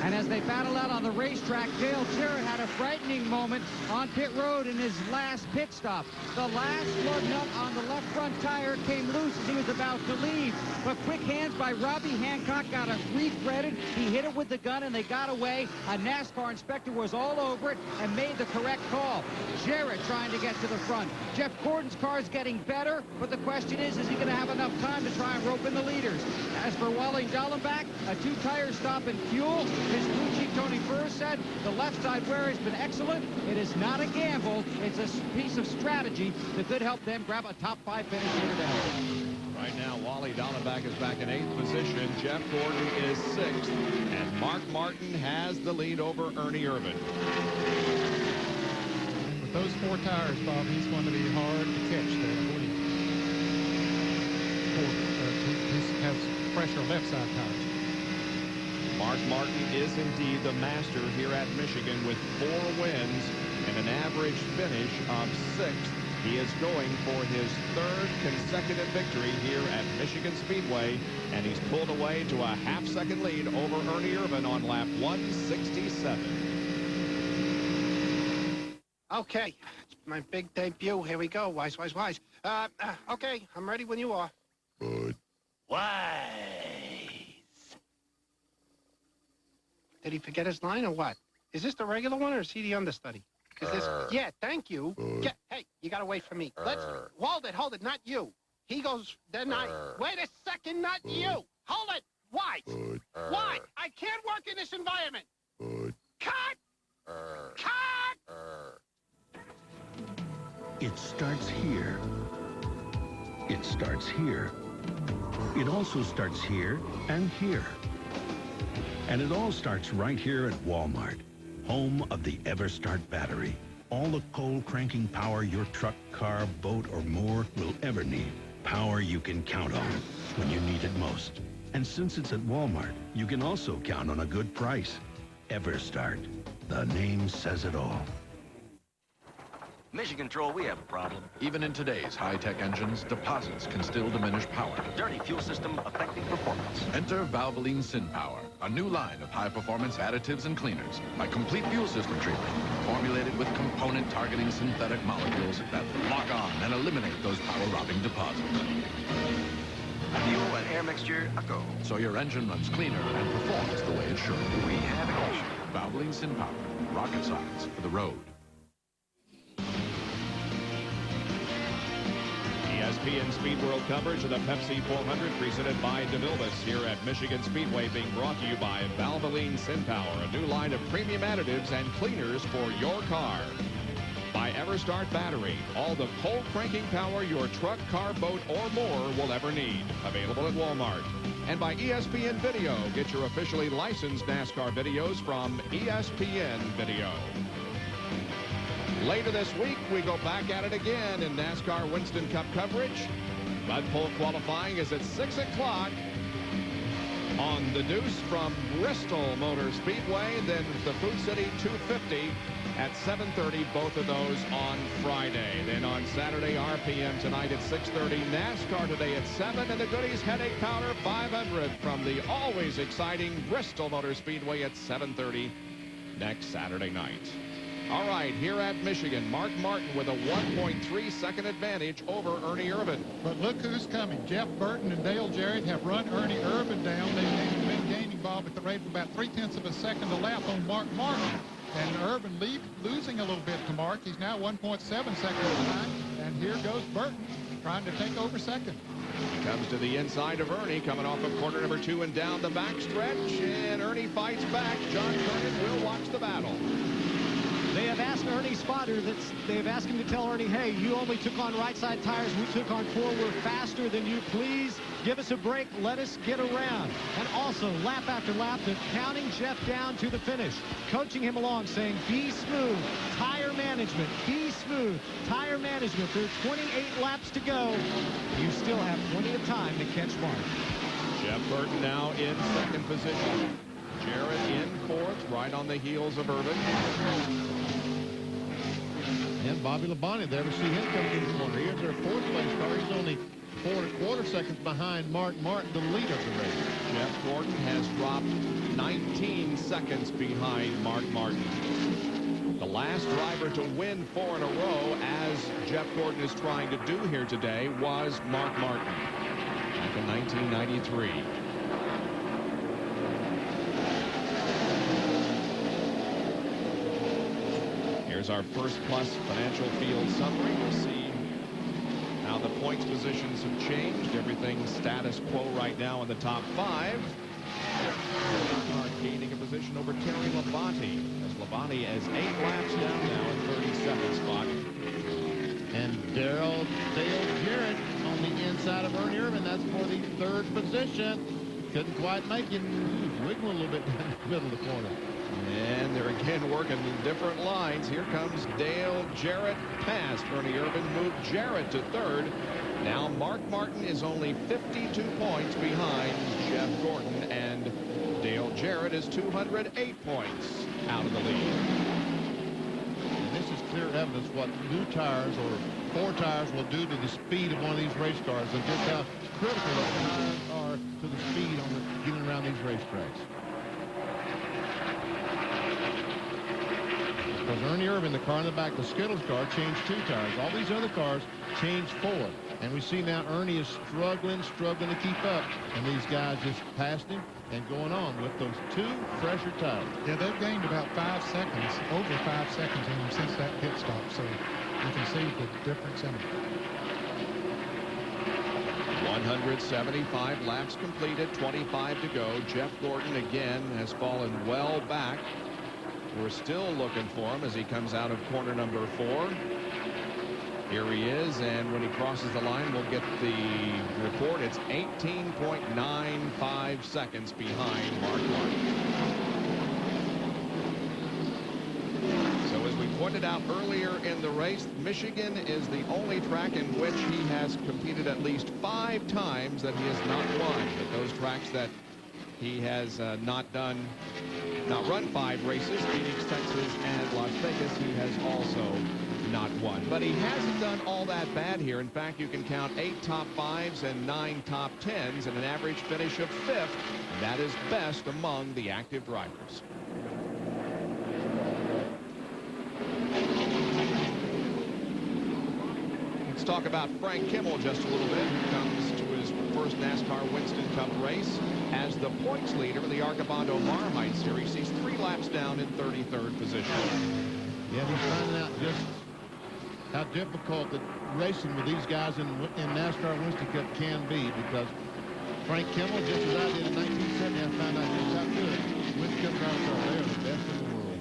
And as they battled out on the racetrack, Dale Jarrett had a frightening moment on pit road in his last pit stop. The last lug nut on the left front tire came loose as he was about to leave. But quick hands by Robbie Hancock got it re-threaded. He hit it with the gun and they got away. A NASCAR inspector was all over it and made the correct call. Jarrett trying to get to the front. Jeff Gordon's car is getting better, but the question is he going to have enough time to try and rope in the leaders? As for Wally Dallenbach, a 2-tire stop in fuel. His crew chief Tony Burr said the left side wear has been excellent. It is not a gamble. It's a piece of strategy that could help them grab a top 5 finish here today. Right now, Wally Dallenbach is back in 8th position. Jeff Gordon is 6th. And Mark Martin has the lead over Ernie Irvan. With those 4 tires, Bob, he's going to be hard to catch there. He has fresher left side tires. Mark Martin is indeed the master here at Michigan with 4 wins and an average finish of 6th. He is going for his 3rd consecutive victory here at Michigan Speedway, and he's pulled away to a half-second lead over Ernie Irvan on lap 167. Okay, it's my big debut. Here we go. Wise, wise, wise. Okay, I'm ready when you are. Good. Wise. Did he forget his line or what? Is this the regular one or is he the understudy? Is this? Yeah, thank you. Yeah, hey, you gotta wait for me. Let's hold it, not you. He goes, then I. Wait a second, not you. Hold it. Why? Why? I can't work in this environment. Cut! Cut! It starts here. It starts here. It also starts here and here. And it all starts right here at Walmart, home of the EverStart battery. All the cold cranking power your truck, car, boat, or more will ever need. Power you can count on when you need it most. And since it's at Walmart, you can also count on a good price. EverStart. The name says it all. Michigan Troll, we have a problem. Even in today's high-tech engines, deposits can still diminish power. Dirty fuel system affecting performance. Enter Valvoline SynPower, a new line of high-performance additives and cleaners by complete fuel system treatment, formulated with component-targeting synthetic molecules that lock on and eliminate those power-robbing deposits. Fuel and air mixture, a go. So your engine runs cleaner and performs the way it should. We have an issue. Valvoline SynPower, rocket science for the road. ESPN Speed World coverage of the Pepsi 400 presented by DeVilbiss here at Michigan Speedway, being brought to you by Valvoline SynPower, a new line of premium additives and cleaners for your car. By EverStart Battery, all the cold cranking power your truck, car, boat, or more will ever need. Available at Walmart. And by ESPN Video. Get your officially licensed NASCAR videos from ESPN Video. Later this week, we go back at it again in NASCAR Winston Cup coverage. Mud Pole qualifying is at 6 o'clock on the Deuce from Bristol Motor Speedway. Then the Food City 250 at 7:30, both of those on Friday. Then on Saturday, RPM tonight at 6:30. NASCAR today at 7, and the Goodies Headache Powder 500 from the always exciting Bristol Motor Speedway at 7:30 next Saturday night. All right, here at Michigan, Mark Martin with a 1.3-second advantage over Ernie Irvin. But look who's coming. Jeff Burton and Dale Jarrett have run Ernie Irvin down. They've been gaining, Bob, at the rate of about 0.3 of a second a lap on Mark Martin. And Irvin losing a little bit to Mark. He's now 1.7 seconds behind. And here goes Burton trying to take over second. Comes to the inside of Ernie, coming off of corner number 2 and down the backstretch. And Ernie fights back. John Kernan will watch the battle. They have asked Ernie's spotter, they've asked him to tell Ernie, hey, you only took on right side tires. We took on 4. We're faster than you. Please give us a break. Let us get around. And also, lap after lap, they're counting Jeff down to the finish, coaching him along, saying, be smooth, tire management, be smooth, tire management. There are 28 laps to go. You still have plenty of time to catch Mark. Jeff Burton now in second position. Jarrett in 4th, right on the heels of Irvin. And Bobby Labonte there to see him come through the corner. Here's their 4th place car. He's only 4 1/4 seconds behind Mark Martin, the leader of the race. Jeff Gordon has dropped 19 seconds behind Mark Martin. The last driver to win 4 in a row, as Jeff Gordon is trying to do here today, was Mark Martin back in 1993. Here's our First Plus Financial Field summary. We'll see how the points positions have changed. Everything's status quo right now in the top 5. Gaining a position over Terry Labonte, as Labonte is 8 laps down now in 32nd spot. And Dale Jarrett on the inside of Ernie Irvin. That's for the 3rd position. Couldn't quite make it. Wiggling a little bit down the middle of the corner. And they're again working different lines. Here comes Dale Jarrett past Ernie Irvin, moved Jarrett to 3rd. Now Mark Martin is only 52 points behind Jeff Gordon, and Dale Jarrett is 208 points out of the lead. And this is clear evidence what new tires or 4 tires will do to the speed of one of these race cars, and just how critical the tires are to the speed on getting around these racetracks. Because Ernie Irvin, the car in the back, the Skittles car, changed 2 tires. All these other cars changed 4. And we see now Ernie is struggling to keep up. And these guys just passed him and going on with those 2 fresher tires. Yeah, they've gained about 5 seconds, over 5 seconds in them since that pit stop. So you can see the difference in it. 175 laps completed, 25 to go. Jeff Gordon again has fallen well back. We're still looking for him as he comes out of corner number 4. Here he is, and when he crosses the line, we'll get the report. It's 18.95 seconds behind Mark Martin. So as we pointed out earlier in the race, Michigan is the only track in which he has competed at least 5 times that he has not won. But those tracks that he has not run 5 races, Phoenix, Texas, and Las Vegas, he has also not won. But he hasn't done all that bad here. In fact, you can count 8 top 5s and 9 top 10s and an average finish of 5th. That is best among the active drivers. Let's talk about Frank Kimmel just a little bit, who comes to his first NASCAR Winston Cup race as the points leader in the Arcabondo Marmite Series. He's 3 laps down in 33rd position. Yeah, he's finding out just how difficult that racing with these guys in NASCAR Winston Cup can be, because Frank Kimmel, just as I did in 1970, I found out just how good Winston Cup drivers are. They are the best in the world.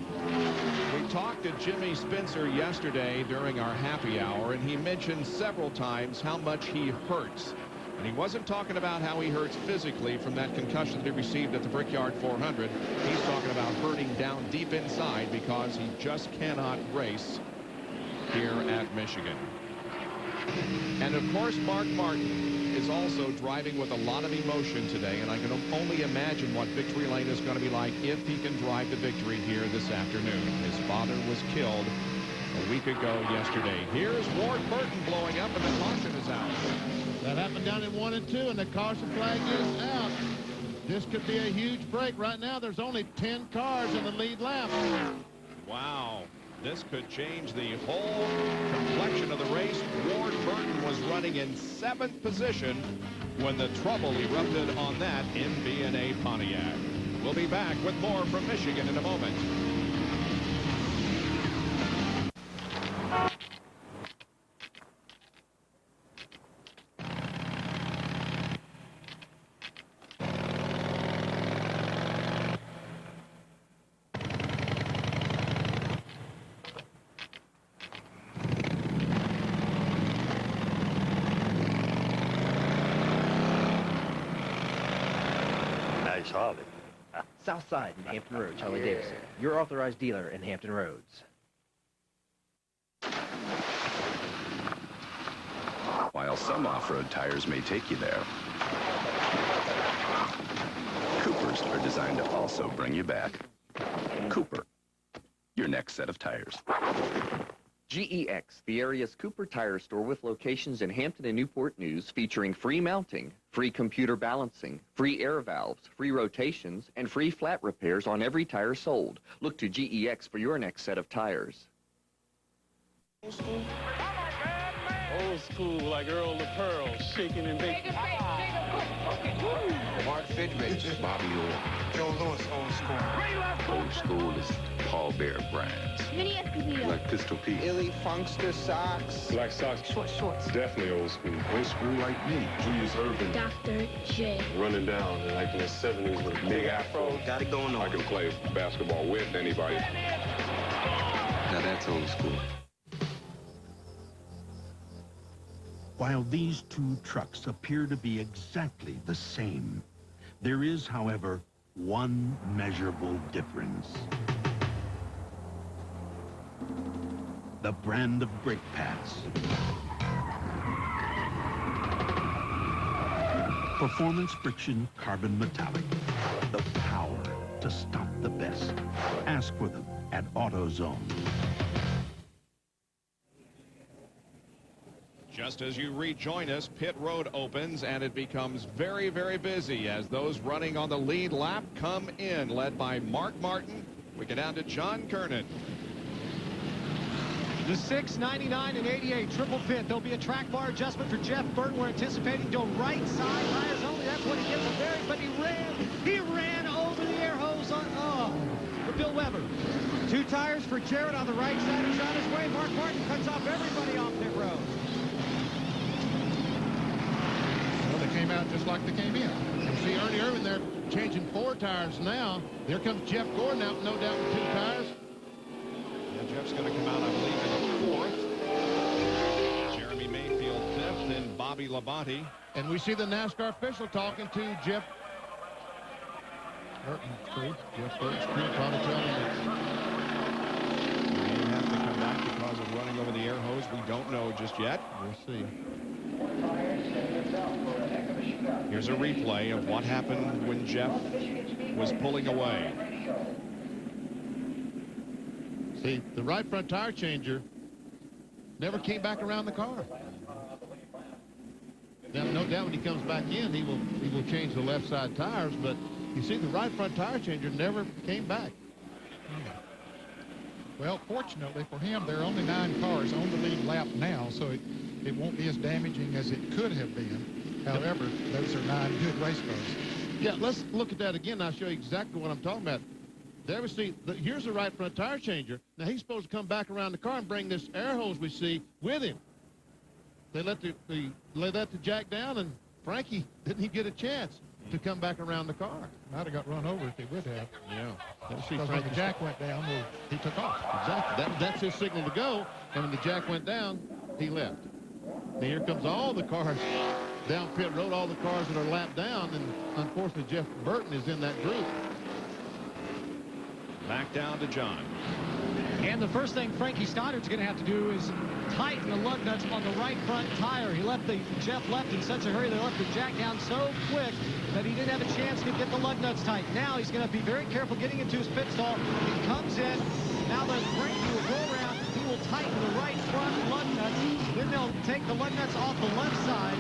We talked to Jimmy Spencer yesterday during our happy hour, and he mentioned several times how much he hurts. And he wasn't talking about how he hurts physically from that concussion that he received at the Brickyard 400. He's talking about hurting down deep inside because he just cannot race here at Michigan. And of course, Mark Martin is also driving with a lot of emotion today, and I can only imagine what victory lane is going to be like if he can drive to victory here this afternoon. His father was killed a week ago yesterday. Here's Ward Burton blowing up, and the caution is out. That happened down in 1 and 2, and the caution flag is out. This could be a huge break. Right now, there's only 10 cars in the lead lap. Wow. This could change the whole complexion of the race. Ward Burton was running in 7th position when the trouble erupted on that in B&A Pontiac. We'll be back with more from Michigan in a moment. Nice Harley. Southside in Hampton Roads, Harley Davidson. Your authorized dealer in Hampton Roads. While some off-road tires may take you there, Coopers are designed to also bring you back. Cooper, your next set of tires. GEX, the area's Cooper tire store with locations in Hampton and Newport News, featuring free mounting, free computer balancing, free air valves, free rotations, and free flat repairs on every tire sold. Look to GEX for your next set of tires. Old school, like Earl the Pearl, shaking and baking. Mark Fidrich, Bobby Orr. Joe Lewis, old school. Old school is Paul Bear brands. Like Pistol Pete. Illy Funkster socks. Black socks. Short shorts. Definitely old school. Old school like me. Julius Irvin. Dr. J. Running down like in the 70s with a big afro. Got it going on. I can play basketball with anybody. Now that's old school. While these two trucks appear to be exactly the same, there is, however, one measurable difference. The brand of brake pads. Performance friction carbon metallic. The power to stop the best. Ask for them at AutoZone. Just as you rejoin us, pit road opens and it becomes very, very busy as those running on the lead lap come in, led by Mark Martin. We get down to John Kernan. The 6, 99, and 88 triple pit. There'll be a track bar adjustment for Jeff Burton. We're anticipating to right side tires only. That's what he gets a very, but he ran over the air hose for Bill Weber. 2 tires for Jarrett on the right side. He's on his way. Mark Martin cuts off everybody off pit road. Well, they came out just like they came in. You see Ernie Irvin there changing 4 tires now. There comes Jeff Gordon out, no doubt, with 2 tires. Yeah, Jeff's going to come out, I believe, in the 4th. Jeremy Mayfield 5th, and Bobby Labonte. And we see the NASCAR official talking to Jeff Burton's crew. Jeff Burton's crew, probably telling him He may have to come back because of running over the air hose. We don't know just yet. We'll see. Here's a replay of what happened when Jeff was pulling away. See, the right front tire changer never came back around the car. Now, no doubt when he comes back in, he will change the left side tires, but you see the right front tire changer never came back. Well, fortunately for him, there are only 9 cars on the lead lap now, so it won't be as damaging as it could have been. However, those are 9 good race cars. Yeah, let's look at that again. I'll show you exactly what I'm talking about. There we see, here's the right front tire changer. Now, he's supposed to come back around the car and bring this air hose we see with him. They let the jack down, and Frankie didn't get a chance to come back around the car. Might have got run over if he would have. Yeah. Because when the jack went down, he took off. Exactly. That's his signal to go. And when the jack went down, he left. And here comes all the cars down pit road, all the cars that are lapped down, and unfortunately Jeff Burton is in that group. Back down to John. And the first thing Frankie Stoddard's going to have to do is tighten the lug nuts on the right front tire. Jeff left in such a hurry, they left the jack down so quick that he didn't have a chance to get the lug nuts tight. Now he's going to be very careful getting into his pit stall. He comes in. Now the Frankie will go around. He will tighten the right front lug nuts. Then they'll take the lug nuts off the left side.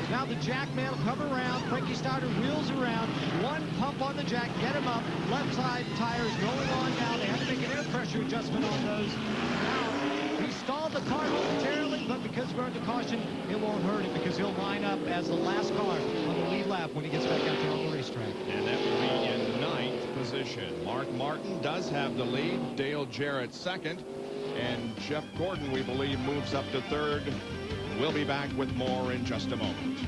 Now the jack man will come around. Frankie Stoddard wheels around. One pump on the jack, get him up. Left side tires going on now. They have to make an air pressure adjustment on those. Now, he stalled the car momentarily, but because we're under caution, it won't hurt him because he'll line up as the last car on the lead lap when he gets back out there on the racetrack. And that will be in 9th position. Mark Martin does have the lead. Dale Jarrett second. And Jeff Gordon, we believe, moves up to 3rd. We'll be back with more in just a moment.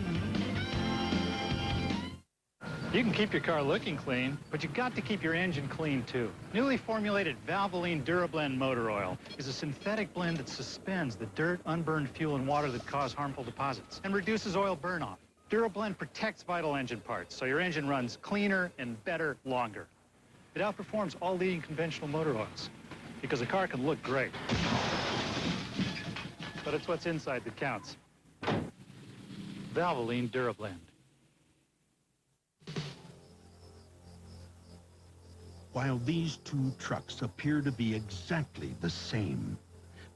You can keep your car looking clean, but you've got to keep your engine clean, too. Newly formulated Valvoline DuraBlend motor oil is a synthetic blend that suspends the dirt, unburned fuel, and water that cause harmful deposits and reduces oil burn-off. DuraBlend protects vital engine parts, so your engine runs cleaner and better longer. It outperforms all leading conventional motor oils because a car can look great. But it's what's inside that counts. Valvoline DuraBlend. While these two trucks appear to be exactly the same,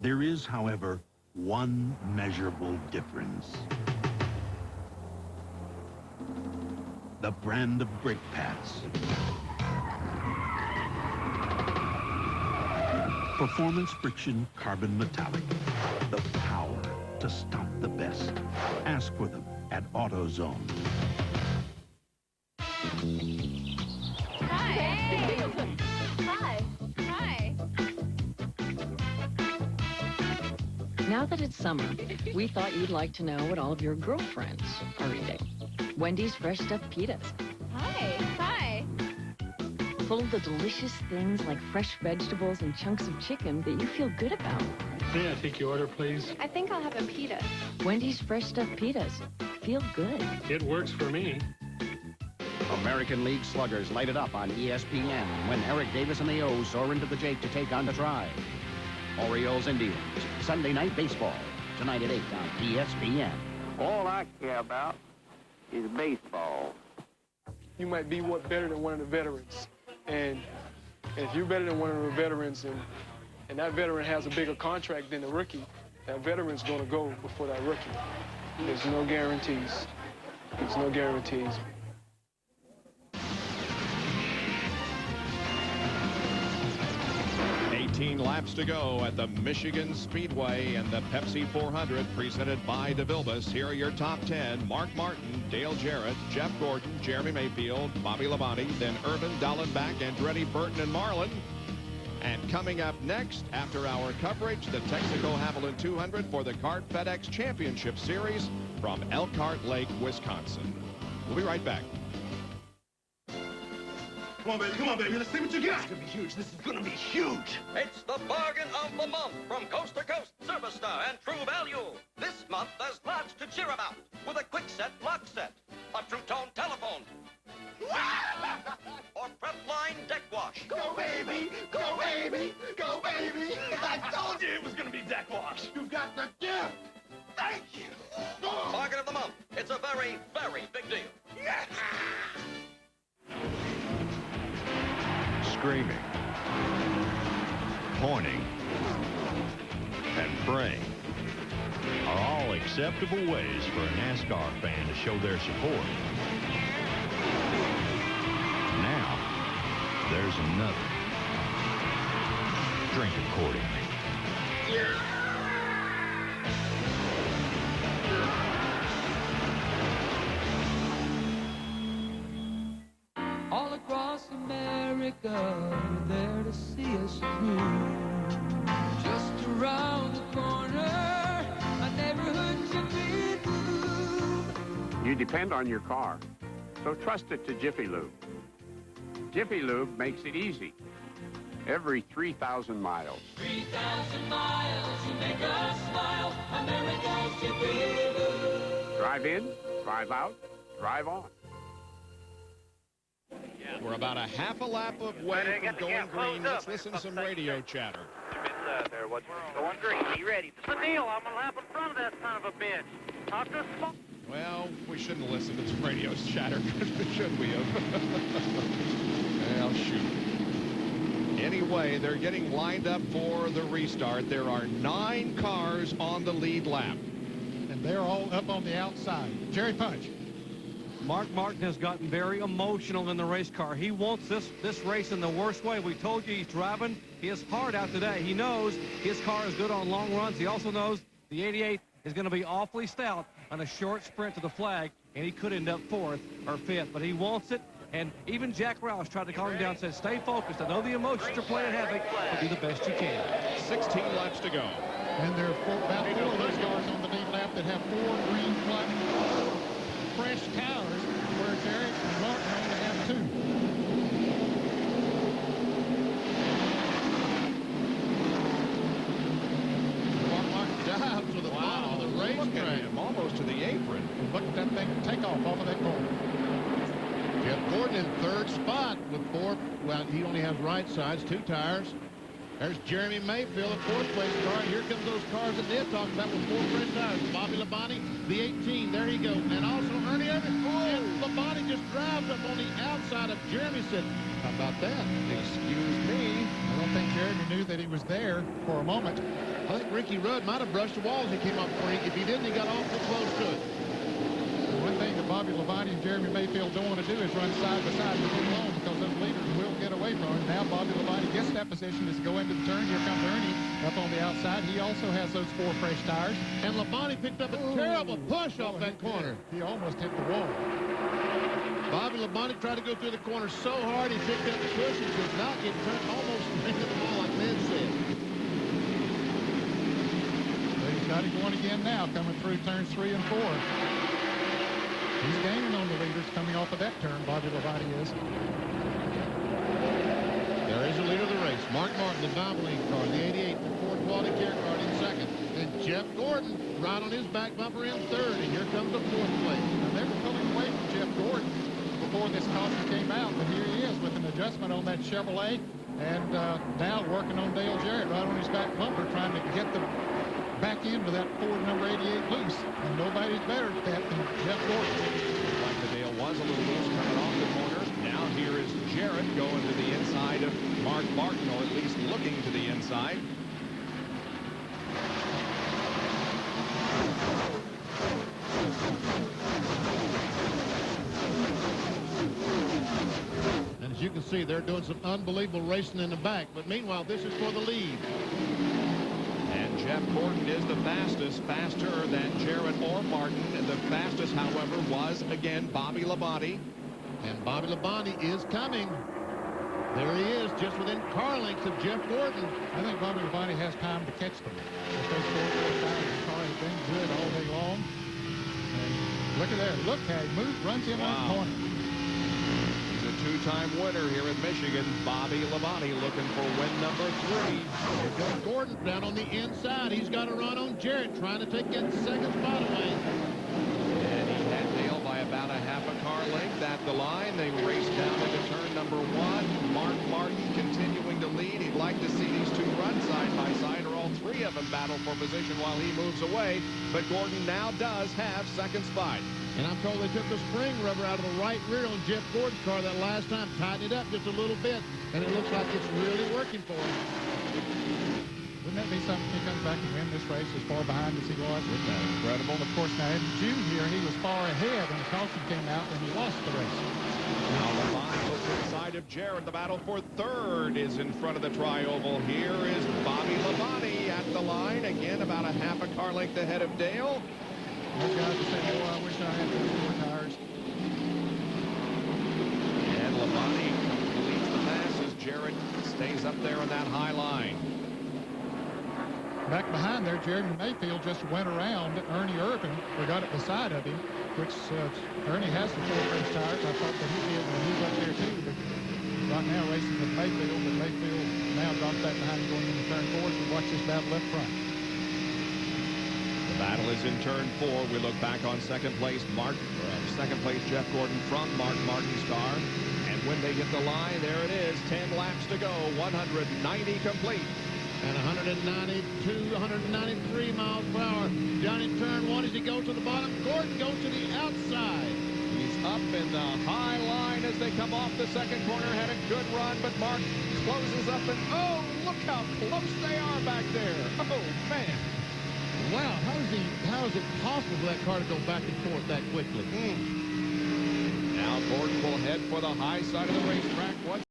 there is, however, one measurable difference. The brand of brake pads. Performance friction carbon metallic. The power to stop the best. Ask for them at AutoZone. Hi. Hi. Hi. Now that it's summer, we thought you'd like to know what all of your girlfriends are eating. Wendy's fresh stuffed pitas. Hi. Hi. Full of the delicious things like fresh vegetables and chunks of chicken that you feel good about. May I take your order, please? I think I'll have a pita. Wendy's fresh stuffed pitas. Feel good. It works for me. American League sluggers lighted up on ESPN when Eric Davis and the O's soar into the Jake to take on the Tribe. Orioles Indians, Sunday night baseball, tonight at 8 on ESPN. All I care about is baseball. You might be better than one of the veterans. And if you're better than one of the veterans and that veteran has a bigger contract than the rookie, that veteran's going to go before that rookie. There's no guarantees. There's no guarantees. Laps to go at the Michigan Speedway and the Pepsi 400 presented by DeVilbiss. Here are your top 10. Mark Martin, Dale Jarrett, Jeff Gordon, Jeremy Mayfield, Bobby Labonte, then Irvin Dallenbach, Andretti, Burton, and Marlin. And coming up next, after our coverage, the Texaco Havoline 200 for the CART FedEx Championship Series from Elkhart Lake, Wisconsin. We'll be right back. Come on, baby. Let's see what you got. It's going to be huge. This is going to be huge. It's the bargain of the month from Coast to Coast, Service Star, and True Value. This month, there's lots to cheer about with a quick set lock set, a True Tone telephone, or prep line deck wash. Go, baby. Go, baby. Go, baby. I told you it was going to be deck wash. You've got the gift. Thank you. Bargain of the month. It's a very, very big deal. Yes. Screaming, pointing, and praying are all acceptable ways for a NASCAR fan to show their support. Now, there's another. Drink accordingly. All across America, you're there to see us through. Just around the corner, a neighborhood Jiffy Lube. You depend on your car, so trust it to Jiffy Lube. Jiffy Lube makes it easy. Every 3,000 miles. 3,000 miles, you make us smile. America's Jiffy Lube. Drive in, drive out, drive on. We're about a half a lap away from going green. Let's listen to some radio chatter. There, what's going green? Be ready. What's the deal? I'm a lap in front of that son of a bitch. Talk to us. Well, we shouldn't listen to some radio chatter, should we have? Well, shoot. Anyway, they're getting lined up for the restart. There are 9 cars on the lead lap. And they're all up on the outside. Jerry Punch. Mark Martin has gotten very emotional in the race car. He wants this race in the worst way. We told you he's driving his heart out today. He knows his car is good on long runs. He also knows the 88 is going to be awfully stout on a short sprint to the flag, and he could end up 4th or 5th, but he wants it. And even Jack Roush tried to calm him down and said, stay focused. I know the emotions are playing havoc, but do the best you can. 16 laps to go. And there are about 4 of those cars on the lead lap that have 4 green flag fresh tires, where Jarrett and Martin only have 2. Martin dives with the bottom of the racetrack. Almost to the apron. Look at that thing take off of that corner. Jeff Gordon in 3rd spot with 4. Well, he only has right sides, 2 tires. There's Jeremy Mayfield, a 4th place car. Here comes those cars that they're talking about with 4 fresh tires. Bobby Labonte, the 18. There he goes. And also Ernie Irvin. And Labonte just drives up on the outside of Jeremy. Said, how about that? Excuse me. I don't think Jeremy knew that he was there for a moment. I think Ricky Rudd might have brushed the wall as he came up before. If he didn't, he got awful close to it. One thing that Bobby Labonte and Jeremy Mayfield don't want to do is run side by side for too long, because those leaders will get away from him. Now Bobby Labonte gets that position as go into the turn. Here comes Ernie up on the outside. He also has those 4 fresh tires. And Labonte picked up a terrible push off that corner. He almost hit the wall. Bobby Labonte tried to go through the corner so hard he picked up the push and could not get turned almost into the wall, like Ned said. He's got it going again now, coming through turns 3 and 4. He's gaining on the leaders coming off of that turn, Bobby Labonte is. There is a leader of the race. Mark Martin, the Valvoline car, the 88, the Ford Quality Care car in 2nd. And Jeff Gordon right on his back bumper in 3rd. And here comes the 4th place. Now, they were pulling away from Jeff Gordon before this caution came out, but here he is with an adjustment on that Chevrolet. And now working on Dale Jarrett right on his back bumper, trying to get the back end of that Ford number 88 loose. And nobody's better at that than Jeff Gordon. Like the Dale was a little loose coming off the corner. Now here is Jarrett going to the inside of Mark Martin, or at least looking to the inside. And as you can see, they're doing some unbelievable racing in the back. But meanwhile, this is for the lead. And Jeff Gordon is the fastest, faster than Jarrett or Martin. The fastest, however, was, again, Bobby Labonte. And Bobby Labonte is coming. There he is, just within car lengths of Jeff Gordon. I think Bobby Labonte has time to catch them. If those 4 tires, the car has been good all day long. And look at there. Look how he moves, runs him on the corner. He's a 2-time winner here in Michigan. Bobby Labonte looking for win number 3. Here goes Gordon down on the inside. He's got a run on Jarrett, trying to take that 2nd spot away. And he had Dale by about a half a car length at the line. They raced down into turn number 1. Mark Martin continuing to lead. He'd like to see these 2 run side by side, or all 3 of them battle for position while he moves away. But Gordon now does have 2nd spot. And I'm told they took the spring rubber out of the right rear on Jeff Gordon's car that last time, tightened it up just a little bit, and it looks like it's really working for him. Wouldn't that be something if he comes back and win this race as far behind as he was? Isn't that incredible? Of course, now in June here, he was far ahead when the caution came out, and he lost the race. Now the line looks inside of Jarrett. The battle for 3rd is in front of the tri-oval. Here is Bobby Labonte at the line. Again, about a half a car length ahead of Dale. Those guys are saying, oh, I wish I had those 4 tires. And Labonte completes the pass as Jarrett stays up there on that high line. Back behind there, Jeremy Mayfield just went around Ernie Irvin, or got it beside of him, which Ernie has the 4 fresh tires. I thought that he did when he was up there too. But right now racing with Mayfield, but Mayfield now drops back behind him going into turn 4. So watch this battle up front. The battle is in turn 4. We look back on 2nd place, Jeff Gordon from Mark Martin's car. And when they hit the line, there it is, 10 laps to go, 190 complete. And 192, 193 miles per hour. Down in turn 1 as he goes to the bottom. Gordon goes to the outside. He's up in the high line as they come off the 2nd corner. Had a good run, but Mark closes up and, oh, look how close they are back there. Oh, man. Wow, how is it possible for that car to go back and forth that quickly? Now Gordon will head for the high side of the racetrack. What's